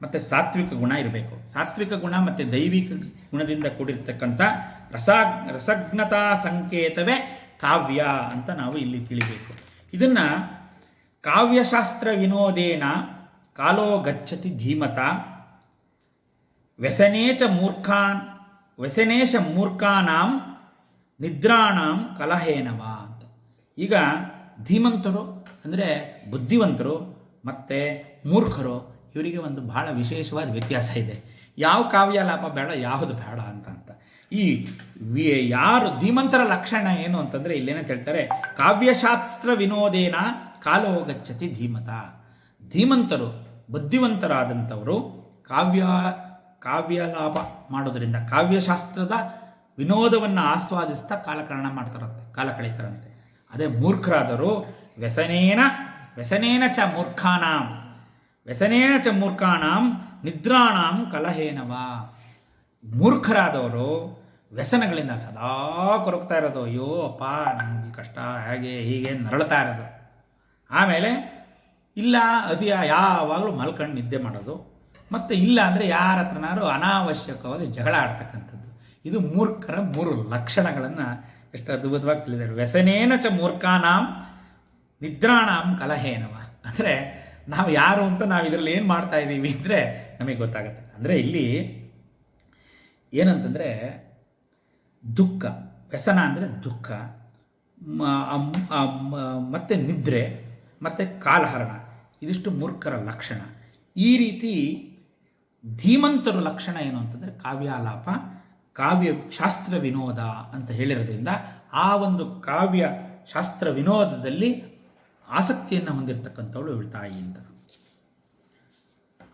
Speaker 1: ಮತ್ತು ಸಾತ್ವಿಕ ಗುಣ ಇರಬೇಕು. ಸಾತ್ವಿಕ ಗುಣ ಮತ್ತು ದೈವಿಕ ಗುಣದಿಂದ ಕೂಡಿರ್ತಕ್ಕಂಥ ರಸಜ್ಞತಾ ಸಂಕೇತವೇ ಕಾವ್ಯ ಅಂತ ನಾವು ಇಲ್ಲಿ ತಿಳಿಬೇಕು. ಇದನ್ನು ಕಾವ್ಯಶಾಸ್ತ್ರ ವಿನೋದೇನ ಕಾಲೋ ಗಚ್ಚತಿ ಧೀಮತ ವ್ಯಸನೇಚ ಮೂರ್ಖಾನಾಂ ನಿದ್ರಾಣಾಂ ಕಲಹೇನವ ಅಂತ. ಈಗ ಧೀಮಂತರು ಅಂದರೆ ಬುದ್ಧಿವಂತರು ಮತ್ತು ಮೂರ್ಖರು ಇವರಿಗೆ ಒಂದು ಬಹಳ ವಿಶೇಷವಾದ ವ್ಯತ್ಯಾಸ ಇದೆ. ಯಾವ ಕಾವ್ಯಾಲಾಪ ಬೇಡ, ಯಾವುದು ಬೇಡ ಅಂತ. ಈ ಯಾರು ಧೀಮಂತರ ಲಕ್ಷಣ ಏನು ಅಂತಂದರೆ ಇಲ್ಲೇನಂತ ಹೇಳ್ತಾರೆ, ಕಾವ್ಯಶಾಸ್ತ್ರ ವಿನೋದೇನ ಕಾಲೋ ಗಚ್ಚತಿ ಧೀಮತ. ಧೀಮಂತರು ಬುದ್ಧಿವಂತರಾದಂಥವರು ಕಾವ್ಯಲಾಪ ಮಾಡೋದರಿಂದ ಕಾವ್ಯಶಾಸ್ತ್ರದ ವಿನೋದವನ್ನು ಆಸ್ವಾದಿಸ್ತಾ ಕಾಲ ಕಳೀತಾರಂತೆ. ಅದೇ ಮೂರ್ಖರಾದರು ವ್ಯಸನೇನ ಚ ಮೂರ್ಖಾನಾಂ ನಿದ್ರಾಣಾಂ ಕಲಹೇನವ. ಮೂರ್ಖರಾದವರು ವ್ಯಸನಗಳಿಂದ ಸದಾ ಕೊರಗ್ತಾ ಇರೋದು, ಅಯ್ಯೋ ಅಪ್ಪ ನಮಗೆ ಕಷ್ಟ, ಹೇಗೆ ಹೀಗೆ ನರಳ್ತಾ ಇರೋದು. ಆಮೇಲೆ ಇಲ್ಲ ಯಾವಾಗಲೂ ಮಲ್ಕೊಂಡು ನಿದ್ದೆ ಮಾಡೋದು, ಮತ್ತು ಇಲ್ಲ ಅಂದರೆ ಯಾರ ಹತ್ರನಾರು ಅನಾವಶ್ಯಕವಾಗಿ ಜಗಳ ಆಡ್ತಕ್ಕಂಥದ್ದು. ಇದು ಮೂರ್ಖರ 3 ಲಕ್ಷಣಗಳನ್ನು ಎಷ್ಟು ಅದ್ಭುತವಾಗಿ ತಿಳಿದಾರೆ. ವ್ಯಸನೇನ ಚ ಮೂರ್ಖಾನಾಂ ನಿದ್ರಾಣಾಂ ಕಲಹೇನವ. ಅಂದರೆ ನಾವು ಯಾರು ಅಂತ ನಾವು ಇದರಲ್ಲಿ ಏನು ಮಾಡ್ತಾ ಇದ್ದೀವಿ ಅಂದರೆ ನಮಗೆ ಗೊತ್ತಾಗುತ್ತೆ. ಅಂದರೆ ಇಲ್ಲಿ ಏನಂತಂದರೆ ದುಃಖ, ವ್ಯಸನ ಅಂದರೆ ದುಃಖ, ಮತ್ತು ನಿದ್ರೆ ಮತ್ತು ಕಾಲಹರಣ, ಇದಿಷ್ಟು ಮೂರ್ಖರ ಲಕ್ಷಣ. ಈ ರೀತಿ ಧೀಮಂತರ ಲಕ್ಷಣ ಏನು ಅಂತಂದರೆ ಕಾವ್ಯಾಲಾಪ, ಕಾವ್ಯಶಾಸ್ತ್ರ ವಿನೋದ ಅಂತ ಹೇಳಿರೋದ್ರಿಂದ ಆ ಒಂದು ಕಾವ್ಯಶಾಸ್ತ್ರ ವಿನೋದದಲ್ಲಿ ಆಸಕ್ತಿಯನ್ನು ಹೊಂದಿರತಕ್ಕಂಥವಳು ಇವಳು ತಾಯಿ ಅಂತ.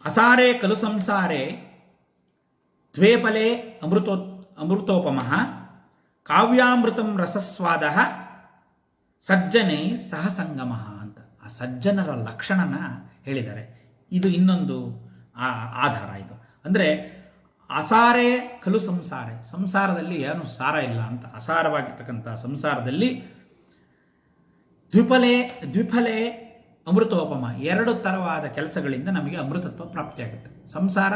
Speaker 1: ಅಸಾರೇ ಖಲು ಸಂಸಾರೇ ದ್ವೇಫಲೇ ಅಮೃತೋಪಮಃ ಕಾವ್ಯಾಮೃತಂ ರಸಸ್ವಾದ ಸಜ್ಜನೇ ಸಹಸಂಗಮಃ ಅಂತ ಆ ಸಜ್ಜನರ ಲಕ್ಷಣನ ಹೇಳಿದ್ದಾರೆ. ಇದು ಇನ್ನೊಂದು ಆಧಾರ. ಇದು ಅಂದರೆ ಅಸಾರೇ ಖಲು ಸಂಸಾರೇ, ಸಂಸಾರದಲ್ಲಿ ಏನು ಸಾರ ಇಲ್ಲ ಅಂತ, ಅಸಾರವಾಗಿರ್ತಕ್ಕಂಥ ಸಂಸಾರದಲ್ಲಿ ದ್ವಿಫಲೇ ಅಮೃತೋಪಮ, 2 ಥರವಾದ ಕೆಲಸಗಳಿಂದ ನಮಗೆ ಅಮೃತತ್ವ ಪ್ರಾಪ್ತಿಯಾಗುತ್ತೆ. ಸಂಸಾರ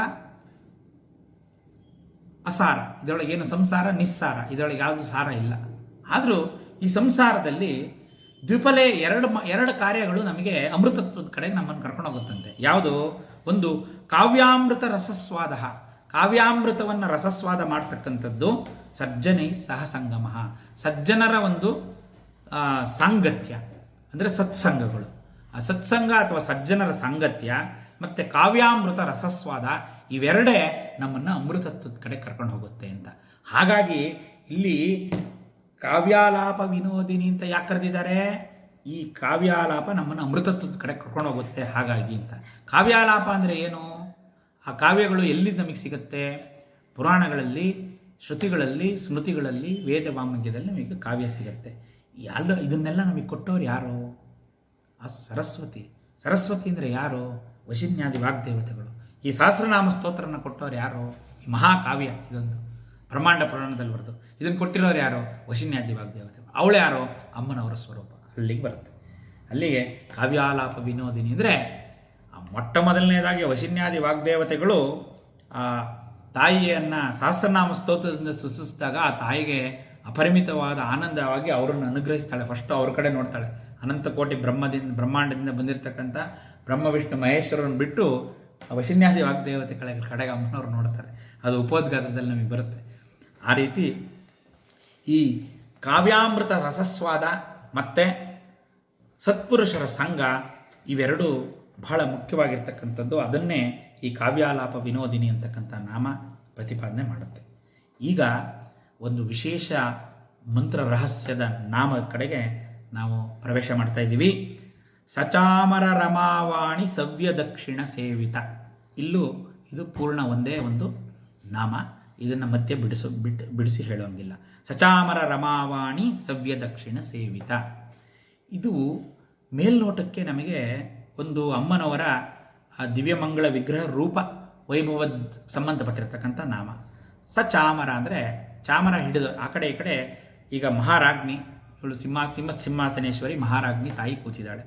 Speaker 1: ಅಸಾರ, ಇದರೊಳಗೆ ಏನು ಸಂಸಾರ ನಿಸ್ಸಾರ, ಇದರೊಳಗೆ ಯಾವುದು ಸಾರ ಇಲ್ಲ. ಆದರೂ ಈ ಸಂಸಾರದಲ್ಲಿ ದ್ವಿಫಲೆ 2 ಕಾರ್ಯಗಳು ನಮಗೆ ಅಮೃತತ್ವದ ಕಡೆಗೆ ನಮ್ಮನ್ನು ಕರ್ಕೊಂಡು ಹೋಗುತ್ತಂತೆ. ಯಾವುದು? ಒಂದು ಕಾವ್ಯಾಮೃತ ರಸಸ್ವಾದ, ಕಾವ್ಯಾಮೃತವನ್ನು ರಸಸ್ವಾದ ಮಾಡ್ತಕ್ಕಂಥದ್ದು. ಸಜ್ಜನೈ ಸಹಸಂಗಮ, ಸಜ್ಜನರ ಒಂದು ಸಾಂಗತ್ಯ ಅಂದರೆ ಸತ್ಸಂಗಗಳು. ಆ ಸತ್ಸಂಗ ಅಥವಾ ಸಜ್ಜನರ ಸಾಂಗತ್ಯ ಮತ್ತು ಕಾವ್ಯಾಮೃತ ರಸಸ್ವಾದ ಇವೆರಡೇ ನಮ್ಮನ್ನು ಅಮೃತತ್ವದ ಕಡೆ ಕರ್ಕೊಂಡು ಹೋಗುತ್ತೆ ಅಂತ. ಹಾಗಾಗಿ ಇಲ್ಲಿ ಕಾವ್ಯಾಲಾಪ ವಿನೋದಿನಿ ಅಂತ ಯಾಕೆ ಕರೆದಿದ್ದಾರೆ? ಈ ಕಾವ್ಯಾಲಾಪ ನಮ್ಮನ್ನು ಅಮೃತತ್ವದ ಕಡೆ ಕರ್ಕೊಂಡು ಹೋಗುತ್ತೆ ಹಾಗಾಗಿ ಅಂತ. ಕಾವ್ಯಾಲಾಪ ಅಂದರೆ ಏನು? ಆ ಕಾವ್ಯಗಳು ಎಲ್ಲಿ ನಮಗೆ ಸಿಗುತ್ತೆ? ಪುರಾಣಗಳಲ್ಲಿ, ಶ್ರುತಿಗಳಲ್ಲಿ, ಸ್ಮೃತಿಗಳಲ್ಲಿ, ವೇದ ವಾಂಗ್ಮಯದಲ್ಲಿ ನಮಗೆ ಕಾವ್ಯ ಸಿಗುತ್ತೆ. ಇದನ್ನೆಲ್ಲ ನಮಗೆ ಕೊಟ್ಟವ್ರು ಯಾರು? ಆ ಸರಸ್ವತಿ. ಸರಸ್ವತಿ ಅಂದರೆ ಯಾರು? ವಶಿನ್ಯಾದಿ ವಾಗ್ದೇವತೆಗಳು. ಈ ಸಹಸ್ರನಾಮ ಸ್ತೋತ್ರನ ಕೊಟ್ಟವ್ರು ಯಾರು? ಈ ಮಹಾಕಾವ್ಯ ಇದೊಂದು ಬ್ರಹ್ಮಾಂಡ ಪುರಾಣದಲ್ಲಿ ಬರೆದು ಇದನ್ನು ಕೊಟ್ಟಿರೋರು ಯಾರು? ವಶಿನ್ಯಾದಿ ವಾಗ್ದೇವತೆಗಳು. ಅವಳು ಯಾರು? ಅಮ್ಮನವರ ಸ್ವರೂಪ. ಅಲ್ಲಿಗೆ ಬರುತ್ತೆ. ಅಲ್ಲಿಗೆ ಕಾವ್ಯಾಲಾಪ ವಿನೋದಿನಿ ಅಂದರೆ ಮೊಟ್ಟ ಮೊದಲನೇದಾಗಿ ವಶಿನ್ಯಾದಿ ವಾಗ್ದೇವತೆಗಳು ಆ ತಾಯಿಯನ್ನು ಸಹಸ್ರನಾಮ ಸ್ತೋತ್ರದಿಂದ ಸೃಷ್ಟಿಸಿದಾಗ ಆ ತಾಯಿಗೆ ಅಪರಿಮಿತವಾದ ಆನಂದವಾಗಿ ಅವರನ್ನು ಅನುಗ್ರಹಿಸ್ತಾಳೆ. ಫಸ್ಟು ಅವ್ರ ಕಡೆ ನೋಡ್ತಾಳೆ. ಅನಂತ ಕೋಟಿ ಬ್ರಹ್ಮಾಂಡದಿಂದ ಬಂದಿರತಕ್ಕಂಥ ಬ್ರಹ್ಮ ವಿಷ್ಣು ಮಹೇಶ್ವರನ್ನು ಬಿಟ್ಟು ವಶಿನ್ಯಾದಿ ವಾಗ್ದೇವತೆಗಳ ಕಡೆಗೆ ಅಮ್ಮನವ್ರು ನೋಡ್ತಾರೆ. ಅದು ಉಪೋದ್ಘಾತದಲ್ಲಿ ನಮಗೆ ಬರುತ್ತೆ. ಆ ರೀತಿ ಈ ಕಾವ್ಯಾಮೃತ ರಸಸ್ವಾದ ಮತ್ತು ಸತ್ಪುರುಷರ ಸಂಘ ಇವೆರಡೂ ಬಹಳ ಮುಖ್ಯವಾಗಿರ್ತಕ್ಕಂಥದ್ದು. ಅದನ್ನೇ ಈ ಕಾವ್ಯಾಲಾಪ ವಿನೋದಿನಿ ಅಂತಕ್ಕಂಥ ನಾಮ ಪ್ರತಿಪಾದನೆ ಮಾಡುತ್ತೆ. ಈಗ ಒಂದು ವಿಶೇಷ ಮಂತ್ರ ರಹಸ್ಯದ ನಾಮದ ಕಡೆಗೆ ನಾವು ಪ್ರವೇಶ ಮಾಡ್ತಾ ಇದ್ದೀವಿ. ಸಚಾಮರ ರಮಾವಾಣಿ ಸವ್ಯ ದಕ್ಷಿಣ ಸೇವಿತ. ಇಲ್ಲೂ ಇದು ಪೂರ್ಣ ಒಂದೇ ಒಂದು ನಾಮ. ಇದನ್ನು ಮತ್ತೆ ಬಿಡಿಸಿ ಹೇಳೋಂಗಿಲ್ಲ. ಸಚಾಮರ ರಮಾವಾಣಿ ಸವ್ಯ ದಕ್ಷಿಣ ಸೇವಿತ. ಇದು ಮೇಲ್ನೋಟಕ್ಕೆ ನಮಗೆ ಒಂದು ಅಮ್ಮನವರ ದಿವ್ಯಮಂಗಳ ವಿಗ್ರಹ ರೂಪ ವೈಭವದ ಸಂಬಂಧಪಟ್ಟಿರ್ತಕ್ಕಂಥ ನಾಮ. ಸಚಾಮರ ಅಂದರೆ ಚಾಮರ ಹಿಡಿದು ಆ ಕಡೆ ಈ ಕಡೆ. ಈಗ ಮಹಾರಾಜ್ಞಿ ಇವಳು ಸಿಂಹಾಸನೇಶ್ವರಿ ಮಹಾರಾಜ್ಞಿ ತಾಯಿ ಕೂತಿದ್ದಾಳೆ.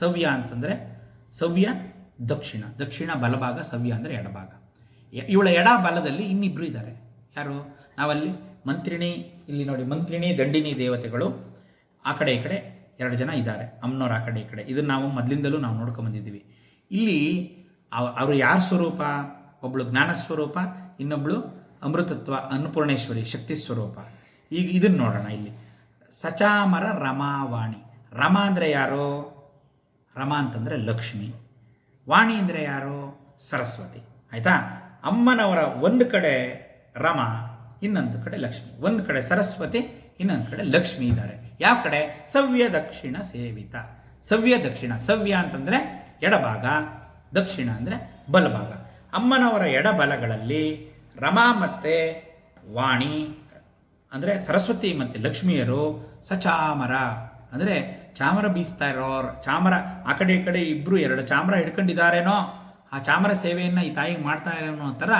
Speaker 1: ಸವ್ಯ ಅಂತಂದರೆ ಸವ್ಯ ದಕ್ಷಿಣ. ದಕ್ಷಿಣ ಬಲಭಾಗ, ಸವ್ಯ ಅಂದರೆ ಎಡಭಾಗ. ಇವಳ ಎಡ ಬಲದಲ್ಲಿ ಇನ್ನಿಬ್ಬರು ಇದ್ದಾರೆ. ಯಾರು? ನಾವಲ್ಲಿ ಮಂತ್ರಿಣಿ, ಇಲ್ಲಿ ನೋಡಿ ಮಂತ್ರಿಣಿ ದಂಡಿನಿ ದೇವತೆಗಳು ಆ ಕಡೆ ಈ ಕಡೆ 2 ಜನ ಇದ್ದಾರೆ. ಅಮ್ಮನವ್ರು ಆ ಕಡೆ ಈ ಕಡೆ. ಇದನ್ನು ನಾವು ಮೊದಲಿಂದಲೂ ನಾವು ನೋಡ್ಕೊಂಬಂದಿದ್ದೀವಿ. ಇಲ್ಲಿ ಅವರು ಯಾರ ಸ್ವರೂಪ? ಒಬ್ಬಳು ಜ್ಞಾನ ಸ್ವರೂಪ, ಇನ್ನೊಬ್ಬಳು ಅಮೃತತ್ವ ಅನ್ನಪೂರ್ಣೇಶ್ವರಿ ಶಕ್ತಿ ಸ್ವರೂಪ. ಈಗ ಇದನ್ನು ನೋಡೋಣ. ಇಲ್ಲಿ ಸಚಾಮರ ರಮಾವಾಣಿ. ರಮ ಅಂದರೆ ಯಾರು? ರಮ ಅಂತಂದರೆ ಲಕ್ಷ್ಮಿ. ವಾಣಿ ಅಂದರೆ ಯಾರು? ಸರಸ್ವತಿ. ಆಯಿತಾ? ಅಮ್ಮನವರ ಒಂದು ಕಡೆ ರಮ, ಇನ್ನೊಂದು ಕಡೆ ಲಕ್ಷ್ಮಿ. ಒಂದು ಕಡೆ ಸರಸ್ವತಿ, ಇನ್ನೊಂದು ಕಡೆ ಲಕ್ಷ್ಮಿ ಇದ್ದಾರೆ. ಯಾವ ಕಡೆ? ಸವ್ಯ ದಕ್ಷಿಣ ಸೇವಿತ. ಸವ್ಯ ದಕ್ಷಿಣ. ಸವ್ಯ ಅಂತಂದರೆ ಎಡಭಾಗ, ದಕ್ಷಿಣ ಅಂದರೆ ಬಲಭಾಗ. ಅಮ್ಮನವರ ಎಡಬಲಗಳಲ್ಲಿ ರಮ ಮತ್ತು ವಾಣಿ ಅಂದರೆ ಸರಸ್ವತಿ ಮತ್ತು ಲಕ್ಷ್ಮಿಯರು ಸಚಾಮರ ಅಂದರೆ ಚಾಮರ ಬೀಸ್ತಾ ಇರೋರು. ಚಾಮರ ಆ ಕಡೆ ಈ ಕಡೆ ಇಬ್ಬರು 2 ಚಾಮರ ಹಿಡ್ಕೊಂಡಿದ್ದಾರೇನೋ, ಆ ಚಾಮರ ಸೇವೆಯನ್ನು ಈ ತಾಯಿಗೆ ಮಾಡ್ತಾ ಇರೋನೋ ಥರ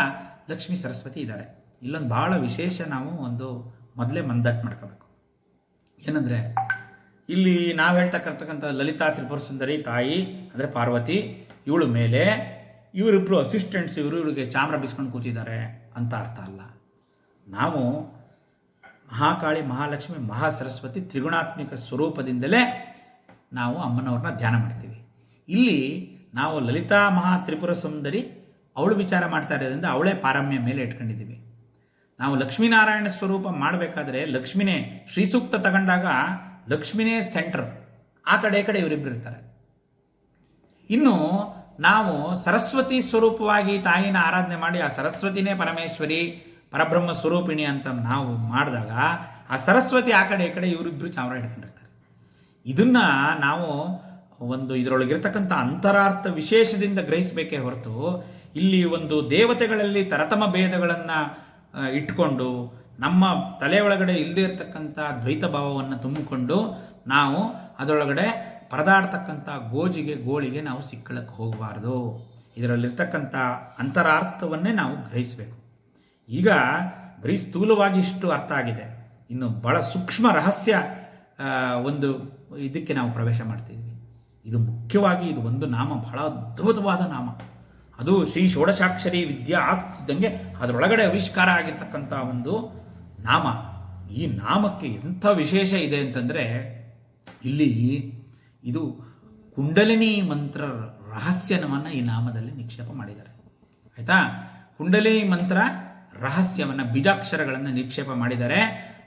Speaker 1: ಲಕ್ಷ್ಮೀ ಸರಸ್ವತಿ ಇದ್ದಾರೆ. ಇಲ್ಲೊಂದು ಭಾಳ ವಿಶೇಷ ನಾವು ಒಂದು ಮೊದಲೇ ಮಂದಟ್ಟು ಮಾಡ್ಕೋಬೇಕು. ಏನಂದರೆ ಇಲ್ಲಿ ನಾವು ಹೇಳ್ತಕ್ಕಂಥ ಲಲಿತಾ ತ್ರಿಪುರ ಸುಂದರಿ ತಾಯಿ ಅಂದರೆ ಪಾರ್ವತಿ, ಇವಳು ಮೇಲೆ ಇವರಿಬ್ಬರು ಅಸಿಸ್ಟೆಂಟ್ಸ್, ಇವರಿಗೆ ಚಾಮರ ಬೀಸ್ಕೊಂಡು ಕೂತಿದ್ದಾರೆ ಅಂತ ಅರ್ಥ ಅಲ್ಲ. ನಾವು ಮಹಾಕಾಳಿ, ಮಹಾಲಕ್ಷ್ಮಿ, ಮಹಾಸರಸ್ವತಿ ತ್ರಿಗುಣಾತ್ಮಿಕ ಸ್ವರೂಪದಿಂದಲೇ ನಾವು ಅಮ್ಮನವ್ರನ್ನ ಧ್ಯಾನ ಮಾಡ್ತೀವಿ. ಇಲ್ಲಿ ನಾವು ಲಲಿತಾ ಮಹಾ ತ್ರಿಪುರ ಸುಂದರಿ ಅವಳು ವಿಚಾರ ಮಾಡ್ತಾ ಇರೋದ್ರಿಂದ ಅವಳೇ ಪಾರಮ್ಯ ಮೇಲೆ ಇಟ್ಕೊಂಡಿದ್ದೀವಿ. ನಾವು ಲಕ್ಷ್ಮೀನಾರಾಯಣ ಸ್ವರೂಪ ಮಾಡಬೇಕಾದ್ರೆ ಲಕ್ಷ್ಮಿನೇ ಶ್ರೀಸೂಕ್ತ ತಗೊಂಡಾಗ ಲಕ್ಷ್ಮಿನೇ ಸೆಂಟ್ರ್, ಆ ಕಡೆ ಈ ಕಡೆ ಇವರಿಬ್ಬರು ಇರ್ತಾರೆ. ಇನ್ನು ನಾವು ಸರಸ್ವತಿ ಸ್ವರೂಪವಾಗಿ ತಾಯಿನ ಆರಾಧನೆ ಮಾಡಿ ಆ ಸರಸ್ವತಿನೇ ಪರಮೇಶ್ವರಿ ಪರಬ್ರಹ್ಮ ಸ್ವರೂಪಿಣಿ ಅಂತ ನಾವು ಮಾಡಿದಾಗ ಆ ಸರಸ್ವತಿ ಆ ಕಡೆ ಈ ಕಡೆ ಇವರಿಬ್ಬರು ಚಾಮರ ಹಿಡ್ಕೊಂಡಿರ್ತಾರೆ. ಇದನ್ನು ನಾವು ಒಂದು ಇದರೊಳಗಿರ್ತಕ್ಕಂಥ ಅಂತರಾರ್ಥ ವಿಶೇಷದಿಂದ ಗ್ರಹಿಸಬೇಕೇ ಹೊರತು ಇಲ್ಲಿ ಒಂದು ದೇವತೆಗಳಲ್ಲಿ ತರತಮ ಭೇದಗಳನ್ನು ಇಟ್ಕೊಂಡು ನಮ್ಮ ತಲೆ ಒಳಗಡೆ ಇಲ್ಲದೇ ಇರತಕ್ಕಂಥ ದ್ವೈತ ಭಾವವನ್ನು ತುಂಬಿಕೊಂಡು ನಾವು ಅದರೊಳಗಡೆ ಪರದಾಡ್ತಕ್ಕಂಥ ಗೋಳಿಗೆ ನಾವು ಸಿಕ್ಕಳಕ್ಕೆ ಹೋಗಬಾರ್ದು. ಇದರಲ್ಲಿರ್ತಕ್ಕಂಥ ಅಂತರಾರ್ಥವನ್ನೇ ನಾವು ಗ್ರಹಿಸಬೇಕು. ಈಗ ಬರೀ ಸ್ಥೂಲವಾಗಿ ಇಷ್ಟು ಅರ್ಥ ಆಗಿದೆ, ಇನ್ನು ಬಹಳ ಸೂಕ್ಷ್ಮ ರಹಸ್ಯ ಒಂದು ಇದಕ್ಕೆ ನಾವು ಪ್ರವೇಶ ಮಾಡ್ತಿದ್ವಿ. ಇದು ಮುಖ್ಯವಾಗಿ ಇದು ಒಂದು ನಾಮ, ಬಹಳ ಅದ್ಭುತವಾದ ನಾಮ. ಅದು ಶ್ರೀ ಷೋಡಶಾಕ್ಷರಿ ವಿದ್ಯಾ ಆಗ್ತಿದ್ದಂಗೆ ಅದರೊಳಗಡೆ ಆವಿಷ್ಕಾರ ಆಗಿರ್ತಕ್ಕಂಥ ಒಂದು ನಾಮ. ಈ ನಾಮಕ್ಕೆ ಎಂಥ ವಿಶೇಷ ಇದೆ ಅಂತಂದರೆ ಇಲ್ಲಿ ಇದು ಕುಂಡಲಿನಿ ಮಂತ್ರ ರಹಸ್ಯವನ್ನು ಈ ನಾಮದಲ್ಲಿ ನಿಕ್ಷೇಪ ಮಾಡಿದ್ದಾರೆ. ಆಯಿತಾ? ಕುಂಡಲಿನಿ ಮಂತ್ರ ರಹಸ್ಯವನ್ನು, ಬೀಜಾಕ್ಷರಗಳನ್ನು ನಿಕ್ಷೇಪ ಮಾಡಿದ್ದಾರೆ.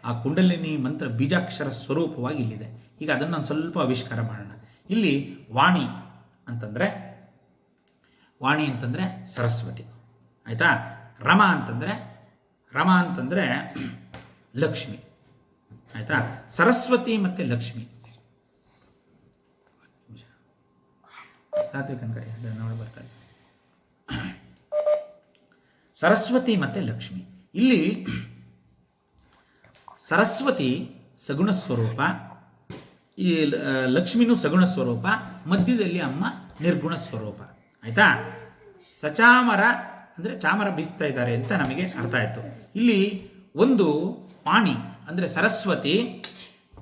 Speaker 1: ಆ ಕುಂಡಲಿನಿ ಮಂತ್ರ ಬೀಜಾಕ್ಷರ ಸ್ವರೂಪವಾಗಿ ಇಲ್ಲಿದೆ. ಈಗ ಅದನ್ನು ಒಂದು ಸ್ವಲ್ಪ ಆವಿಷ್ಕಾರ ಮಾಡೋಣ. ಇಲ್ಲಿ ವಾಣಿ ಅಂತಂದರೆ ಸರಸ್ವತಿ. ಆಯಿತಾ? ರಮ ಅಂತಂದರೆ ಲಕ್ಷ್ಮಿ. ಆಯಿತಾ? ಸರಸ್ವತಿ ಮತ್ತು ಲಕ್ಷ್ಮಿ ನೋಡಿ ಬರ್ತಾರೆ. ಸರಸ್ವತಿ ಮತ್ತು ಲಕ್ಷ್ಮಿ. ಇಲ್ಲಿ ಸರಸ್ವತಿ ಸಗುಣ ಸ್ವರೂಪ, ಈ ಲಕ್ಷ್ಮಿನೂ ಸಗುಣ ಸ್ವರೂಪ, ಮಧ್ಯದಲ್ಲಿ ಅಮ್ಮ ನಿರ್ಗುಣ ಸ್ವರೂಪ. ಆಯಿತಾ? ಸಚಾಮರ ಅಂದರೆ ಚಾಮರ ಬೀಸ್ತಾ ಇದ್ದಾರೆ ಅಂತ ನಮಗೆ ಅರ್ಥ ಆಯಿತು. ಇಲ್ಲಿ ಒಂದು ಪಾಣಿ ಅಂದರೆ ಸರಸ್ವತಿ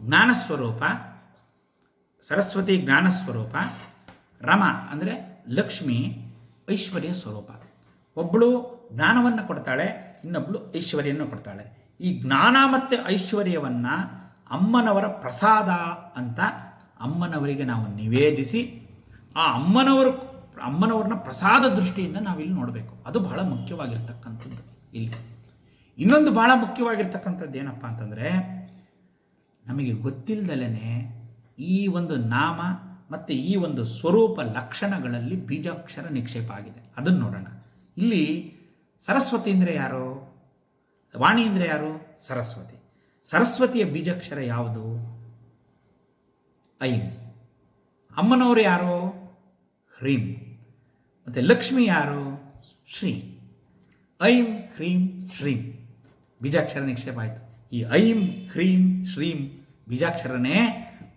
Speaker 1: ಜ್ಞಾನಸ್ವರೂಪ, ರಮ ಅಂದರೆ ಲಕ್ಷ್ಮಿ ಐಶ್ವರ್ಯ ಸ್ವರೂಪ. ಒಬ್ಬಳು ಜ್ಞಾನವನ್ನು ಕೊಡ್ತಾಳೆ, ಇನ್ನೊಬ್ಬಳು ಐಶ್ವರ್ಯವನ್ನು ಕೊಡ್ತಾಳೆ. ಈ ಜ್ಞಾನ ಮತ್ತು ಐಶ್ವರ್ಯವನ್ನು ಅಮ್ಮನವರ ಪ್ರಸಾದ ಅಂತ ಅಮ್ಮನವರಿಗೆ ನಾವು ನಿವೇದಿಸಿ ಆ ಅಮ್ಮನವ್ರನ್ನ ಪ್ರಸಾದ ದೃಷ್ಟಿಯಿಂದ ನಾವಿಲ್ಲಿ ನೋಡಬೇಕು. ಅದು ಬಹಳ ಮುಖ್ಯವಾಗಿರ್ತಕ್ಕಂಥದ್ದು. ಇಲ್ಲಿ ಇನ್ನೊಂದು ಬಹಳ ಮುಖ್ಯವಾಗಿರ್ತಕ್ಕಂಥದ್ದು ಏನಪ್ಪ ಅಂತಂದರೆ, ನಮಗೆ ಗೊತ್ತಿಲ್ಲದಲೇ ಈ ಒಂದು ನಾಮ ಮತ್ತು ಈ ಒಂದು ಸ್ವರೂಪ ಲಕ್ಷಣಗಳಲ್ಲಿ ಬೀಜಾಕ್ಷರ ನಿಕ್ಷೇಪ ಆಗಿದೆ. ಅದನ್ನು ನೋಡೋಣ. ಇಲ್ಲಿ ಸರಸ್ವತಿ ಅಂದರೆ ಯಾರು? ವಾಣಿ ಅಂದರೆ ಯಾರು? ಸರಸ್ವತಿ. ಸರಸ್ವತಿಯ ಬೀಜಾಕ್ಷರ ಯಾವುದು? ಐಂ. ಅಮ್ಮನವರು ಯಾರು? ಹ್ರೀಂ. ಮತ್ತು ಲಕ್ಷ್ಮಿ ಯಾರು? ಶ್ರೀ. ಐಂ ಹ್ರೀಂ ಶ್ರೀಂ ಬೀಜಾಕ್ಷರ ನಿಕ್ಷೇಪ ಆಯಿತು. ಈ ಐಂ ಹ್ರೀಂ ಶ್ರೀಂ ಬೀಜಾಕ್ಷರನೇ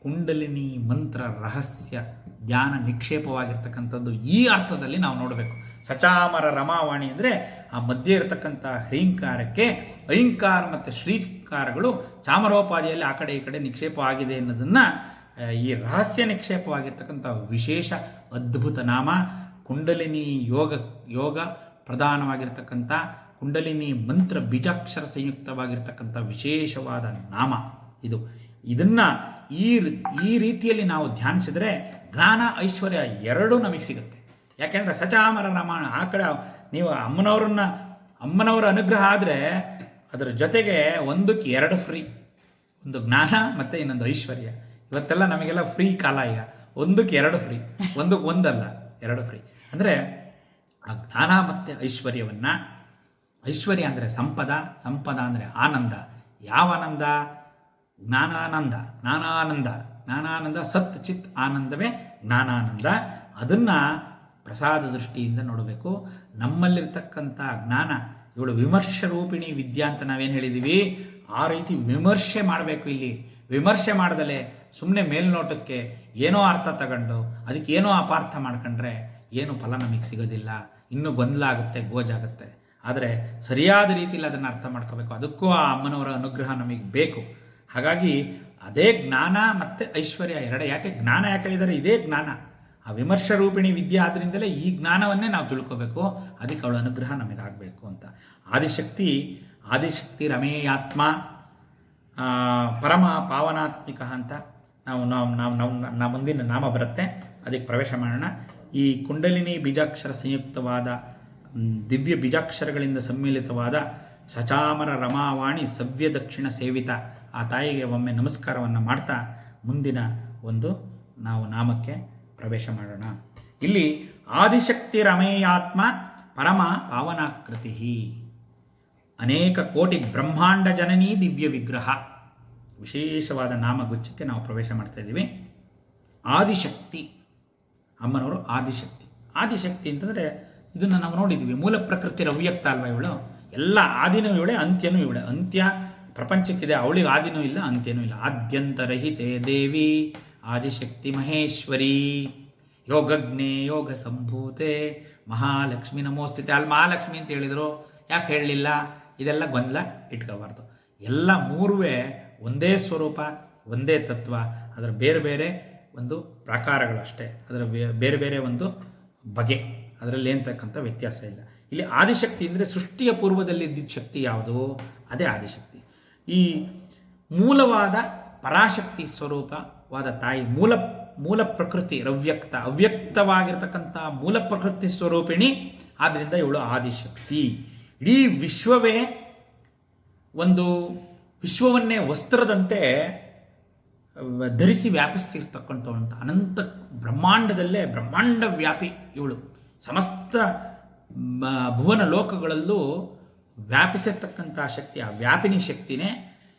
Speaker 1: ಕುಂಡಲಿನಿ ಮಂತ್ರ ರಹಸ್ಯ ಧ್ಯಾನ ನಿಕ್ಷೇಪವಾಗಿರ್ತಕ್ಕಂಥದ್ದು. ಈ ಅರ್ಥದಲ್ಲಿ ನಾವು ನೋಡಬೇಕು. ಸಚಾಮರ ರಮಾವಾಣಿ ಅಂದರೆ ಆ ಮಧ್ಯೆ ಇರತಕ್ಕಂಥ ಹ್ರೀಂಕಾರಕ್ಕೆ ಐಂಕಾರ ಮತ್ತು ಶ್ರೀಕಾರಗಳು ಚಾಮರೋಪಾದಿಯಲ್ಲಿ ಆ ಕಡೆ ಈ ಕಡೆ ನಿಕ್ಷೇಪ ಆಗಿದೆ ಅನ್ನೋದನ್ನು ಈ ರಹಸ್ಯ ನಿಕ್ಷೇಪವಾಗಿರ್ತಕ್ಕಂಥ ವಿಶೇಷ ಅದ್ಭುತ ನಾಮ ಕುಂಡಲಿನಿ ಯೋಗ ಪ್ರಧಾನವಾಗಿರ್ತಕ್ಕಂಥ ಕುಂಡಲಿನಿ ಮಂತ್ರ ಬೀಜಾಕ್ಷರ ಸಂಯುಕ್ತವಾಗಿರ್ತಕ್ಕಂಥ ವಿಶೇಷವಾದ ನಾಮ ಇದು. ಇದನ್ನು ಈ ರೀತಿಯಲ್ಲಿ ನಾವು ಧ್ಯಾನಿಸಿದರೆ ಜ್ಞಾನ ಐಶ್ವರ್ಯ ಎರಡೂ ನಮಗೆ ಸಿಗುತ್ತೆ. ಯಾಕೆಂದರೆ ಸಚಾಮರ ರಾಮಾಯಣ ಆ ಕಡೆ ನೀವು ಅಮ್ಮನವರ ಅನುಗ್ರಹ ಆದರೆ ಅದರ ಜೊತೆಗೆ ಒಂದಕ್ಕೆ ಎರಡು ಫ್ರೀ, ಒಂದು ಜ್ಞಾನ ಮತ್ತು ಇನ್ನೊಂದು ಐಶ್ವರ್ಯ. ಇವತ್ತೆಲ್ಲ ನಮಗೆಲ್ಲ ಫ್ರೀ ಕಾಲ. ಈಗ ಒಂದಕ್ಕೆ ಎರಡು ಫ್ರೀ, ಒಂದಕ್ಕೆ ಒಂದಲ್ಲ, ಎರಡು ಫ್ರೀ. ಅಂದರೆ ಆ ಜ್ಞಾನ ಮತ್ತು ಐಶ್ವರ್ಯವನ್ನು, ಐಶ್ವರ್ಯ ಅಂದರೆ ಸಂಪದ ಅಂದರೆ ಆನಂದ. ಯಾವ ಆನಂದ? ಜ್ಞಾನಾನಂದ ಸತ್ ಚಿತ್ ಆನಂದವೇ ಜ್ಞಾನಾನಂದ. ಅದನ್ನು ಪ್ರಸಾದ ದೃಷ್ಟಿಯಿಂದ ನೋಡಬೇಕು. ನಮ್ಮಲ್ಲಿರ್ತಕ್ಕಂಥ ಜ್ಞಾನ ಇವಳು ವಿಮರ್ಶ ರೂಪಿಣಿ ವಿದ್ಯಾ ಅಂತ ನಾವೇನು ಹೇಳಿದ್ದೀವಿ, ಆ ರೀತಿ ವಿಮರ್ಶೆ ಮಾಡಬೇಕು. ಇಲ್ಲಿ ವಿಮರ್ಶೆ ಮಾಡ್ದಲೆ ಸುಮ್ಮನೆ ಮೇಲ್ನೋಟಕ್ಕೆ ಏನೋ ಅರ್ಥ ತಗೊಂಡು ಅದಕ್ಕೆ ಏನೋ ಅಪಾರ್ಥ ಮಾಡ್ಕೊಂಡ್ರೆ ಏನು ಫಲ ನಮಗೆ ಸಿಗೋದಿಲ್ಲ, ಇನ್ನೂ ಗೊಂದಲ ಆಗುತ್ತೆ, ಗೋಜಾಗುತ್ತೆ. ಆದರೆ ಸರಿಯಾದ ರೀತಿಯಲ್ಲಿ ಅದನ್ನು ಅರ್ಥ ಮಾಡ್ಕೋಬೇಕು. ಅದಕ್ಕೂ ಆ ಅಮ್ಮನವರ ಅನುಗ್ರಹ ನಮಗೆ ಬೇಕು. ಹಾಗಾಗಿ ಅದೇ ಜ್ಞಾನ ಮತ್ತು ಐಶ್ವರ್ಯ ಎರಡೇ. ಯಾಕೆ ಜ್ಞಾನ ಯಾಕೆ ಹೇಳಿದರೆ ಇದೇ ಜ್ಞಾನ, ಆ ವಿಮರ್ಶ ರೂಪಿಣಿ ವಿದ್ಯೆ ಆದ್ದರಿಂದಲೇ ಈ ಜ್ಞಾನವನ್ನೇ ನಾವು ತಿಳ್ಕೋಬೇಕು. ಅದಕ್ಕೆ ಅವಳ ಅನುಗ್ರಹ ನಮಗಾಗಬೇಕು ಅಂತ. ಆದಿಶಕ್ತಿ ರಮೇಯಾತ್ಮ ಪರಮ ಪಾವನಾತ್ಮಿಕ ಅಂತ ನಾವು ಮುಂದಿನ ನಾಮ ಬರುತ್ತೆ, ಅದಕ್ಕೆ ಪ್ರವೇಶ ಮಾಡೋಣ. ಈ ಕುಂಡಲಿನಿ ಬೀಜಾಕ್ಷರ ಸಂಯುಕ್ತವಾದ ದಿವ್ಯ ಬೀಜಾಕ್ಷರಗಳಿಂದ ಸಮ್ಮಿಲಿತವಾದ ಸಚಾಮರ ರಮಾವಾಣಿ ಸವ್ಯ ದಕ್ಷಿಣ ಸೇವಿತ ಆ ತಾಯಿಗೆ ಒಮ್ಮೆ ನಮಸ್ಕಾರವನ್ನು ಮಾಡ್ತಾ ಮುಂದಿನ ನಾವು ನಾಮಕ್ಕೆ ಪ್ರವೇಶ ಮಾಡೋಣ. ಇಲ್ಲಿ ಆದಿಶಕ್ತಿ ರಮೇಯಾತ್ಮ ಪರಮ ಪಾವನಾಕೃತಿ ಅನೇಕ ಕೋಟಿ ಬ್ರಹ್ಮಾಂಡ ಜನನೀ ದಿವ್ಯ ವಿಗ್ರಹ ವಿಶೇಷವಾದ ನಾಮಗುಚ್ಛಕ್ಕೆ ನಾವು ಪ್ರವೇಶ ಮಾಡ್ತಾ ಇದ್ದೀವಿ. ಆದಿಶಕ್ತಿ ಅಮ್ಮನವರು ಆದಿಶಕ್ತಿ ಅಂತಂದರೆ ಇದನ್ನು ನಾವು ನೋಡಿದ್ದೀವಿ. ಮೂಲ ಪ್ರಕೃತಿ ಅವ್ಯಕ್ತ ಅಲ್ವಾ ಇವಳು, ಎಲ್ಲ ಆದಿನೂ ಇವಳೆ, ಅಂತ್ಯನೂ ಇವಳೆ. ಅಂತ್ಯ ಪ್ರಪಂಚಕ್ಕಿದೆ, ಅವಳಿಗೆ ಆದಿನೂ ಇಲ್ಲ, ಅಂತ್ಯನೂ ಇಲ್ಲ. ಆದ್ಯಂತರಹಿತೆ ದೇವಿ ಆದಿಶಕ್ತಿ ಮಹೇಶ್ವರಿ ಯೋಗಜ್ಞೆ ಯೋಗ ಸಂಭೂತೆ ಮಹಾಲಕ್ಷ್ಮಿ ನಮೋಸ್ತುತೆ. ಅಲ್ಲಿ ಮಹಾಲಕ್ಷ್ಮಿ ಅಂತ ಹೇಳಿದರು, ಯಾಕೆ ಹೇಳಲಿಲ್ಲ? ಇದೆಲ್ಲ ಗೊಂದಲ ಇಟ್ಕೋಬಾರ್ದು. ಎಲ್ಲ ಮೂರುವೇ ಒಂದೇ ಸ್ವರೂಪ, ಒಂದೇ ತತ್ವ, ಅದರ ಬೇರೆ ಬೇರೆ ಒಂದು ಪ್ರಾಕಾರಗಳು ಅಷ್ಟೇ, ಅದರ ಬೇರೆ ಬೇರೆ ಒಂದು ಬಗೆ, ಅದರಲ್ಲಿ ಅಂತಕ್ಕಂಥ ವ್ಯತ್ಯಾಸ ಇಲ್ಲ. ಇಲ್ಲಿ ಆದಿಶಕ್ತಿ ಅಂದರೆ ಸೃಷ್ಟಿಯ ಪೂರ್ವದಲ್ಲಿ ಇದ್ದಿದ್ದ ಶಕ್ತಿ ಯಾವುದು? ಅದೇ ಆದಿಶಕ್ತಿ. ಈ ಮೂಲವಾದ ಪರಾಶಕ್ತಿ ಸ್ವರೂಪವಾದ ತಾಯಿ, ಮೂಲ ಪ್ರಕೃತಿ ಅವ್ಯಕ್ತವಾಗಿರ್ತಕ್ಕಂಥ ಮೂಲ ಪ್ರಕೃತಿ ಸ್ವರೂಪಿಣಿ. ಆದ್ದರಿಂದ ಇವಳು ಆದಿಶಕ್ತಿ. ಇಡೀ ವಿಶ್ವವನ್ನೇ ವಸ್ತ್ರದಂತೆ ಧರಿಸಿ ವ್ಯಾಪಿಸ್ತಿರ್ತಕ್ಕಂಥ ಅನಂತ ಬ್ರಹ್ಮಾಂಡದಲ್ಲೇ ಬ್ರಹ್ಮಾಂಡ ವ್ಯಾಪಿ ಇವಳು. ಸಮಸ್ತ ಭುವನ ಲೋಕಗಳಲ್ಲೂ ವ್ಯಾಪಿಸಿರ್ತಕ್ಕಂಥ ಶಕ್ತಿ, ಆ ವ್ಯಾಪಿನಿ ಶಕ್ತಿನೇ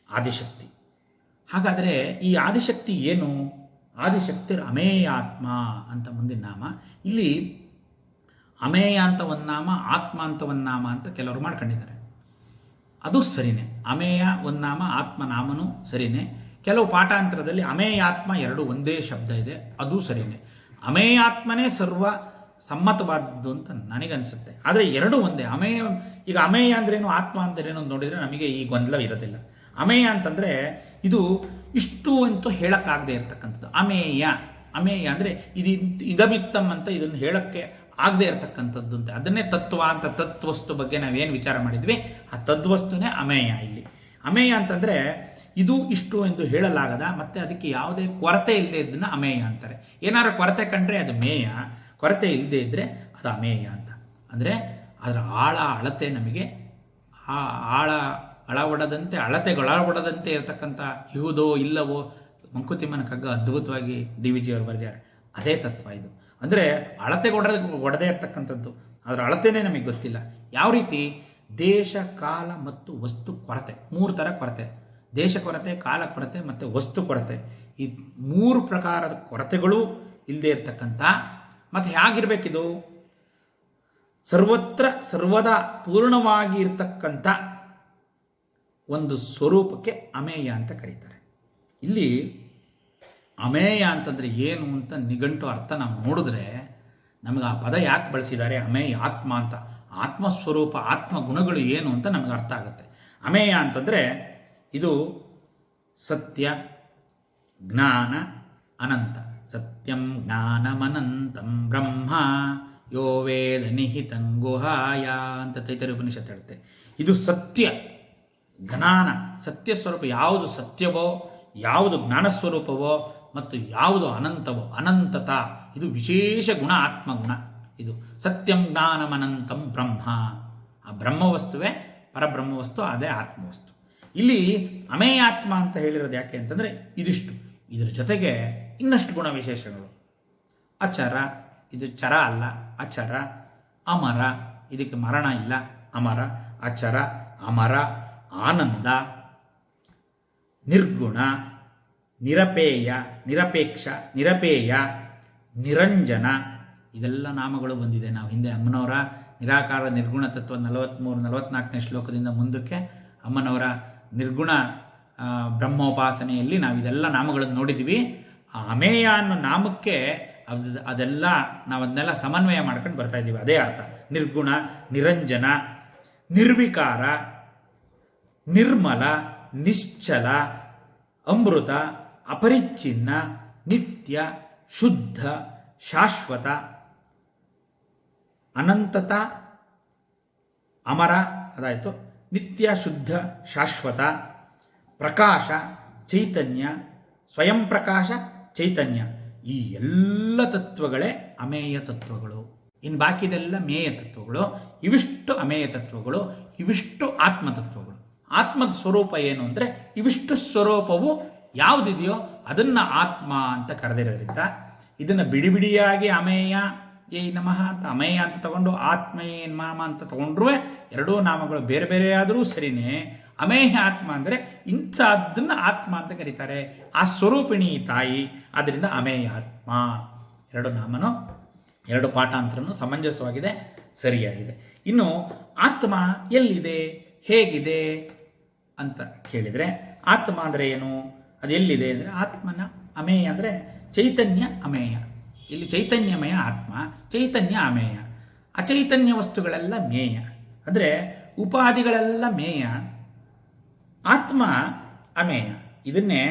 Speaker 1: ಆದಿಶಕ್ತಿ. ಹಾಗಾದರೆ ಈ ಆದಿಶಕ್ತಿ ಏನು? ಆದಿಶಕ್ತಿ ಅಮೇಯಾತ್ಮ ಅಂತ ಮುಂದಿನ ನಾಮ. ಇಲ್ಲಿ ಅಮೇಯ ಅಂತ ಒಂದು ನಾಮ, ಆತ್ಮ ಅಂತ ಒಂದು ನಾಮ ಅಂತ ಕೆಲವರು ಮಾಡ್ಕೊಂಡಿದ್ದಾರೆ. ಅದು ಸರಿನೇ. ಅಮೇಯ ಒಂದು ನಾಮ, ಆತ್ಮನಾಮನೂ ಸರಿನೇ. ಕೆಲವು ಪಾಠಾಂತರದಲ್ಲಿ ಅಮೇಯಾತ್ಮ ಎರಡು ಒಂದೇ ಶಬ್ದ ಇದೆ, ಅದು ಸರಿನೇ. ಅಮೇಯಾತ್ಮನೇ ಸರ್ವ ಸಮ್ಮತವಾದದ್ದು ಅಂತ ನನಗನ್ಸುತ್ತೆ. ಆದರೆ ಎರಡು ಒಂದೇ. ಈಗ ಅಮೇಯ ಅಂದ್ರೇನು, ಆತ್ಮ ಅಂದ್ರೇನು ನೋಡಿದರೆ ನಮಗೆ ಈ ಗೊಂದಲ ಇರೋದಿಲ್ಲ. ಅಮೇಯ ಅಂತಂದರೆ ಇದು ಇಷ್ಟು ಅಂತೂ ಹೇಳೋಕ್ಕಾಗದೇ ಇರತಕ್ಕಂಥದ್ದು. ಅಮೇಯ ಅಂದರೆ ಇದಮಿತ್ತಮ್ ಅಂತ ಇದನ್ನು ಹೇಳೋಕ್ಕೆ ಆಗದೆ ಇರತಕ್ಕಂಥದ್ದು ಅಂತ. ಅದನ್ನೇ ತತ್ವ ಅಂತ, ತತ್ವಸ್ತು ಬಗ್ಗೆ ನಾವೇನು ವಿಚಾರ ಮಾಡಿದ್ವಿ ಆ ತದ್ವಸ್ತುನೇ ಅಮೇಯ. ಇಲ್ಲಿ ಅಮೇಯ ಅಂತಂದರೆ ಇದು ಇಷ್ಟು ಎಂದು ಹೇಳಲಾಗದ, ಮತ್ತು ಅದಕ್ಕೆ ಯಾವುದೇ ಕೊರತೆ ಇಲ್ಲದೆ ಇದ್ದನ್ನು ಅಮೇಯ ಅಂತಾರೆ. ಏನಾದ್ರು ಕೊರತೆ ಕಂಡ್ರೆ ಅದು ಮೇಯ, ಕೊರತೆ ಇಲ್ಲದೆ ಇದ್ದರೆ ಅದು ಅಮೇಯ ಅಂತ. ಅಂದರೆ ಅದರ ಅಳತೆ ನಮಗೆ ಅಳತೆಗೊಳಪಡದಂತೆ ಇರತಕ್ಕಂಥ ಇಹುದೋ ಇಲ್ಲವೋ ಮಂಕುತಿಮ್ಮನ ಕಗ್ಗ ಅದ್ಭುತವಾಗಿ DVG ಅವರು ಬರೆದಿದ್ದಾರೆ. ಅದೇ ತತ್ವ ಇದು. ಅಂದರೆ ಒಡದೇ ಇರತಕ್ಕಂಥದ್ದು, ಅದರ ಅಳತೆನೇ ನಮಗೆ ಗೊತ್ತಿಲ್ಲ. ಯಾವ ರೀತಿ? ದೇಶ, ಕಾಲ ಮತ್ತು ವಸ್ತು ಕೊರತೆ. ಮೂರು ಥರ ಕೊರತೆ: ದೇಶ ಕೊರತೆ, ಕಾಲ ಕೊರತೆ ಮತ್ತು ವಸ್ತು ಕೊರತೆ. ಈ ಮೂರು ಪ್ರಕಾರದ ಕೊರತೆಗಳು ಇಲ್ಲದೆ ಇರತಕ್ಕಂಥ, ಮತ್ತು ಹೇಗಿರಬೇಕಿದು? ಸರ್ವದಾ ಪೂರ್ಣವಾಗಿ ಇರತಕ್ಕಂಥ ಒಂದು ಸ್ವರೂಪಕ್ಕೆ ಅಮೇಯ ಅಂತ ಕರೀತಾರೆ. ಇಲ್ಲಿ ಅಮೇಯ ಅಂತಂದರೆ ಏನು ಅಂತ ನಿಘಂಟು ಅರ್ಥ ನಾವು ನೋಡಿದ್ರೆ ನಮಗೆ ಆ ಪದ ಯಾಕೆ ಬಳಸಿದ್ದಾರೆ, ಅಮೇಯ ಆತ್ಮ ಅಂತ. ಆತ್ಮಸ್ವರೂಪ, ಆತ್ಮ ಗುಣಗಳು ಏನು ಅಂತ ನಮಗೆ ಅರ್ಥ ಆಗುತ್ತೆ. ಅಮೇಯ ಅಂತಂದರೆ ಇದು ಸತ್ಯ, ಜ್ಞಾನ, ಅನಂತ. ಸತ್ಯಂ ಜ್ಞಾನಮನಂತಂ ಬ್ರಹ್ಮ ಯೋ ವೇದ ನಿಹಿತಂ ಗುಹಾಯ ಅಂತ ತೈತರೀಯ ಉಪನಿಷತ್ ಹೇಳುತ್ತೆ. ಇದು ಸತ್ಯ ಜ್ಞಾನ, ಸತ್ಯ ಸ್ವರೂಪ. ಯಾವುದು ಸತ್ಯವೋ, ಯಾವುದು ಜ್ಞಾನಸ್ವರೂಪವೋ ಮತ್ತು ಯಾವುದು ಅನಂತವೋ, ಅನಂತತ, ಇದು ವಿಶೇಷ ಗುಣ, ಆತ್ಮಗುಣ. ಇದು ಸತ್ಯಂ ಜ್ಞಾನಮನಂತಂ ಬ್ರಹ್ಮ. ಆ ಬ್ರಹ್ಮವಸ್ತುವೇ ಪರಬ್ರಹ್ಮವಸ್ತು, ಅದೇ ಆತ್ಮವಸ್ತು. ಇಲ್ಲಿ ಅಮೇಯಾತ್ಮ ಅಂತ ಹೇಳಿರೋದು ಯಾಕೆ ಅಂತಂದರೆ ಇದಿಷ್ಟು. ಇದರ ಜೊತೆಗೆ ಇನ್ನಷ್ಟು ಗುಣ ವಿಶೇಷಗಳು. ಅಚರ, ಇದು ಚರ ಅಲ್ಲ, ಅಚರ. ಅಮರ, ಇದಕ್ಕೆ ಮರಣ ಇಲ್ಲ, ಅಮರ. ಅಚರ, ಅಮರ, ಆನಂದ, ನಿರ್ಗುಣ, ನಿರಪೇಯ, ನಿರಪೇಕ್ಷ, ನಿರಪೇಯ, ನಿರಂಜನ, ಇದೆಲ್ಲ ನಾಮಗಳು ಬಂದಿದೆ. ನಾವು ಹಿಂದೆ ಅಮ್ಮನವರ ನಿರಾಕಾರ ನಿರ್ಗುಣ ತತ್ವ 43-44ನೇ ಶ್ಲೋಕದಿಂದ ಮುಂದಕ್ಕೆ ಅಮ್ಮನವರ ನಿರ್ಗುಣ ಬ್ರಹ್ಮೋಪಾಸನೆಯಲ್ಲಿ ನಾವು ಇದೆಲ್ಲ ನಾಮಗಳನ್ನು ನೋಡಿದ್ದೀವಿ. ಆ ಅಮೇಯ ಅನ್ನೋ ನಾಮಕ್ಕೆ ಅದೆಲ್ಲ ನಾವು ಅದನ್ನೆಲ್ಲ ಸಮನ್ವಯ ಮಾಡ್ಕೊಂಡು ಬರ್ತಾ ಇದ್ದೀವಿ. ಅದೇ ಅರ್ಥ. ನಿರ್ಗುಣ, ನಿರಂಜನ, ನಿರ್ವಿಕಾರ, ನಿರ್ಮಲ, ನಿಶ್ಚಲ, ಅಮೃತ, ಅಪರಿಚ್ಛಿನ್ನ, ನಿತ್ಯ, ಶುದ್ಧ, ಶಾಶ್ವತ, ಅನಂತತ, ಅಮರ, ಅದಾಯಿತು. ನಿತ್ಯ, ಶುದ್ಧ, ಶಾಶ್ವತ, ಪ್ರಕಾಶ, ಚೈತನ್ಯ, ಸ್ವಯಂ ಪ್ರಕಾಶ, ಚೈತನ್ಯ, ಈ ಎಲ್ಲ ತತ್ವಗಳೇ ಅಮೇಯ ತತ್ವಗಳು. ಇನ್ನು ಬಾಕಿದೆಲ್ಲ ಮೇಯ ತತ್ವಗಳು. ಇವಿಷ್ಟು ಅಮೇಯ ತತ್ವಗಳು, ಇವಿಷ್ಟು ಆತ್ಮತತ್ವಗಳು. ಆತ್ಮದ ಸ್ವರೂಪ ಏನು ಅಂದರೆ ಇವಿಷ್ಟು ಸ್ವರೂಪವು ಯಾವುದಿದೆಯೋ ಅದನ್ನು ಆತ್ಮ ಅಂತ ಕರೆದಿರೋದ್ರಿಂದ ಇದನ್ನು ಬಿಡಿಬಿಡಿಯಾಗಿ ಅಮೇಯ ಏ ನಮಃ ಅಂತ ಅಮೇಯ ಅಂತ ತಗೊಂಡು ಆತ್ಮ ಏನ್ ಮಾಮ ಅಂತ ತಗೊಂಡ್ರೂ ಎರಡೂ ನಾಮಗಳು ಬೇರೆ ಬೇರೆ ಆದರೂ ಸರಿನೇ. ಅಮೇಯ ಆತ್ಮ ಅಂದರೆ ಇಂಥದ್ದನ್ನು ಆತ್ಮ ಅಂತ ಕರೀತಾರೆ. ಆ ಸ್ವರೂಪಿಣಿ ತಾಯಿ, ಆದ್ದರಿಂದ ಅಮೇಯ ಆತ್ಮ. ಎರಡು ನಾಮನು, ಎರಡು ಪಾಠಾಂತರನು ಸಮಂಜಸವಾಗಿದೆ, ಸರಿಯಾಗಿದೆ. ಇನ್ನು ಆತ್ಮ ಎಲ್ಲಿದೆ, ಹೇಗಿದೆ ಅಂತ ಕೇಳಿದರೆ ಆತ್ಮ ಅಂದರೆ ಏನು, ಅದು ಎಲ್ಲಿದೆ ಅಂದರೆ ಆತ್ಮನ ಅಮೇಯ ಅಂದರೆ ಚೈತನ್ಯ ಅಮೇಯ. ಇಲ್ಲಿ ಚೈತನ್ಯಮಯ ಆತ್ಮ, ಚೈತನ್ಯ ಅಮೇಯ. ಅಚೈತನ್ಯ ವಸ್ತುಗಳೆಲ್ಲ ಮೇಯ, ಅಂದರೆ ಉಪಾಧಿಗಳೆಲ್ಲ ಮೇಯ, ಆತ್ಮ ಅಮೇಯ. ಇದನ್ನೇ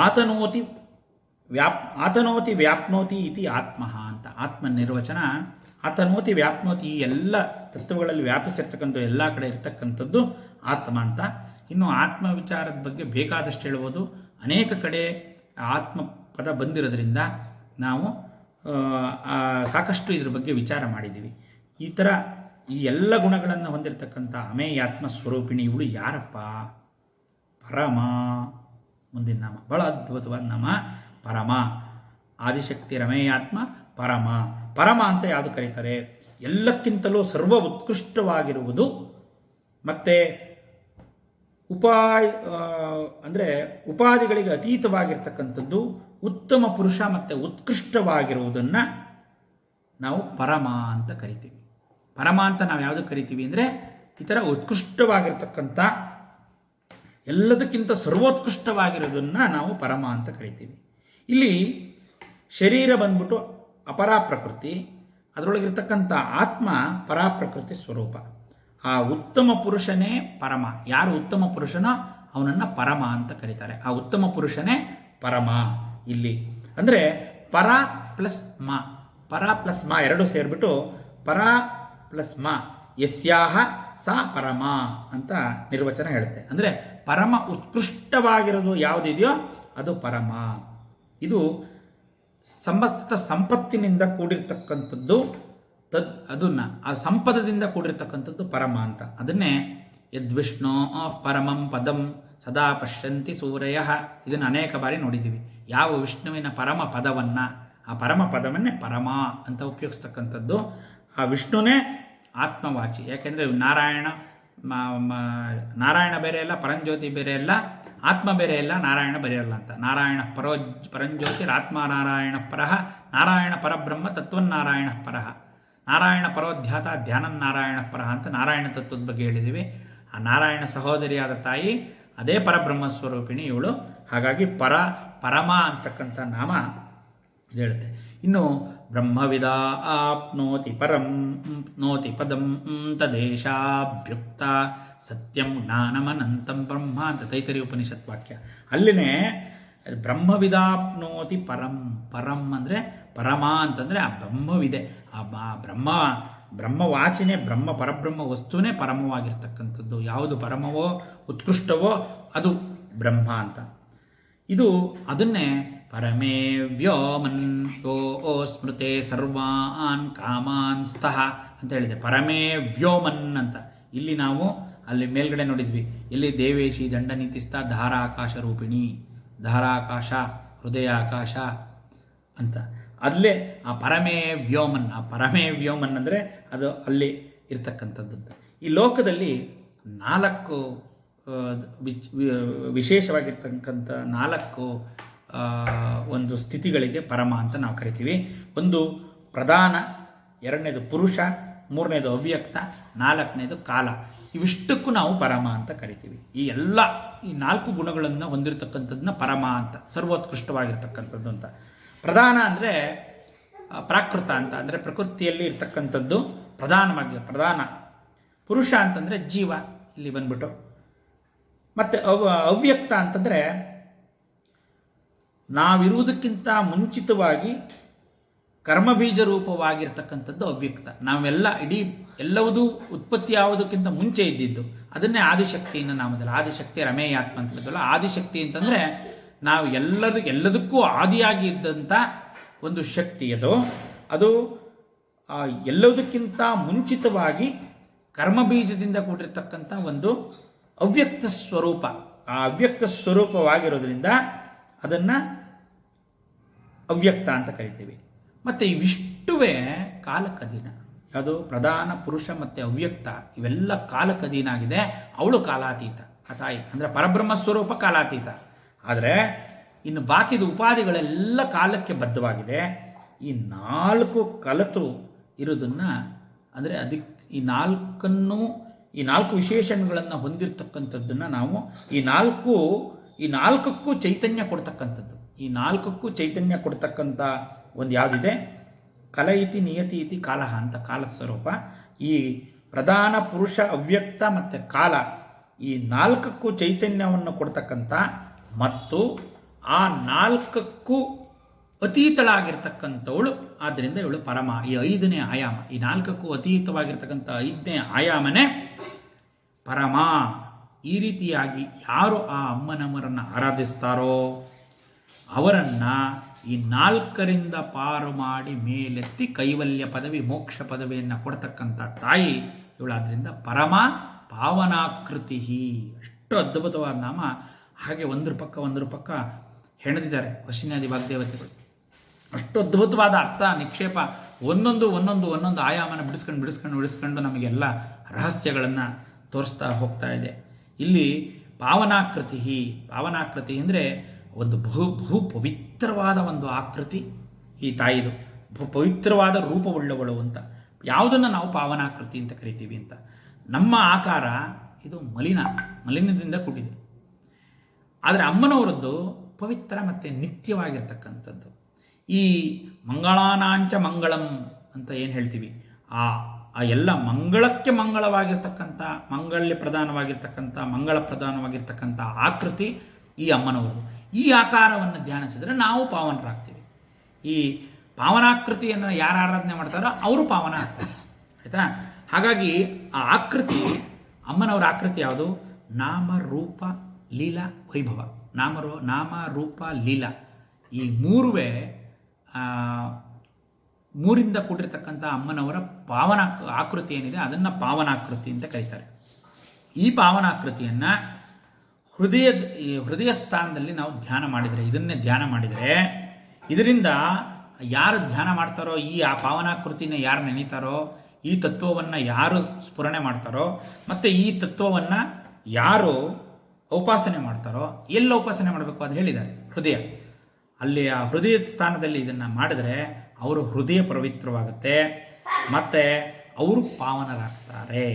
Speaker 1: ಆತನೋತಿ ವ್ಯಾಪ್ನೋತಿ ಇತಿ ಆತ್ಮ ಅಂತ. ಆತ್ಮ ನಿರ್ವಚನ ಆತನೋತಿ ವ್ಯಾಪ್ನೋತಿ, ಈ ಎಲ್ಲ ತತ್ವಗಳಲ್ಲಿ ವ್ಯಾಪಿಸಿರ್ತಕ್ಕಂಥ ಎಲ್ಲ ಕಡೆ ಇರ್ತಕ್ಕಂಥದ್ದು ಆತ್ಮ ಅಂತ. ಇನ್ನು ಆತ್ಮ ವಿಚಾರದ ಬಗ್ಗೆ ಬೇಕಾದಷ್ಟು ಹೇಳ್ಬೋದು. ಅನೇಕ ಕಡೆ ಆತ್ಮ ಪದ ಬಂದಿರೋದ್ರಿಂದ ನಾವು ಸಾಕಷ್ಟು ಇದ್ರ ಬಗ್ಗೆ ವಿಚಾರ ಮಾಡಿದ್ದೀವಿ. ಈ ಥರ ಈ ಎಲ್ಲ ಗುಣಗಳನ್ನು ಹೊಂದಿರತಕ್ಕಂಥ ಅಮೇಯಾತ್ಮ ಸ್ವರೂಪಿಣಿ ಇವಳು ಯಾರಪ್ಪ? ಪರಮ. ಮುಂದಿನ ನಾಮ ಬಹಳ ಅದ್ಭುತವಾದ ನಾಮ ಪರಮ. ಆದಿಶಕ್ತಿ ರಮೇಯಾತ್ಮ ಪರಮ. ಪರಮ ಅಂತ ಯಾವುದು ಕರೀತಾರೆ? ಎಲ್ಲಕ್ಕಿಂತಲೂ ಸರ್ವ ಉತ್ಕೃಷ್ಟವಾಗಿರುವುದು, ಮತ್ತು ಅಂದರೆ ಉಪಾಧಿಗಳಿಗೆ ಅತೀತವಾಗಿರ್ತಕ್ಕಂಥದ್ದು, ಉತ್ತಮ ಪುರುಷ ಮತ್ತು ಉತ್ಕೃಷ್ಟವಾಗಿರುವುದನ್ನು ನಾವು ಪರಮ ಅಂತ ಕರಿತೀವಿ. ಪರಮ ಅಂತ ನಾವು ಯಾವುದು ಕರಿತೀವಿ ಅಂದರೆ ಈ ಥರ ಉತ್ಕೃಷ್ಟವಾಗಿರ್ತಕ್ಕಂಥ ಎಲ್ಲದಕ್ಕಿಂತ ಸರ್ವೋತ್ಕೃಷ್ಟವಾಗಿರೋದನ್ನು ನಾವು ಪರಮ ಅಂತ ಕರಿತೀವಿ. ಇಲ್ಲಿ ಶರೀರ ಬಂದ್ಬಿಟ್ಟು ಅಪರಾಪ್ರಕೃತಿ, ಅದರೊಳಗಿರ್ತಕ್ಕಂಥ ಆತ್ಮ ಪರಾಪ್ರಕೃತಿ ಸ್ವರೂಪ. ಆ ಉತ್ತಮ ಪುರುಷನೇ ಪರಮ. ಯಾರು ಉತ್ತಮ ಪುರುಷನೋ ಅವನನ್ನು ಪರಮ ಅಂತ ಕರೀತಾರೆ. ಆ ಉತ್ತಮ ಪುರುಷನೇ ಪರಮ. ಇಲ್ಲಿ ಅಂದರೆ ಪರ ಪ್ಲಸ್ ಮ, ಪರ ಪ್ಲಸ್ ಮ ಎರಡು ಸೇರಿಬಿಟ್ಟು ಪರ ಪ್ಲಸ್ ಮ ಯಸ್ಯಾಹ ಸಾ ಪರಮ ಅಂತ ನಿರ್ವಚನ ಹೇಳುತ್ತೆ. ಅಂದರೆ ಪರಮ ಉತ್ಕೃಷ್ಟವಾಗಿರೋದು ಯಾವುದಿದೆಯೋ ಅದು ಪರಮ. ಇದು ಸಮಸ್ತ ಸಂಪತ್ತಿನಿಂದ ಕೂಡಿರ್ತಕ್ಕಂಥದ್ದು, ಅದನ್ನು ಆ ಸಂಪದದಿಂದ ಕೂಡಿರ್ತಕ್ಕಂಥದ್ದು ಪರಮ ಅಂತ. ಅದನ್ನೇ ಯದ್ವಿಷ್ಣು ಪರಮಂ ಪದಂ ಸದಾ ಪಶ್ಯಂತಿ ಸೂರ್ಯ, ಇದನ್ನು ಅನೇಕ ಬಾರಿ ನೋಡಿದ್ದೀವಿ. ಯಾವ ವಿಷ್ಣುವಿನ ಪರಮ ಪದವನ್ನು, ಆ ಪರಮ ಪದವನ್ನೇ ಪರಮ ಅಂತ ಉಪಯೋಗಿಸ್ತಕ್ಕಂಥದ್ದು. ಆ ವಿಷ್ಣುನೇ ಆತ್ಮವಾಚಿ. ಯಾಕೆಂದರೆ ನಾರಾಯಣ ಬೇರೆ ಅಲ್ಲ, ಪರಂಜ್ಯೋತಿ ಬೇರೆ ಅಲ್ಲ, ಆತ್ಮ ಬೇರೆ ಅಲ್ಲ, ನಾರಾಯಣ ಬೇರೆ ಅಲ್ಲ ಅಂತ. ನಾರಾಯಣ ಪರಂಜ್ಯೋತಿರಾತ್ಮ ನಾರಾಯಣ ಪರಃ, ನಾರಾಯಣ ಪರಬ್ರಹ್ಮ ತತ್ವನ್ನಾರಾಯಣ ಪರಃ, ನಾರಾಯಣ ಪರೋಧ್ಯಾತ ಧ್ಯಾನನ್ನಾರಾಯಣ ಪರಃ ಅಂತ ನಾರಾಯಣ ತತ್ವದ ಬಗ್ಗೆ ಹೇಳಿದ್ದೀವಿ. ಆ ನಾರಾಯಣ ಸಹೋದರಿಯಾದ ತಾಯಿ ಅದೇ ಪರಬ್ರಹ್ಮ ಸ್ವರೂಪಿಣಿ ಇವಳು. ಹಾಗಾಗಿ ಪರಮ ಅಂತಕ್ಕಂಥ ನಾಮ ಇದು ಹೇಳುತ್ತೆ. ಇನ್ನು ಬ್ರಹ್ಮವಿದ ಆಪ್ನೋತಿ ಪರಂ ನೋತಿ ಪದಂ ತದೇಶಾಭ್ಯುಕ್ತ ಸತ್ಯಂ ಜ್ಞಾನಮನಂತಂ ಬ್ರಹ್ಮ ಅಂತ ತೈತರೀಯ ಉಪನಿಷತ್ ವಾಕ್ಯ. ಅಲ್ಲಿನೇ ಬ್ರಹ್ಮವಿದಾಪ್ನೋತಿ ಪರಂ. ಪರಂ ಅಂದರೆ ಪರಮ ಅಂತಂದರೆ ಆ ಬ್ರಹ್ಮವಿದೆ, ಬ್ರಹ್ಮವಾಚಿನೇ ಪರಬ್ರಹ್ಮ ವಸ್ತುವೇ ಪರಮವಾಗಿರ್ತಕ್ಕಂಥದ್ದು. ಯಾವುದು ಪರಮವೋ ಉತ್ಕೃಷ್ಟವೋ ಅದು ಬ್ರಹ್ಮ ಅಂತ. ಇದು ಅದನ್ನೇ ಪರಮೇ ವ್ಯೋಮನ್ ಯೋ ಸ್ಮೃತೆ ಸರ್ವಾನ್ ಕಾಮಾನ್ ಸ್ತಃ ಅಂತ ಹೇಳಿದೆ. ಪರಮೇ ವ್ಯೋಮನ್ ಅಂತ ಇಲ್ಲಿ ನಾವು ಅಲ್ಲಿ ಮೇಲ್ಗಡೆ ನೋಡಿದ್ವಿ, ಇಲ್ಲಿ ದೇವೇಶಿ ದಂಡನೀತಿಸ್ತ ಧಾರಾಕಾಶ ರೂಪಿಣಿ, ಧಾರಾಕಾಶ ಹೃದಯಾಕಾಶ ಅಂತ. ಅಲ್ಲೇ ಆ ಪರಮೇ ವ್ಯೋಮನ್ ಅಂದರೆ ಅದು ಅಲ್ಲಿ ಇರ್ತಕ್ಕಂಥದ್ದು ಅಂತ. ಈ ಲೋಕದಲ್ಲಿ 4 ವಿಶೇಷವಾಗಿರ್ತಕ್ಕಂಥ 4 ಒಂದು ಸ್ಥಿತಿಗಳಿಗೆ ಪರಮ ಅಂತ ನಾವು ಕರಿತೀವಿ. ಒಂದು ಪ್ರಧಾನ, 2ನೇದು ಪುರುಷ, 3ನೇದು ಅವ್ಯಕ್ತ, 4ನೇದು ಕಾಲ. ಇವಿಷ್ಟಕ್ಕೂ ನಾವು ಪರಮ ಅಂತ ಕರಿತೀವಿ. ಈ 4 ಗುಣಗಳನ್ನು ಹೊಂದಿರತಕ್ಕಂಥದ್ದನ್ನ ಪರಮ ಅಂತ, ಸರ್ವೋತ್ಕೃಷ್ಟವಾಗಿರ್ತಕ್ಕಂಥದ್ದು ಅಂತ. ಪ್ರಧಾನ ಅಂದರೆ ಪ್ರಾಕೃತ ಅಂತ, ಅಂದರೆ ಪ್ರಕೃತಿಯಲ್ಲಿ ಇರ್ತಕ್ಕಂಥದ್ದು ಪ್ರಧಾನ. ಪುರುಷ ಅಂತಂದರೆ ಜೀವ ಇಲ್ಲಿ ಬಂದ್ಬಿಟ್ಟು. ಮತ್ತು ಅವ್ಯಕ್ತ ಅಂತಂದರೆ ನಾವಿರುವುದಕ್ಕಿಂತ ಮುಂಚಿತವಾಗಿ ಕರ್ಮಬೀಜ ರೂಪವಾಗಿರ್ತಕ್ಕಂಥದ್ದು ಅವ್ಯಕ್ತ. ಎಲ್ಲವೂ ಉತ್ಪತ್ತಿ ಆಗೋದಕ್ಕಿಂತ ಮುಂಚೆ ಇದ್ದಿದ್ದು, ಅದನ್ನೇ ಆದಿಶಕ್ತಿಯನ್ನು ನಾಮದಲ್ಲ. ಆದಿಶಕ್ತಿ ರಮೇಯಾತ್ಮ ಅಂತ ಹೇಳಿದ್ವಲ್ಲ, ಆದಿಶಕ್ತಿ ಅಂತಂದರೆ ನಾವು ಎಲ್ಲದಕ್ಕೂ ಆದಿಯಾಗಿ ಇದ್ದಂಥ ಒಂದು ಶಕ್ತಿ ಅದು ಎಲ್ಲದಕ್ಕಿಂತ ಮುಂಚಿತವಾಗಿ ಕರ್ಮಬೀಜದಿಂದ ಕೂಡಿರ್ತಕ್ಕಂಥ ಒಂದು ಅವ್ಯಕ್ತ ಸ್ವರೂಪ. ಆ ಅವ್ಯಕ್ತ ಸ್ವರೂಪವಾಗಿರೋದ್ರಿಂದ ಅದನ್ನು ಅವ್ಯಕ್ತ ಅಂತ ಕರಿತೀವಿ. ಮತ್ತು ಇವಿಷ್ಟುವೇ ಕಾಲಕ್ಕಧೀನ. ಯಾವುದು ಪ್ರಧಾನ, ಪುರುಷ ಮತ್ತು ಅವ್ಯಕ್ತ ಇವೆಲ್ಲ ಕಾಲಕ್ಕಧೀನ ಆಗಿದೆ. ಅವಳು ಕಾಲಾತೀತ, ಆ ತಾಯಿ ಅಂದರೆ ಪರಬ್ರಹ್ಮ ಸ್ವರೂಪ ಕಾಲಾತೀತ. ಆದರೆ ಇನ್ನು ಬಾಕಿದ ಉಪಾಧಿಗಳೆಲ್ಲ ಕಾಲಕ್ಕೆ ಬದ್ಧವಾಗಿದೆ. ಈ 4 ಕಲತು ಇರೋದನ್ನು ಅಂದರೆ ಈ 4 ವಿಶೇಷಣಗಳನ್ನು ಹೊಂದಿರತಕ್ಕಂಥದ್ದನ್ನು ನಾವು ಈ 4ಕ್ಕೂ ಚೈತನ್ಯ ಕೊಡ್ತಕ್ಕಂಥದ್ದು. ಈ 4ಕ್ಕೂ ಚೈತನ್ಯ ಕೊಡ್ತಕ್ಕಂಥ ಒಂದು ಯಾವುದಿದೆ, ಕಲ ಇತಿ ನಿಯತಿ ಇತಿ ಕಾಲಹ ಅಂತ ಕಾಲಸ್ವರೂಪ. ಈ ಪ್ರಧಾನ, ಪುರುಷ, ಅವ್ಯಕ್ತ ಮತ್ತು ಕಾಲ ಈ 4ಕ್ಕೂ ಚೈತನ್ಯವನ್ನು ಕೊಡ್ತಕ್ಕಂಥ ಮತ್ತು ಆ 4ಕ್ಕೂ ಅತೀತಳಾಗಿರ್ತಕ್ಕಂಥವಳು. ಆದ್ದರಿಂದ ಇವಳು ಪರಮ. ಈ 5ನೇ ಆಯಾಮ, ಈ 4ಕ್ಕೂ ಅತೀತವಾಗಿರ್ತಕ್ಕಂಥ 5ನೇ ಆಯಾಮನೇ ಪರಮ. ಈ ರೀತಿಯಾಗಿ ಯಾರು ಆ ಅಮ್ಮನವರನ್ನು ಆರಾಧಿಸ್ತಾರೋ ಅವರನ್ನು ಈ 4ರಿಂದ ಪಾರು ಮಾಡಿ ಮೇಲೆತ್ತಿ ಕೈವಲ್ಯ ಪದವಿ, ಮೋಕ್ಷ ಪದವಿಯನ್ನು ಕೊಡ್ತಕ್ಕಂಥ ತಾಯಿ ಇವಳಾದ್ರಿಂದ ಪರಮ ಪಾವನಾಕೃತಿ. ಅಷ್ಟು ಅದ್ಭುತವಾದ ನಾಮ. ಹಾಗೆ ಒಂದ್ರ ಪಕ್ಕ ಹೆಣೆದಿದ್ದಾರೆ ವಶಿನ್ಯಾದಿ ವಾಗ್ದೇವತೆಗಳು. ಅಷ್ಟು ಅದ್ಭುತವಾದ ಅರ್ಥ ನಿಕ್ಷೇಪ, ಒಂದೊಂದು ಆಯಾಮನ ಬಿಡಿಸ್ಕೊಂಡು ನಮಗೆಲ್ಲ ರಹಸ್ಯಗಳನ್ನು ತೋರಿಸ್ತಾ ಹೋಗ್ತಾ ಇದೆ. ಇಲ್ಲಿ ಪಾವನಾಕೃತಿ ಅಂದರೆ ಒಂದು ಬಹು ಪವಿತ್ರವಾದ ಒಂದು ಆಕೃತಿ ಈ ತಾಯಿದು, ಬಹು ಪವಿತ್ರವಾದ ರೂಪವುಳ್ಳವಳು ಅಂತ. ಯಾವುದನ್ನು ನಾವು ಪಾವನಾಕೃತಿ ಅಂತ ಕರಿತೀವಿ ಅಂತ. ನಮ್ಮ ಆಕಾರ ಇದು ಮಲಿನದಿಂದ ಕೂಡಿದೆ. ಆದರೆ ಅಮ್ಮನವರದ್ದು ಪವಿತ್ರ ಮತ್ತು ನಿತ್ಯವಾಗಿರ್ತಕ್ಕಂಥದ್ದು. ಈ ಮಂಗಳಾನಾಂಚ ಮಂಗಳಂ ಅಂತ ಏನು ಹೇಳ್ತೀವಿ, ಆ ಎಲ್ಲ ಮಂಗಳಕ್ಕೆ ಮಂಗಳವಾಗಿರ್ತಕ್ಕಂಥ, ಮಂಗಲ್ಯ ಪ್ರಧಾನವಾಗಿರ್ತಕ್ಕಂಥ, ಮಂಗಳ ಪ್ರಧಾನವಾಗಿರ್ತಕ್ಕಂಥ ಆಕೃತಿ ಈ ಅಮ್ಮನವರು. ಈ ಆಕಾರವನ್ನು ಧ್ಯಾನಿಸಿದ್ರೆ ನಾವು ಪಾವನರಾಗ್ತೀವಿ. ಈ ಪಾವನಾಕೃತಿಯನ್ನು ಯಾರು ಆರಾಧನೆ ಮಾಡ್ತಾರೋ ಅವರು ಪಾವನ ಆಗ್ತಾರೆ. ಆಯಿತಾ? ಹಾಗಾಗಿ ಆ ಆಕೃತಿ, ಅಮ್ಮನವರ ಆಕೃತಿ ಯಾವುದು? ನಾಮ, ರೂಪ, ಲೀಲಾ, ವೈಭವ. ನಾಮ, ರೂಪ, ಲೀಲಾ ಈ ಮೂರಿಂದ ಕೂಡಿರ್ತಕ್ಕಂಥ ಅಮ್ಮನವರ ಆಕೃತಿ ಏನಿದೆ ಅದನ್ನು ಪಾವನಾಕೃತಿ ಅಂತ ಕರೀತಾರೆ. ಈ ಪಾವನಾಕೃತಿಯನ್ನು ಹೃದಯ ಸ್ಥಾನದಲ್ಲಿ ನಾವು ಇದನ್ನೇ ಧ್ಯಾನ ಮಾಡಿದರೆ ಇದರಿಂದ ಯಾರು ಧ್ಯಾನ ಮಾಡ್ತಾರೋ, ಈ ಪಾವನಾಕೃತಿನ ಯಾರು ನೆನೀತಾರೋ, ಈ ತತ್ವವನ್ನು ಯಾರು ಸ್ಫುರಣೆ ಮಾಡ್ತಾರೋ, ಮತ್ತು ಈ ತತ್ವವನ್ನು ಯಾರು ಉಪಾಸನೆ ಮಾಡ್ತಾರೋ, ಎಲ್ಲ ಉಪಾಸನೆ ಮಾಡಬೇಕು ಅದು ಹೇಳಿದ್ದಾರೆ. ಅಲ್ಲಿ ಆ ಹೃದಯದ ಸ್ಥಾನದಲ್ಲಿ ಇದನ್ನು ಮಾಡಿದರೆ ಅವರು ಹೃದಯ ಪವಿತ್ರವಾಗುತ್ತೆ ಮತ್ತು ಅವರು ಪಾವನರಾಗ್ತಾರೆ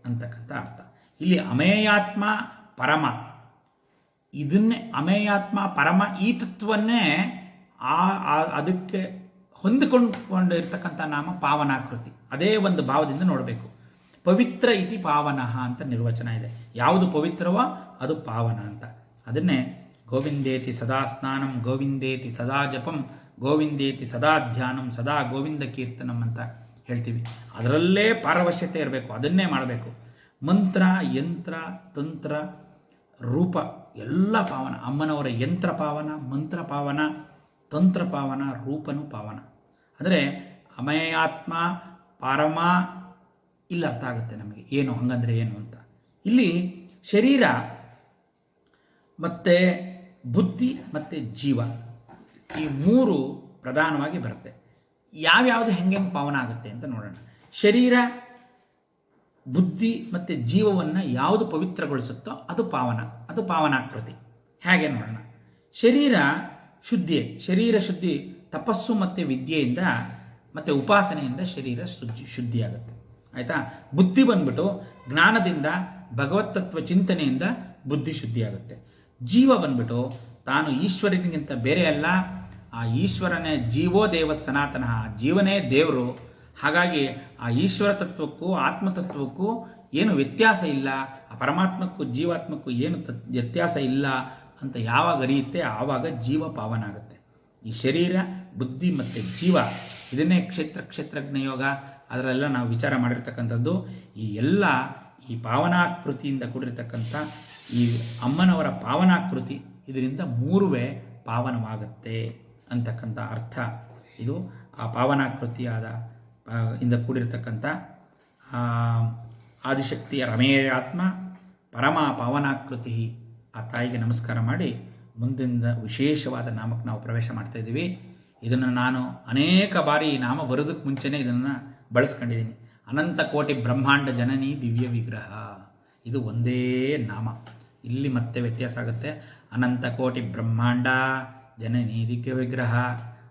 Speaker 1: ಅಂತಕ್ಕಂಥ ಅರ್ಥ. ಇಲ್ಲಿ ಅಮೇಯಾತ್ಮ ಪರಮ, ಇದನ್ನೇ ಅಮೇಯಾತ್ಮ ಪರಮ ಈ ತತ್ವನ್ನೇ ಅದಕ್ಕೆ ಹೊಂದಿಕೊಂಡಿರ್ತಕ್ಕಂಥ ನಾಮ ಪಾವನಾಕೃತಿ. ಅದೇ ಒಂದು ಭಾವದಿಂದ ನೋಡಬೇಕು. ಪವಿತ್ರ ಇತಿ ಪಾವನಃ ಅಂತ ನಿರ್ವಚನ ಇದೆ. ಯಾವುದು ಪವಿತ್ರವೋ ಅದು ಪಾವನ ಅಂತ. ಅದನ್ನೇ ಗೋವಿಂದೇತಿ ಸದಾ ಸ್ನಾನಂ, ಗೋವಿಂದೇತಿ ಸದಾ ಜಪಂ, ಗೋವಿಂದೇತಿ ಸದಾ ಧ್ಯಾನಂ ಸದಾ ಗೋವಿಂದ ಕೀರ್ತನಂ ಅಂತ ಹೇಳ್ತೀವಿ. ಅದರಲ್ಲೇ ಪಾರವಶ್ಯತೆ ಇರಬೇಕು, ಅದನ್ನೇ ಮಾಡಬೇಕು. ಮಂತ್ರ, ಯಂತ್ರ, ತಂತ್ರ, ರೂಪ ಎಲ್ಲ ಪಾವನ. ಅಮ್ಮನವರ ಯಂತ್ರ ಪಾವನ, ಮಂತ್ರ ಪಾವನ, ತಂತ್ರ ಪಾವನ, ರೂಪನು ಪಾವನ. ಅಂದರೆ ಅಮಯಾತ್ಮ ಪಾರಮ ಇಲ್ಲಿ ಅರ್ಥ ಆಗುತ್ತೆ ನಮಗೆ ಏನು ಹಂಗಂದ್ರೆ ಏನು ಅಂತ. ಇಲ್ಲಿ ಶರೀರ ಮತ್ತು ಬುದ್ಧಿ ಮತ್ತು ಜೀವ ಈ ಮೂರು ಪ್ರಧಾನವಾಗಿ ಬರುತ್ತೆ. ಯಾವ್ಯಾವುದು ಹೆಂಗೆ ಪಾವನ ಆಗುತ್ತೆ ಅಂತ ನೋಡೋಣ. ಶರೀರ, ಬುದ್ಧಿ ಮತ್ತು ಜೀವವನ್ನು ಯಾವುದು ಪವಿತ್ರಗೊಳಿಸುತ್ತೋ ಅದು ಪಾವನ, ಅದು ಪಾವನಾಕೃತಿ. ಹೇಗೆ ನೋಡೋಣ. ಶರೀರ ಶುದ್ಧಿ ತಪಸ್ಸು ಮತ್ತು ವಿದ್ಯೆಯಿಂದ ಮತ್ತು ಉಪಾಸನೆಯಿಂದ ಶರೀರ ಶುದ್ಧಿಯಾಗುತ್ತೆ. ಆಯಿತಾ. ಬುದ್ಧಿ ಬಂದ್ಬಿಟ್ಟು ಜ್ಞಾನದಿಂದ ಭಗವತ್ತತ್ವ ಚಿಂತನೆಯಿಂದ ಬುದ್ಧಿ ಶುದ್ಧಿಯಾಗುತ್ತೆ. ಜೀವ ಬಂದ್ಬಿಟ್ಟು ತಾನು ಈಶ್ವರನಿಗಿಂತ ಬೇರೆ ಅಲ್ಲ, ಆ ಈಶ್ವರನೇ ಜೀವೋ ದೇವ ಸನಾತನ, ಜೀವನೇ ದೇವರು. ಹಾಗಾಗಿ ಆ ಈಶ್ವರ ತತ್ವಕ್ಕೂ ಆತ್ಮತತ್ವಕ್ಕೂ ಏನು ವ್ಯತ್ಯಾಸ ಇಲ್ಲ, ಆ ಪರಮಾತ್ಮಕ್ಕೂ ಜೀವಾತ್ಮಕ್ಕೂ ಏನು ವ್ಯತ್ಯಾಸ ಇಲ್ಲ ಅಂತ ಯಾವಾಗ ಅರಿಯುತ್ತೆ ಆವಾಗ ಜೀವ ಪಾವನ ಆಗುತ್ತೆ. ಈ ಶರೀರ, ಬುದ್ಧಿ ಮತ್ತು ಜೀವ ಇದನ್ನೇ ಕ್ಷೇತ್ರಜ್ಞ ಯೋಗ ಅದರೆಲ್ಲ ನಾವು ವಿಚಾರ ಮಾಡಿರ್ತಕ್ಕಂಥದ್ದು. ಈ ಪಾವನಾಕೃತಿಯಿಂದ ಕೂಡಿರ್ತಕ್ಕಂಥ ಈ ಅಮ್ಮನವರ ಪಾವನಾಕೃತಿ, ಇದರಿಂದ ಮೂರುವೇ ಪಾವನವಾಗುತ್ತೆ ಅಂತಕ್ಕಂಥ ಅರ್ಥ. ಇದು ಆ ಪಾವನಾಕೃತಿಯಾದ ಇಂದ ಕೂಡಿರ್ತಕ್ಕಂಥ ಆದಿಶಕ್ತಿಯ ರಮೇಯಾತ್ಮ ಪರಮ ಪಾವನಾಕೃತಿ. ಆ ತಾಯಿಗೆ ನಮಸ್ಕಾರ ಮಾಡಿ ಮುಂದಿನ ವಿಶೇಷವಾದ ನಾಮಕ್ಕೆ ನಾವು ಪ್ರವೇಶ ಮಾಡ್ತಾ ಇದ್ದೀವಿ. ಇದನ್ನು ನಾನು ಅನೇಕ ಬಾರಿ ಈ ನಾಮ ಬರೋದಕ್ಕೆ ಮುಂಚೆನೇ ಇದನ್ನು ಬಳಸ್ಕೊಂಡಿದ್ದೀನಿ. ಅನಂತ ಕೋಟಿ ಬ್ರಹ್ಮಾಂಡ ಜನನಿ ದಿವ್ಯ ವಿಗ್ರಹ, ಇದು ಒಂದೇ ನಾಮ. ಇಲ್ಲಿ ಮತ್ತೆ ವ್ಯತ್ಯಾಸ ಆಗುತ್ತೆ. ಅನಂತ ಕೋಟಿ ಬ್ರಹ್ಮಾಂಡ ಜನನಿ ದಿವ್ಯ ವಿಗ್ರಹ,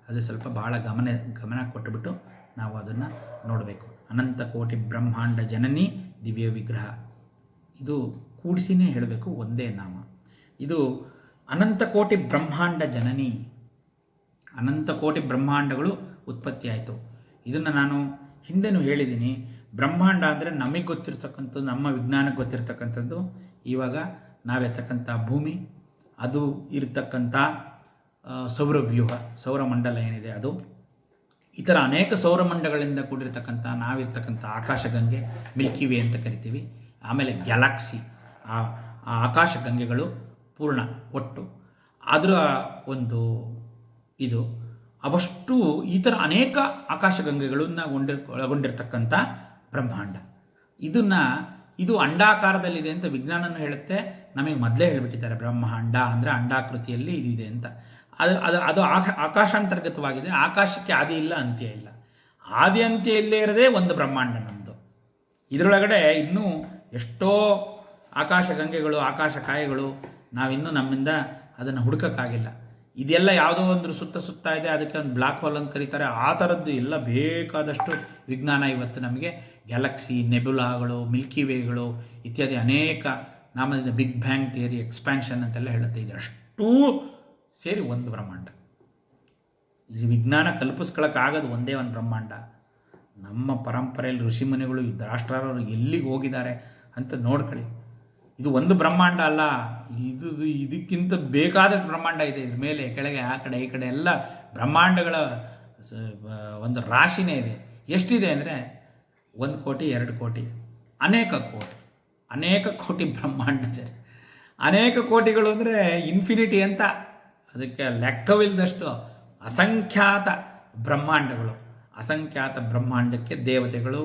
Speaker 1: ಅದು ಸ್ವಲ್ಪ ಭಾಳ ಗಮನ ಕೊಟ್ಟುಬಿಟ್ಟು ನಾವು ಅದನ್ನು ನೋಡಬೇಕು. ಅನಂತ ಕೋಟಿ ಬ್ರಹ್ಮಾಂಡ ಜನನಿ ದಿವ್ಯ ವಿಗ್ರಹ, ಇದು ಕೂಡಿಸಿನೇ ಹೇಳಬೇಕು, ಒಂದೇ ನಾಮ. ಇದು ಅನಂತ ಕೋಟಿ ಬ್ರಹ್ಮಾಂಡ ಜನನಿ, ಅನಂತ ಕೋಟಿ ಬ್ರಹ್ಮಾಂಡಗಳು ಉತ್ಪತ್ತಿ ಆಯಿತು. ಇದನ್ನು ನಾನು ಹಿಂದೆನೂ ಹೇಳಿದ್ದೀನಿ. ಬ್ರಹ್ಮಾಂಡ ಅಂದರೆ ನಮಗೆ ಗೊತ್ತಿರ್ತಕ್ಕಂಥದ್ದು, ನಮ್ಮ ವಿಜ್ಞಾನಕ್ಕೆ ಗೊತ್ತಿರ್ತಕ್ಕಂಥದ್ದು. ಇವಾಗ ನಾವಿರ್ತಕ್ಕಂಥ ಭೂಮಿ, ಅದು ಇರತಕ್ಕಂಥ ಸೌರವ್ಯೂಹ, ಸೌರಮಂಡಲ ಏನಿದೆ ಅದು, ಈ ಥರ ಅನೇಕ ಸೌರಮಂಡಲಗಳಿಂದ ಕೂಡಿರ್ತಕ್ಕಂಥ ನಾವಿರ್ತಕ್ಕಂಥ ಆಕಾಶಗಂಗೆ, ಮಿಲ್ಕಿ ವೇ ಅಂತ ಕರಿತೀವಿ. ಆಮೇಲೆ ಗ್ಯಾಲಕ್ಸಿ, ಆ ಆಕಾಶಗಂಗೆಗಳು ಪೂರ್ಣ ಒಟ್ಟು ಅದರ ಒಂದು ಇದು ಅವಷ್ಟು ಈ ಥರ ಅನೇಕ ಆಕಾಶಗಂಗೆಗಳನ್ನು ಒಳಗೊಂಡಿರ್ತಕ್ಕಂಥ ಬ್ರಹ್ಮಾಂಡ. ಇದು ಅಂಡಾಕಾರದಲ್ಲಿದೆ ಅಂತ ವಿಜ್ಞಾನನೂ ಹೇಳುತ್ತೆ. ನಮಗೆ ಮೊದಲೇ ಹೇಳಿಬಿಟ್ಟಿದ್ದಾರೆ, ಬ್ರಹ್ಮಾಂಡ ಅಂದರೆ ಅಂಡಾಕೃತಿಯಲ್ಲಿ ಇದಿದೆ ಅಂತ. ಅದು ಆಕಾಶಾಂತರ್ಗತವಾಗಿದೆ. ಆಕಾಶಕ್ಕೆ ಆದಿ ಇಲ್ಲ, ಅಂತ್ಯ ಇಲ್ಲ. ಆದಿ ಅಂತ್ಯ ಇಲ್ಲೇ ಇರದೇ ಒಂದು ಬ್ರಹ್ಮಾಂಡ ನಮ್ಮದು. ಇದರೊಳಗಡೆ ಇನ್ನೂ ಎಷ್ಟೋ ಆಕಾಶಗಂಗೆಗಳು, ಆಕಾಶಕಾಯಗಳು ನಾವಿನ್ನೂ ನಮ್ಮಿಂದ ಅದನ್ನು ಹುಡುಕೋಕ್ಕಾಗಿಲ್ಲ. ಇದೆಲ್ಲ ಯಾವುದೋ ಒಂದು ಸುತ್ತ ಇದೆ, ಅದಕ್ಕೆ ಒಂದು ಬ್ಲ್ಯಾಕ್ ಹೋಲ್ ಅಂತ ಕರೀತಾರೆ. ಆ ಥರದ್ದು ಎಲ್ಲ ಬೇಕಾದಷ್ಟು ವಿಜ್ಞಾನ ಇವತ್ತು ನಮಗೆ ಗ್ಯಾಲಕ್ಸಿ, ನೆಬುಲಾಗಳು, ಮಿಲ್ಕಿ ವೇಗಳು ಇತ್ಯಾದಿ ಅನೇಕ ನಾಮದಿಂದ ಬಿಗ್ ಬ್ಯಾಂಗ್ ಥಿಯರಿ, ಎಕ್ಸ್ಪ್ಯಾನ್ಷನ್ ಅಂತೆಲ್ಲ ಹೇಳುತ್ತೆ. ಇದು ಅಷ್ಟೂ ಸೇರಿ ಒಂದು ಬ್ರಹ್ಮಾಂಡ. ಈ ವಿಜ್ಞಾನ ಕಲ್ಪಿಸ್ಕೊಳ್ಳೋಕ್ಕಾಗೋದು ಒಂದೇ ಒಂದು ಬ್ರಹ್ಮಾಂಡ. ನಮ್ಮ ಪರಂಪರೆಯಲ್ಲಿ ಋಷಿಮುನಿಗಳು ರಾಷ್ಟ್ರರು ಎಲ್ಲಿಗೆ ಹೋಗಿದ್ದಾರೆ ಅಂತ ನೋಡ್ಕೊಳ್ಳಿ. ಇದು ಒಂದು ಬ್ರಹ್ಮಾಂಡ ಅಲ್ಲ, ಇದಕ್ಕಿಂತ ಬೇಕಾದಷ್ಟು ಬ್ರಹ್ಮಾಂಡ ಇದೆ. ಇದ್ರ ಮೇಲೆ ಕೆಳಗೆ ಆ ಕಡೆ ಈ ಕಡೆ ಎಲ್ಲ ಬ್ರಹ್ಮಾಂಡಗಳ ಒಂದು ರಾಶಿನೇ ಇದೆ. ಎಷ್ಟಿದೆ ಅಂದರೆ 1 ಕೋಟಿ 2 ಕೋಟಿ ಅನೇಕ ಕೋಟಿ ಬ್ರಹ್ಮಾಂಡ. ಅನೇಕ ಕೋಟಿಗಳು ಅಂದರೆ ಇನ್ಫಿನಿಟಿ ಅಂತ, ಅದಕ್ಕೆ ಲೆಕ್ಕವಿಲ್ಲದಷ್ಟು ಅಸಂಖ್ಯಾತ ಬ್ರಹ್ಮಾಂಡಗಳು. ಅಸಂಖ್ಯಾತ ಬ್ರಹ್ಮಾಂಡಕ್ಕೆ ದೇವತೆಗಳು,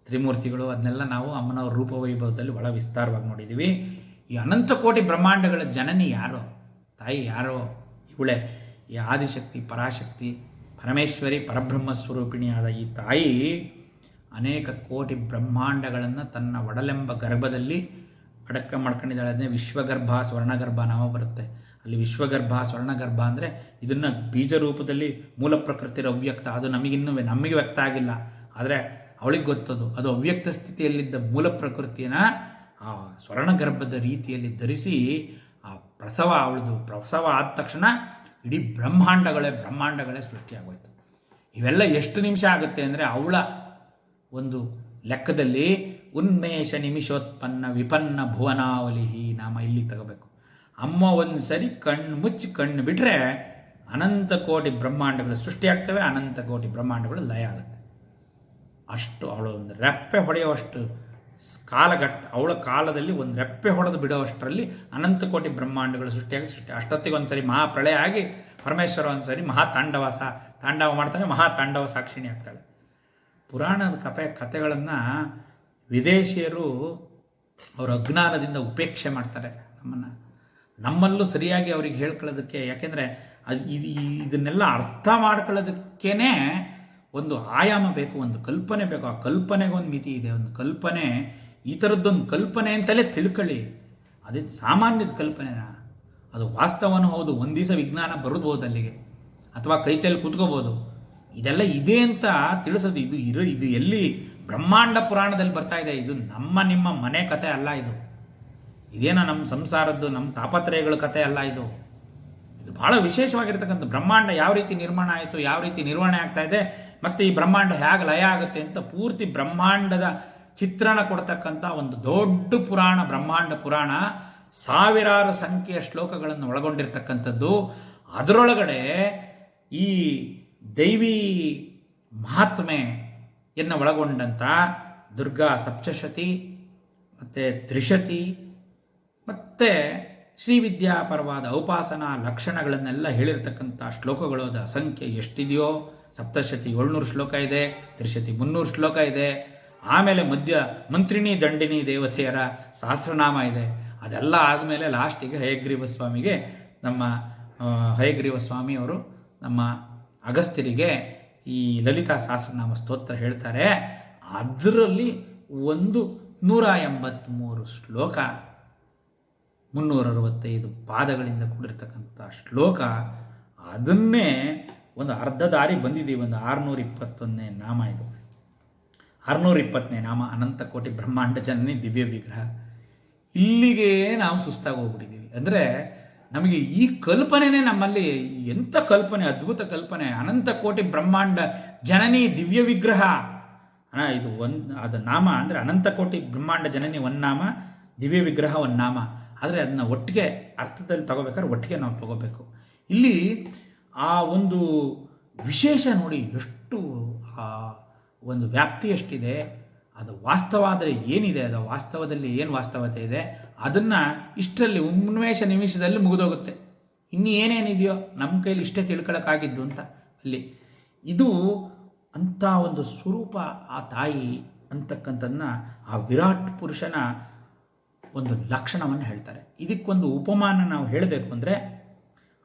Speaker 1: ತ್ರಿಮೂರ್ತಿಗಳು, ಅದನ್ನೆಲ್ಲ ನಾವು ಅಮ್ಮನವ್ರ ರೂಪವೈಭವದಲ್ಲಿ ಬಹಳ ವಿಸ್ತಾರವಾಗಿ ನೋಡಿದ್ದೀವಿ. ಈ ಅನಂತ ಕೋಟಿ ಬ್ರಹ್ಮಾಂಡಗಳ ಜನನಿ ಯಾರೋ, ತಾಯಿ ಯಾರೋ, ಇವಳೆ ಈ ಆದಿಶಕ್ತಿ, ಪರಾಶಕ್ತಿ, ಪರಮೇಶ್ವರಿ, ಪರಬ್ರಹ್ಮ ಸ್ವರೂಪಿಣಿಯಾದ ಈ ತಾಯಿ ಅನೇಕ ಕೋಟಿ ಬ್ರಹ್ಮಾಂಡಗಳನ್ನು ತನ್ನ ಒಡಲೆಂಬ ಗರ್ಭದಲ್ಲಿ ಅಡಕ ಮಾಡ್ಕೊಂಡಿದ್ದಾಳೆ. ಅದನ್ನೇ ವಿಶ್ವಗರ್ಭ, ಸ್ವರ್ಣಗರ್ಭ ನಾಮ ಬರುತ್ತೆ. ಅಲ್ಲಿ ವಿಶ್ವಗರ್ಭ, ಸ್ವರ್ಣಗರ್ಭ ಅಂದರೆ ಇದನ್ನು ಬೀಜ ರೂಪದಲ್ಲಿ ಮೂಲ ಪ್ರಕೃತಿಯ ಅವ್ಯಕ್ತ, ಅದು ನಮಗೆ ವ್ಯಕ್ತ ಆಗಿಲ್ಲ, ಆದರೆ ಅವಳಿಗೆ ಗೊತ್ತದು. ಅದು ಅವ್ಯಕ್ತ ಸ್ಥಿತಿಯಲ್ಲಿದ್ದ ಮೂಲ ಪ್ರಕೃತಿಯನ್ನು ಆ ಸ್ವರ್ಣಗರ್ಭದ ರೀತಿಯಲ್ಲಿ ಧರಿಸಿ ಆ ಅವಳದು ಪ್ರಸವ ಆದ ತಕ್ಷಣ ಇಡೀ ಬ್ರಹ್ಮಾಂಡಗಳೇ ಸೃಷ್ಟಿಯಾಗೋಯ್ತು. ಇವೆಲ್ಲ ಎಷ್ಟು ನಿಮಿಷ ಆಗುತ್ತೆ ಅಂದರೆ ಅವಳ ಒಂದು ಲೆಕ್ಕದಲ್ಲಿ ಉನ್ಮೇಷ ನಿಮಿಷೋತ್ಪನ್ನ ವಿಪನ್ನ ಭುವನಾವಲಿಹಿ ನಾಮ ಇಲ್ಲಿ ತಗೋಬೇಕು. ಅಮ್ಮ ಒಂದು ಸರಿ ಕಣ್ಣು ಮುಚ್ಚಿ ಕಣ್ಣು ಬಿಟ್ಟರೆ ಅನಂತ ಕೋಟಿ ಬ್ರಹ್ಮಾಂಡಗಳು ಸೃಷ್ಟಿಯಾಗ್ತವೆ, ಅನಂತ ಕೋಟಿ ಬ್ರಹ್ಮಾಂಡಗಳು ಲಯ ಆಗುತ್ತೆ. ಅಷ್ಟು ಅವಳು ಒಂದು ರೆಪ್ಪೆ ಹೊಡೆಯುವಷ್ಟು ಅವಳ ಕಾಲದಲ್ಲಿ ಒಂದು ರೆಪ್ಪೆ ಹೊಡೆದು ಬಿಡುವಷ್ಟರಲ್ಲಿ ಅನಂತ ಕೋಟಿ ಬ್ರಹ್ಮಾಂಡಗಳು ಸೃಷ್ಟಿ ಅಷ್ಟೊತ್ತಿಗೆ ಒಂದ್ಸರಿ ಮಹಾಪ್ರಳಯ ಆಗಿ ಪರಮೇಶ್ವರ ಒಂದ್ಸರಿ ತಾಂಡವ ಮಾಡ್ತಾನೆ, ಮಹಾತಾಂಡವ ಸಾಕ್ಷಿಣಿ ಆಗ್ತಾಳೆ. ಪುರಾಣದ ಕಥೆಗಳನ್ನು ವಿದೇಶಿಯರು ಅವರ ಅಜ್ಞಾನದಿಂದ ಉಪೇಕ್ಷೆ ಮಾಡ್ತಾರೆ. ನಮ್ಮಲ್ಲೂ ಸರಿಯಾಗಿ ಅವ್ರಿಗೆ ಹೇಳ್ಕೊಳ್ಳೋದಕ್ಕೆ, ಯಾಕೆಂದರೆ ಇದನ್ನೆಲ್ಲ ಅರ್ಥ ಮಾಡ್ಕೊಳ್ಳೋದಕ್ಕೇ ಒಂದು ಆಯಾಮ ಬೇಕು, ಒಂದು ಕಲ್ಪನೆ ಬೇಕು. ಆ ಕಲ್ಪನೆಗೊಂದು ಮಿತಿ ಇದೆ. ಒಂದು ಕಲ್ಪನೆ, ಈ ಥರದ್ದೊಂದು ಕಲ್ಪನೆ ಅಂತಲೇ ತಿಳ್ಕೊಳ್ಳಿ. ಅದೇ ಸಾಮಾನ್ಯದ ಕಲ್ಪನೆನ, ಅದು ವಾಸ್ತವನೂ ಹೌದು. ಒಂದು ದಿವಸ ವಿಜ್ಞಾನ ಬರೋದು ಅಲ್ಲಿಗೆ, ಅಥವಾ ಕೈಚಲ್ಲಿ ಕೂತ್ಕೋಬೋದು. ಇದೆಲ್ಲ ಇದೆ ಅಂತ ತಿಳಿಸೋದು. ಇದು ಎಲ್ಲಿ ಬ್ರಹ್ಮಾಂಡ ಪುರಾಣದಲ್ಲಿ ಬರ್ತಾ ಇದೆ. ಇದು ನಿಮ್ಮ ಮನೆ ಕತೆ ಅಲ್ಲ. ಇದೇನೋ ನಮ್ಮ ಸಂಸಾರದ್ದು, ನಮ್ಮ ತಾಪತ್ರಯಗಳ ಕತೆ ಅಲ್ಲ. ಇದು ಭಾಳ ವಿಶೇಷವಾಗಿರ್ತಕ್ಕಂಥ ಬ್ರಹ್ಮಾಂಡ ಯಾವ ರೀತಿ ನಿರ್ಮಾಣ ಆಯಿತು, ಯಾವ ರೀತಿ ನಿರ್ವಹಣೆ ಆಗ್ತಾ ಇದೆ, ಮತ್ತು ಈ ಬ್ರಹ್ಮಾಂಡ ಹೇಗೆ ಲಯ ಆಗುತ್ತೆ ಅಂತ ಪೂರ್ತಿ ಬ್ರಹ್ಮಾಂಡದ ಚಿತ್ರಣ ಕೊಡ್ತಕ್ಕಂಥ ಒಂದು ದೊಡ್ಡ ಪುರಾಣ ಬ್ರಹ್ಮಾಂಡ ಪುರಾಣ. ಸಾವಿರಾರು ಸಂಖ್ಯೆಯ ಶ್ಲೋಕಗಳನ್ನು ಒಳಗೊಂಡಿರ್ತಕ್ಕಂಥದ್ದು. ಅದರೊಳಗಡೆ ಈ ದೈವಿ ಮಹಾತ್ಮೆಯನ್ನು ಒಳಗೊಂಡಂಥ ದುರ್ಗಾ ಸಪ್ತಶತಿ ಮತ್ತು ತ್ರಿಶತಿ ಮತ್ತು ಶ್ರೀವಿದ್ಯಾಪರವಾದ ಔಪಾಸನಾ ಲಕ್ಷಣಗಳನ್ನೆಲ್ಲ ಹೇಳಿರ್ತಕ್ಕಂಥ ಶ್ಲೋಕಗಳು ಅದು ಅಸಂಖ್ಯ. ಎಷ್ಟಿದೆಯೋ, ಸಪ್ತಶತಿ 700 ಶ್ಲೋಕ ಇದೆ, ತ್ರಿಶತಿ 300 ಶ್ಲೋಕ ಇದೆ. ಆಮೇಲೆ ಮಂತ್ರಿಣಿ ದಂಡಿನಿ ದೇವತೆಯರ ಸಹಸ್ರನಾಮ ಇದೆ. ಅದೆಲ್ಲ ಆದಮೇಲೆ ಲಾಸ್ಟಿಗೆ ಹಯಗ್ರೀವ ಸ್ವಾಮಿಗೆ ಹಯಗ್ರೀವ ಸ್ವಾಮಿಯವರು ನಮ್ಮ ಅಗಸ್ತ್ಯರಿಗೆ ಈ ಲಲಿತಾ ಸಹಸ್ರನಾಮ ಸ್ತೋತ್ರ ಹೇಳ್ತಾರೆ. ಅದರಲ್ಲಿ 183 ಶ್ಲೋಕ, 365 ಪಾದಗಳಿಂದ ಕೂಡಿರ್ತಕ್ಕಂಥ ಶ್ಲೋಕ. ಅದನ್ನೇ ಒಂದು ಅರ್ಧ ದಾರಿ ಬಂದಿದ್ದೀವಿ. ಒಂದು 621ನೇ ನಾಮ ಇದು. 620ನೇ ನಾಮ ಅನಂತ ಕೋಟಿ ಬ್ರಹ್ಮಾಂಡ ಜನನಿ ದಿವ್ಯ ವಿಗ್ರಹ. ಇಲ್ಲಿಗೆ ನಾವು ಸುಸ್ತಾಗಿ ಹೋಗ್ಬಿಟ್ಟಿದ್ದೀವಿ. ಅಂದರೆ ನಮಗೆ ಈ ಕಲ್ಪನೆನೇ ನಮ್ಮಲ್ಲಿ ಎಂಥ ಕಲ್ಪನೆ, ಅದ್ಭುತ ಕಲ್ಪನೆ. ಅನಂತ ಕೋಟಿ ಬ್ರಹ್ಮಾಂಡ ಜನನಿ ದಿವ್ಯ ವಿಗ್ರಹ ಇದು ಅದು ನಾಮ. ಅಂದರೆ ಅನಂತ ಕೋಟಿ ಬ್ರಹ್ಮಾಂಡ ಜನನಿ ಒಂದು ನಾಮ, ದಿವ್ಯ ವಿಗ್ರಹ ಒಂದು ನಾಮ. ಆದರೆ ಅದನ್ನ ಒಟ್ಟಿಗೆ ಅರ್ಥದಲ್ಲಿ ತಗೋಬೇಕಾದ್ರೆ ಒಟ್ಟಿಗೆ ನಾವು ತಗೋಬೇಕು. ಇಲ್ಲಿ ಆ ಒಂದು ವಿಶೇಷ ನೋಡಿ, ಎಷ್ಟು ಆ ಒಂದು ವ್ಯಾಪ್ತಿ ಎಷ್ಟಿದೆ. ಅದು ವಾಸ್ತವ ಆದರೆ ಏನಿದೆ, ಅದು ವಾಸ್ತವದಲ್ಲಿ ಏನು ವಾಸ್ತವತೆ ಇದೆ, ಅದನ್ನು ಇಷ್ಟರಲ್ಲಿ ಉನ್ಮೇಷ ನಿಮಿಷದಲ್ಲಿ ಮುಗಿದೋಗುತ್ತೆ. ಇನ್ನು ಏನೇನಿದೆಯೋ ನಮ್ಮ ಕೈಲಿ ಇಷ್ಟೇ ತಿಳ್ಕೊಳ್ಳೋಕ್ಕಾಗಿದ್ದು ಅಂತ ಅಲ್ಲಿ. ಇದು ಅಂಥ ಒಂದು ಸ್ವರೂಪ ಆ ತಾಯಿ ಅಂತಕ್ಕಂಥದ್ದನ್ನ ಆ ವಿರಾಟ್ ಪುರುಷನ ಒಂದು ಲಕ್ಷಣವನ್ನು ಹೇಳ್ತಾರೆ. ಇದಕ್ಕೊಂದು ಉಪಮಾನ ನಾವು ಹೇಳಬೇಕು ಅಂದರೆ,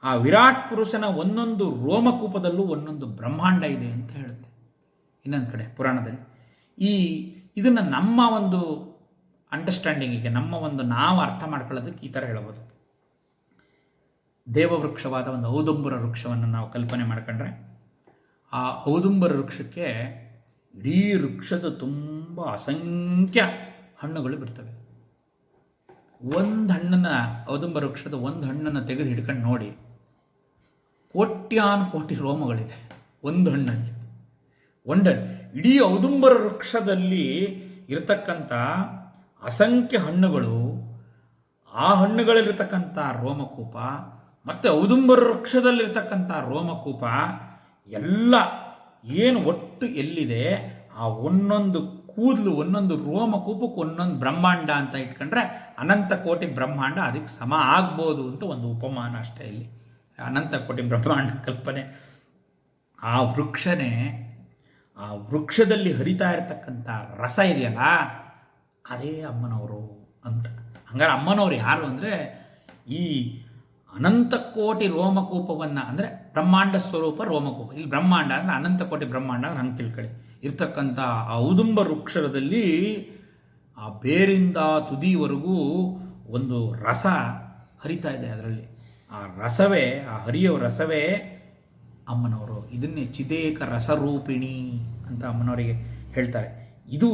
Speaker 1: ಆ ವಿರಾಟ್ ಪುರುಷನ ಒಂದೊಂದು ರೋಮಕೂಪದಲ್ಲೂ ಒಂದೊಂದು ಬ್ರಹ್ಮಾಂಡ ಇದೆ ಅಂತ ಹೇಳುತ್ತೆ ಇನ್ನೊಂದು ಕಡೆ ಪುರಾಣದಲ್ಲಿ. ಇದನ್ನು ನಮ್ಮ ಒಂದು ಅಂಡರ್ಸ್ಟ್ಯಾಂಡಿಂಗಿಗೆ, ನಾವು ಅರ್ಥ ಮಾಡ್ಕೊಳ್ಳೋದಕ್ಕೆ ಈ ಥರ ಹೇಳ್ಬೋದು. ದೇವವೃಕ್ಷವಾದ ಒಂದು ಔದುಂಬರ ವೃಕ್ಷವನ್ನು ನಾವು ಕಲ್ಪನೆ ಮಾಡ್ಕೊಂಡ್ರೆ, ಆ ಔದುಂಬರ ವೃಕ್ಷಕ್ಕೆ ಇಡೀ ವೃಕ್ಷದ ತುಂಬ ಅಸಂಖ್ಯ ಹಣ್ಣುಗಳು ಬಿಡ್ತವೆ. ಔದುಂಬರ ವೃಕ್ಷದ ಒಂದು ಹಣ್ಣನ್ನು ತೆಗೆದು ಹಿಡ್ಕೊಂಡು ನೋಡಿ, ಕೋಟಿ ರೋಮಗಳಿದೆ ಒಂದು ಹಣ್ಣಲ್ಲಿ. ಇಡೀ ಔದುಂಬರ ವೃಕ್ಷದಲ್ಲಿ ಇರತಕ್ಕಂಥ ಅಸಂಖ್ಯ ಹಣ್ಣುಗಳು, ಆ ಹಣ್ಣುಗಳಲ್ಲಿರ್ತಕ್ಕಂಥ ರೋಮಕೂಪ ಮತ್ತು ಔದುಂಬರ ವೃಕ್ಷದಲ್ಲಿರ್ತಕ್ಕಂಥ ರೋಮಕೂಪ ಎಲ್ಲ ಏನು ಒಟ್ಟು ಎಲ್ಲಿದೆ, ಆ ಒಂದೊಂದು ಕೂದಲು, ಒಂದೊಂದು ರೋಮಕೂಪಕ್ಕೆ ಒಂದೊಂದು ಬ್ರಹ್ಮಾಂಡ ಅಂತ ಇಟ್ಕೊಂಡ್ರೆ ಅನಂತ ಕೋಟಿ ಬ್ರಹ್ಮಾಂಡ ಅದಕ್ಕೆ ಸಮ ಆಗ್ಬೋದು ಅಂತ ಒಂದು ಉಪಮಾನ ಅಷ್ಟೇ. ಇಲ್ಲಿ ಅನಂತ ಕೋಟಿ ಬ್ರಹ್ಮಾಂಡ ಕಲ್ಪನೆ. ಆ ವೃಕ್ಷದಲ್ಲಿ ಹರಿತಾ ಇರತಕ್ಕಂಥ ರಸ ಇದೆಯಲ್ಲ, ಅದೇ ಅಮ್ಮನವರು ಅಂತ. ಹಂಗಾರೆ ಅಮ್ಮನವರು ಯಾರು ಅಂದರೆ, ಈ ಅನಂತ ಕೋಟಿ ರೋಮಕೂಪವನ್ನು, ಅಂದರೆ ಬ್ರಹ್ಮಾಂಡ ಸ್ವರೂಪ ರೋಮಕೂಪ. ಇಲ್ಲಿ ಬ್ರಹ್ಮಾಂಡ ಅಂದರೆ ಅನಂತ ಕೋಟಿ ಬ್ರಹ್ಮಾಂಡ ಅಂದ್ರೆ ಹಂಗೆ ತಿಳ್ಕೊಳ್ಳಿ. ಇರ್ತಕ್ಕಂಥ ಆ ಔದುಂಬ ವೃಕ್ಷದಲ್ಲಿ ಆ ಬೇರಿಂದ ತುದಿವರೆಗೂ ಒಂದು ರಸ ಹರಿತಾ ಇದೆ. ಅದರಲ್ಲಿ ಆ ಹರಿಯೋ ರಸವೇ ಅಮ್ಮನವರು. ಇದನ್ನೇ ಚಿದೇಕ ರಸರೂಪಿಣಿ ಅಂತ ಅಮ್ಮನವರಿಗೆ ಹೇಳ್ತಾರೆ. ಇದು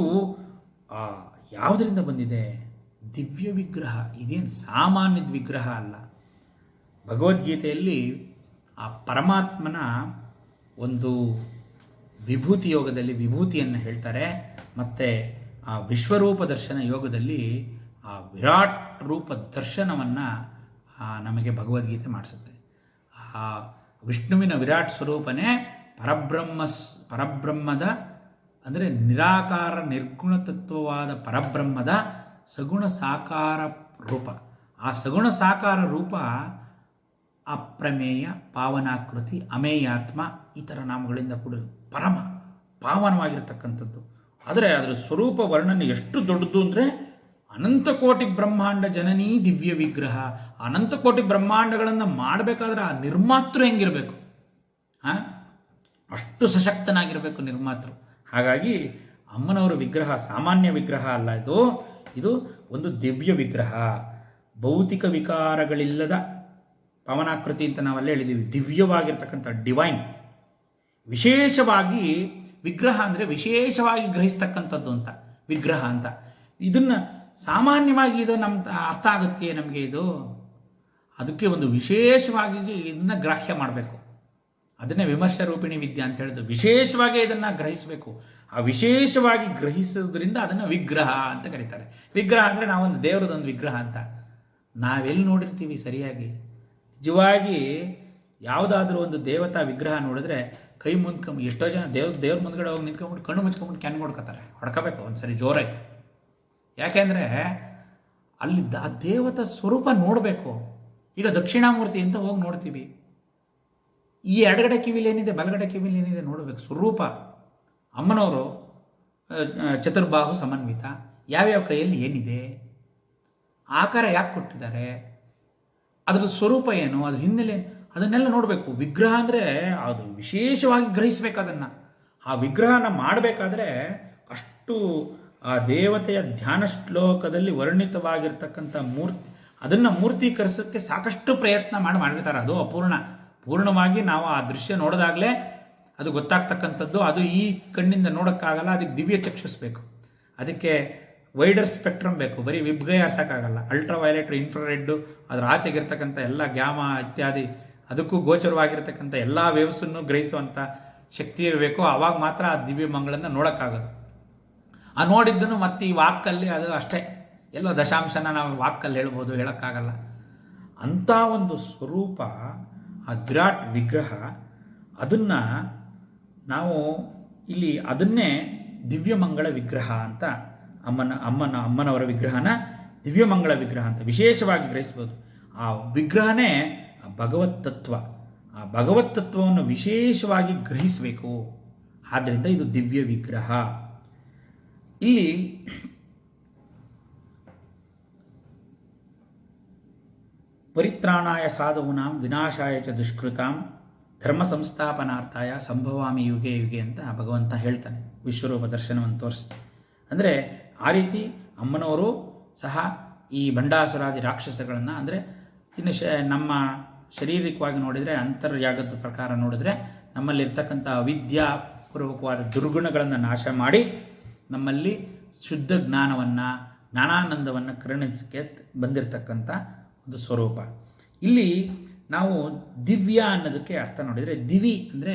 Speaker 1: ಯಾವುದರಿಂದ ಬಂದಿದೆ? ದಿವ್ಯ ವಿಗ್ರಹ. ಇದೇನು ಸಾಮಾನ್ಯದ ವಿಗ್ರಹ ಅಲ್ಲ. ಭಗವದ್ಗೀತೆಯಲ್ಲಿ ಆ ಪರಮಾತ್ಮನ ಒಂದು ವಿಭೂತಿ ಯೋಗದಲ್ಲಿ ವಿಭೂತಿಯನ್ನು ಹೇಳ್ತಾರೆ. ಮತ್ತು ಆ ವಿಶ್ವರೂಪ ದರ್ಶನ ಯೋಗದಲ್ಲಿ ಆ ವಿರಾಟ್ ರೂಪ ದರ್ಶನವನ್ನು ನಮಗೆ ಭಗವದ್ಗೀತೆ ಮಾಡಿಸುತ್ತೆ. ಆ ವಿಷ್ಣುವಿನ ವಿರಾಟ್ ಸ್ವರೂಪನೇ ಪರಬ್ರಹ್ಮದ ಅಂದರೆ ನಿರಾಕಾರ ನಿರ್ಗುಣ ತತ್ವವಾದ ಪರಬ್ರಹ್ಮದ ಸಗುಣ ಸಾಕಾರ ರೂಪ. ಆ ಸಗುಣ ಸಾಕಾರ ರೂಪ ಅಪ್ರಮೇಯ, ಪಾವನಾಕೃತಿ, ಅಮೇಯಾತ್ಮ, ಈ ಥರ ನಾಮಗಳಿಂದ ಕೂಡಿದ ಪರಮ ಪಾವನವಾಗಿರ್ತಕ್ಕಂಥದ್ದು. ಆದರೆ ಅದರ ಸ್ವರೂಪ ವರ್ಣನೆ ಎಷ್ಟು ದೊಡ್ಡದು ಅಂದರೆ ಅನಂತಕೋಟಿ ಬ್ರಹ್ಮಾಂಡ ಜನನೀ ದಿವ್ಯ ವಿಗ್ರಹ. ಅನಂತಕೋಟಿ ಬ್ರಹ್ಮಾಂಡಗಳನ್ನು ಮಾಡಬೇಕಾದ್ರೆ ಆ ನಿರ್ಮಾತೃ ಹೆಂಗಿರಬೇಕು, ಅಷ್ಟು ಸಶಕ್ತನಾಗಿರಬೇಕು ನಿರ್ಮಾತೃ. ಹಾಗಾಗಿ ಅಮ್ಮನವರ ವಿಗ್ರಹ ಸಾಮಾನ್ಯ ವಿಗ್ರಹ ಅಲ್ಲ, ಇದು ಒಂದು ದಿವ್ಯ ವಿಗ್ರಹ. ಭೌತಿಕ ವಿಕಾರಗಳಿಲ್ಲದ ಪವನಾಕೃತಿ ಅಂತ ನಾವೆಲ್ಲ ಹೇಳಿದ್ದೀವಿ. ದಿವ್ಯವಾಗಿರ್ತಕ್ಕಂಥ ಡಿವೈನ್. ವಿಶೇಷವಾಗಿ ವಿಗ್ರಹ ಅಂದರೆ ವಿಶೇಷವಾಗಿ ಗ್ರಹಿಸ್ತಕ್ಕಂಥದ್ದು ಅಂತ ವಿಗ್ರಹ ಅಂತ. ಇದನ್ನು ಸಾಮಾನ್ಯವಾಗಿ ಇದು ನಮ್ಮ ಅರ್ಥ ಆಗುತ್ತೆ ನಮಗೆ. ಅದಕ್ಕೆ ಒಂದು ವಿಶೇಷವಾಗಿ ಇದನ್ನು ಗ್ರಾಹ್ಯ ಮಾಡಬೇಕು. ಅದನ್ನೇ ವಿಮರ್ಶ ರೂಪಿಣಿ ವಿದ್ಯೆ ಅಂತ ಹೇಳಿದ್ರು. ವಿಶೇಷವಾಗಿ ಇದನ್ನು ಗ್ರಹಿಸಬೇಕು. ಆ ವಿಶೇಷವಾಗಿ ಗ್ರಹಿಸೋದ್ರಿಂದ ಅದನ್ನು ವಿಗ್ರಹ ಅಂತ ಕರೀತಾರೆ. ವಿಗ್ರಹ ಅಂದರೆ ನಾವೊಂದು ದೇವರದೊಂದು ವಿಗ್ರಹ ಅಂತ ನಾವೆಲ್ಲಿ ನೋಡಿರ್ತೀವಿ ಸರಿಯಾಗಿ. ನಿಜವಾಗಿ ಯಾವುದಾದ್ರೂ ಒಂದು ದೇವತಾ ವಿಗ್ರಹ ನೋಡಿದ್ರೆ ಕೈ ಮುಂದ್ಕೊಂಬ ಎಷ್ಟೋ ಜನ ದೇವ್ರ ಮುಂದ್ಗಡೆ ಹೋಗಿ ನಿಂತ್ಕೊಂಡ್ಬಿಟ್ಟು ಕಣ್ಣು ಮುಚ್ಕೊಂಡ್ಬಿಟ್ಟು ಕೆನ್ ಹೊಡ್ಕೋತಾರೆ. ಹೊಡ್ಕೋಬೇಕು ಒಂದು ಸರಿ ಜೋರಾಗಿ. ಯಾಕೆಂದರೆ ಅಲ್ಲಿ ಆ ದೇವತಾ ಸ್ವರೂಪ ನೋಡಬೇಕು. ಈಗ ದಕ್ಷಿಣಾಮೂರ್ತಿ ಅಂತ ಹೋಗಿ ನೋಡ್ತೀವಿ. ಈ ಎಡಗಡೆ ಕಿವಿಲಿ ಏನಿದೆ, ಬಲಗಡೆ ಕಿವಿಲಿ ಏನಿದೆ ನೋಡಬೇಕು. ಸ್ವರೂಪ ಅಮ್ಮನವರು ಚತುರ್ಬಾಹು ಸಮನ್ವಿತ. ಯಾವ್ಯಾವ ಕೈಯಲ್ಲಿ ಏನಿದೆ, ಆಕಾರ ಯಾಕೆ ಕೊಟ್ಟಿದ್ದಾರೆ, ಅದರ ಸ್ವರೂಪ ಏನು, ಅದ್ರ ಹಿನ್ನೆಲೆ ಅದನ್ನೆಲ್ಲ ನೋಡಬೇಕು. ವಿಗ್ರಹ ಅಂದರೆ ಅದು ವಿಶೇಷವಾಗಿ ಗ್ರಹಿಸಬೇಕು. ಅದನ್ನು ಆ ವಿಗ್ರಹನ ಮಾಡಬೇಕಾದ್ರೆ ಅಷ್ಟು ಆ ದೇವತೆಯ ಧ್ಯಾನ ಶ್ಲೋಕದಲ್ಲಿ ವರ್ಣಿತವಾಗಿರ್ತಕ್ಕಂಥ ಮೂರ್ತಿ, ಅದನ್ನು ಮೂರ್ತೀಕರಿಸೋಕ್ಕೆ ಸಾಕಷ್ಟು ಪ್ರಯತ್ನ ಮಾಡಿರ್ತಾರೆ. ಅದು ಅಪೂರ್ಣ. ಪೂರ್ಣವಾಗಿ ನಾವು ಆ ದೃಶ್ಯ ನೋಡಿದಾಗಲೇ ಅದು ಗೊತ್ತಾಗ್ತಕ್ಕಂಥದ್ದು. ಅದು ಈ ಕಣ್ಣಿಂದ ನೋಡೋಕ್ಕಾಗಲ್ಲ. ಅದಕ್ಕೆ ದಿವ್ಯ ಚಕ್ಷುಸ್ಬೇಕು. ಅದಕ್ಕೆ ವೈಡರ್ ಸ್ಪೆಕ್ಟ್ರಮ್ ಬೇಕು. ಬರೀ ವಿಬ್ಗೈ ಹಾರ್ಸೋಕ್ಕಾಗಲ್ಲ. ಅಲ್ಟ್ರಾ ವೈಲೆಟ್, ಇನ್ಫ್ರಾರೆಡ್ಡು, ಅದರ ಆಚೆಗಿರ್ತಕ್ಕಂಥ ಎಲ್ಲ ಗ್ಯಾಮಾ ಇತ್ಯಾದಿ ಅದಕ್ಕೂ ಗೋಚರವಾಗಿರ್ತಕ್ಕಂಥ ಎಲ್ಲ ವೇವ್ಸನ್ನು ಗ್ರಹಿಸುವಂಥ ಶಕ್ತಿ ಇರಬೇಕು. ಆವಾಗ ಮಾತ್ರ ಆ ದಿವ್ಯ ಮಂಗಳನ್ನ ನೋಡೋಕ್ಕಾಗೋದು. ಆ ನೋಡಿದ್ದನ್ನು ಮತ್ತೆ ಈ ವಾಕ್ಕಲ್ಲಿ ಅದು ಅಷ್ಟೇ, ಎಲ್ಲೋ ದಶಾಂಶನ ನಾವು ವಾಕ್ಕಲ್ಲಿ ಹೇಳ್ಬೋದು, ಹೇಳೋಕ್ಕಾಗಲ್ಲ. ಅಂಥ ಒಂದು ಸ್ವರೂಪ ಆ ವಿರಾಟ್ ವಿಗ್ರಹ. ಅದನ್ನು ನಾವು ಇಲ್ಲಿ ಅದನ್ನೇ ದಿವ್ಯಮಂಗಳ ವಿಗ್ರಹ ಅಂತ ಅಮ್ಮನವರ ವಿಗ್ರಹನ ದಿವ್ಯಮಂಗಳ ವಿಗ್ರಹ ಅಂತ ವಿಶೇಷವಾಗಿ ಗ್ರಹಿಸ್ಬೋದು. ಆ ವಿಗ್ರಹನೇ ಭಗವತ್ ತತ್ವ. ಆ ಭಗವತ್ ತತ್ವವನ್ನು ವಿಶೇಷವಾಗಿ ಗ್ರಹಿಸಬೇಕು. ಆದ್ದರಿಂದ ಇದು ದಿವ್ಯ ವಿಗ್ರಹ. ಇಲ್ಲಿ ಪರಿತ್ರಾಣಾಯ ಸಾಧೂನಾಂ ವಿನಾಶಾಯ ಚ ದುಷ್ಕೃತಾಂ ಧರ್ಮ ಸಂಸ್ಥಾಪನಾರ್ಥಾಯ ಸಂಭವಾಮಿ ಯುಗೆ ಯುಗೆ ಅಂತ ಭಗವಂತ ಹೇಳ್ತಾನೆ ವಿಶ್ವರೂಪ ದರ್ಶನವನ್ನು ತೋರಿಸಿ. ಅಂದರೆ ಆ ರೀತಿ ಅಮ್ಮನವರು ಸಹ ಈ ಭಂಡಾಸುರಾದಿ ರಾಕ್ಷಸಗಳನ್ನು, ಅಂದರೆ ಇನ್ನು ನಮ್ಮ ಶಾರೀರಿಕವಾಗಿ ನೋಡಿದರೆ ಅಂತರ್ಯಾಗದ ಪ್ರಕಾರ ನೋಡಿದರೆ ನಮ್ಮಲ್ಲಿರ್ತಕ್ಕಂಥ ಅವಿದ್ಯಾಪೂರ್ವಕವಾದ ದುರ್ಗುಣಗಳನ್ನು ನಾಶ ಮಾಡಿ ನಮ್ಮಲ್ಲಿ ಶುದ್ಧ ಜ್ಞಾನವನ್ನು, ಜ್ಞಾನಾನಂದವನ್ನು ಕರುಣಿಸಕ್ಕೆ ಬಂದಿರತಕ್ಕಂಥ ಒಂದು ಸ್ವರೂಪ. ಇಲ್ಲಿ ನಾವು ದಿವ್ಯ ಅನ್ನೋದಕ್ಕೆ ಅರ್ಥ ನೋಡಿದರೆ ದಿವಿ ಅಂದರೆ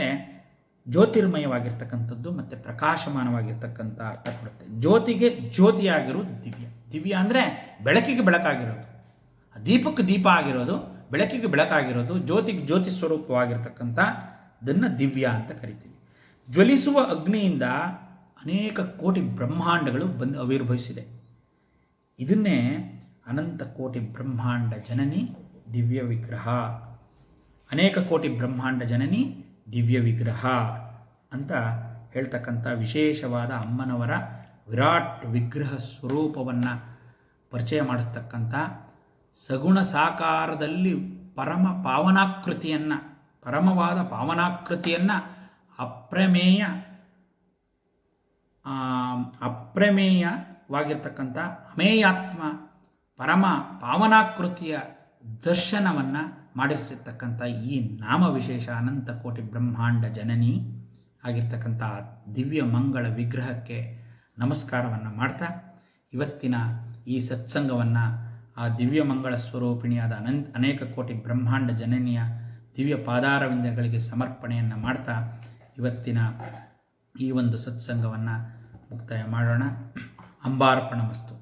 Speaker 1: ಜ್ಯೋತಿರ್ಮಯವಾಗಿರ್ತಕ್ಕಂಥದ್ದು ಮತ್ತು ಪ್ರಕಾಶಮಾನವಾಗಿರ್ತಕ್ಕಂಥ ಅರ್ಥ ಕೊಡುತ್ತೆ. ಜ್ಯೋತಿಗೆ ಜ್ಯೋತಿಯಾಗಿರೋದು ದಿವ್ಯ. ದಿವ್ಯ ಅಂದರೆ ಬೆಳಕಿಗೆ ಬೆಳಕಾಗಿರೋದು, ದೀಪಕ್ಕೆ ದೀಪ ಆಗಿರೋದು, ಬೆಳಕಿಗೆ ಬೆಳಕಾಗಿರೋದು, ಜ್ಯೋತಿಗೆ ಜ್ಯೋತಿ ಸ್ವರೂಪವಾಗಿರ್ತಕ್ಕಂಥದ್ದನ್ನು ದಿವ್ಯ ಅಂತ ಕರಿತೀವಿ. ಜ್ವಲಿಸುವ ಅಗ್ನಿಯಿಂದ ಅನೇಕ ಕೋಟಿ ಬ್ರಹ್ಮಾಂಡಗಳು ಬಂದು ಆವಿರ್ಭವಿಸಿದೆ. ಇದನ್ನೇ ಅನಂತ ಕೋಟಿ ಬ್ರಹ್ಮಾಂಡ ಜನನಿ ದಿವ್ಯ ವಿಗ್ರಹ, ಅನೇಕ ಕೋಟಿ ಬ್ರಹ್ಮಾಂಡ ಜನನಿ ದಿವ್ಯ ವಿಗ್ರಹ ಅಂತ ಹೇಳ್ತಕ್ಕಂಥ ವಿಶೇಷವಾದ ಅಮ್ಮನವರ ವಿರಾಟ್ ವಿಗ್ರಹ ಸ್ವರೂಪವನ್ನು ಪರಿಚಯ ಮಾಡಿಸ್ತಕ್ಕಂಥ ಸಗುಣ ಸಾಕಾರದಲ್ಲಿ ಪರಮವಾದ ಪಾವನಾಕೃತಿಯನ್ನು ಅಪ್ರಮೇಯವಾಗಿರ್ತಕ್ಕಂಥ ಅಮೇಯಾತ್ಮ ಪರಮ ಪಾವನಾಕೃತಿಯ ದರ್ಶನವನ್ನು ಮಾಡಿಸಿರ್ತಕ್ಕಂಥ ಈ ನಾಮ ವಿಶೇಷ ಅನಂತ ಕೋಟಿ ಬ್ರಹ್ಮಾಂಡ ಜನನಿ ಆಗಿರ್ತಕ್ಕಂಥ ದಿವ್ಯ ಮಂಗಳ ವಿಗ್ರಹಕ್ಕೆ ನಮಸ್ಕಾರವನ್ನು ಮಾಡ್ತಾ ಇವತ್ತಿನ ಈ ಸತ್ಸಂಗವನ್ನು ಆ ದಿವ್ಯ ಮಂಗಳ ಸ್ವರೂಪಿಣಿಯಾದ ಅನೇಕ ಕೋಟಿ ಬ್ರಹ್ಮಾಂಡ ಜನನಿಯ ದಿವ್ಯ ಪಾದಾರವಿಂದಗಳಿಗೆ ಸಮರ್ಪಣೆಯನ್ನು ಮಾಡ್ತಾ ಇವತ್ತಿನ ಈ ಒಂದು ಸತ್ಸಂಗವನ್ನು ಮುಕ್ತಾಯ ಮಾಡೋಣ. ಅಂಬಾರ್ಪಣಮಸ್ತು.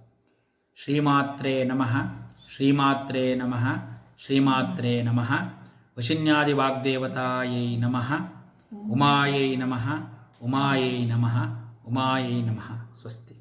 Speaker 1: ಶ್ರೀಮಾತ್ರೇ ನಮಃ, ಶ್ರೀಮಾತ್ರೇ ನಮಃ, ಶ್ರೀಮಾತ್ರೇ ನಮಃ. ವಶಿನ್ಯಾದಿ ವಾಗ್ದೇವತಾಯೈ ನಮಃ. ಉಮಾಯೈ ನಮಃ. ಉಮಾಯೈ ನಮಃ. ಉಮಾಯೈ ನಮಃ. ಸ್ವಸ್ತಿ.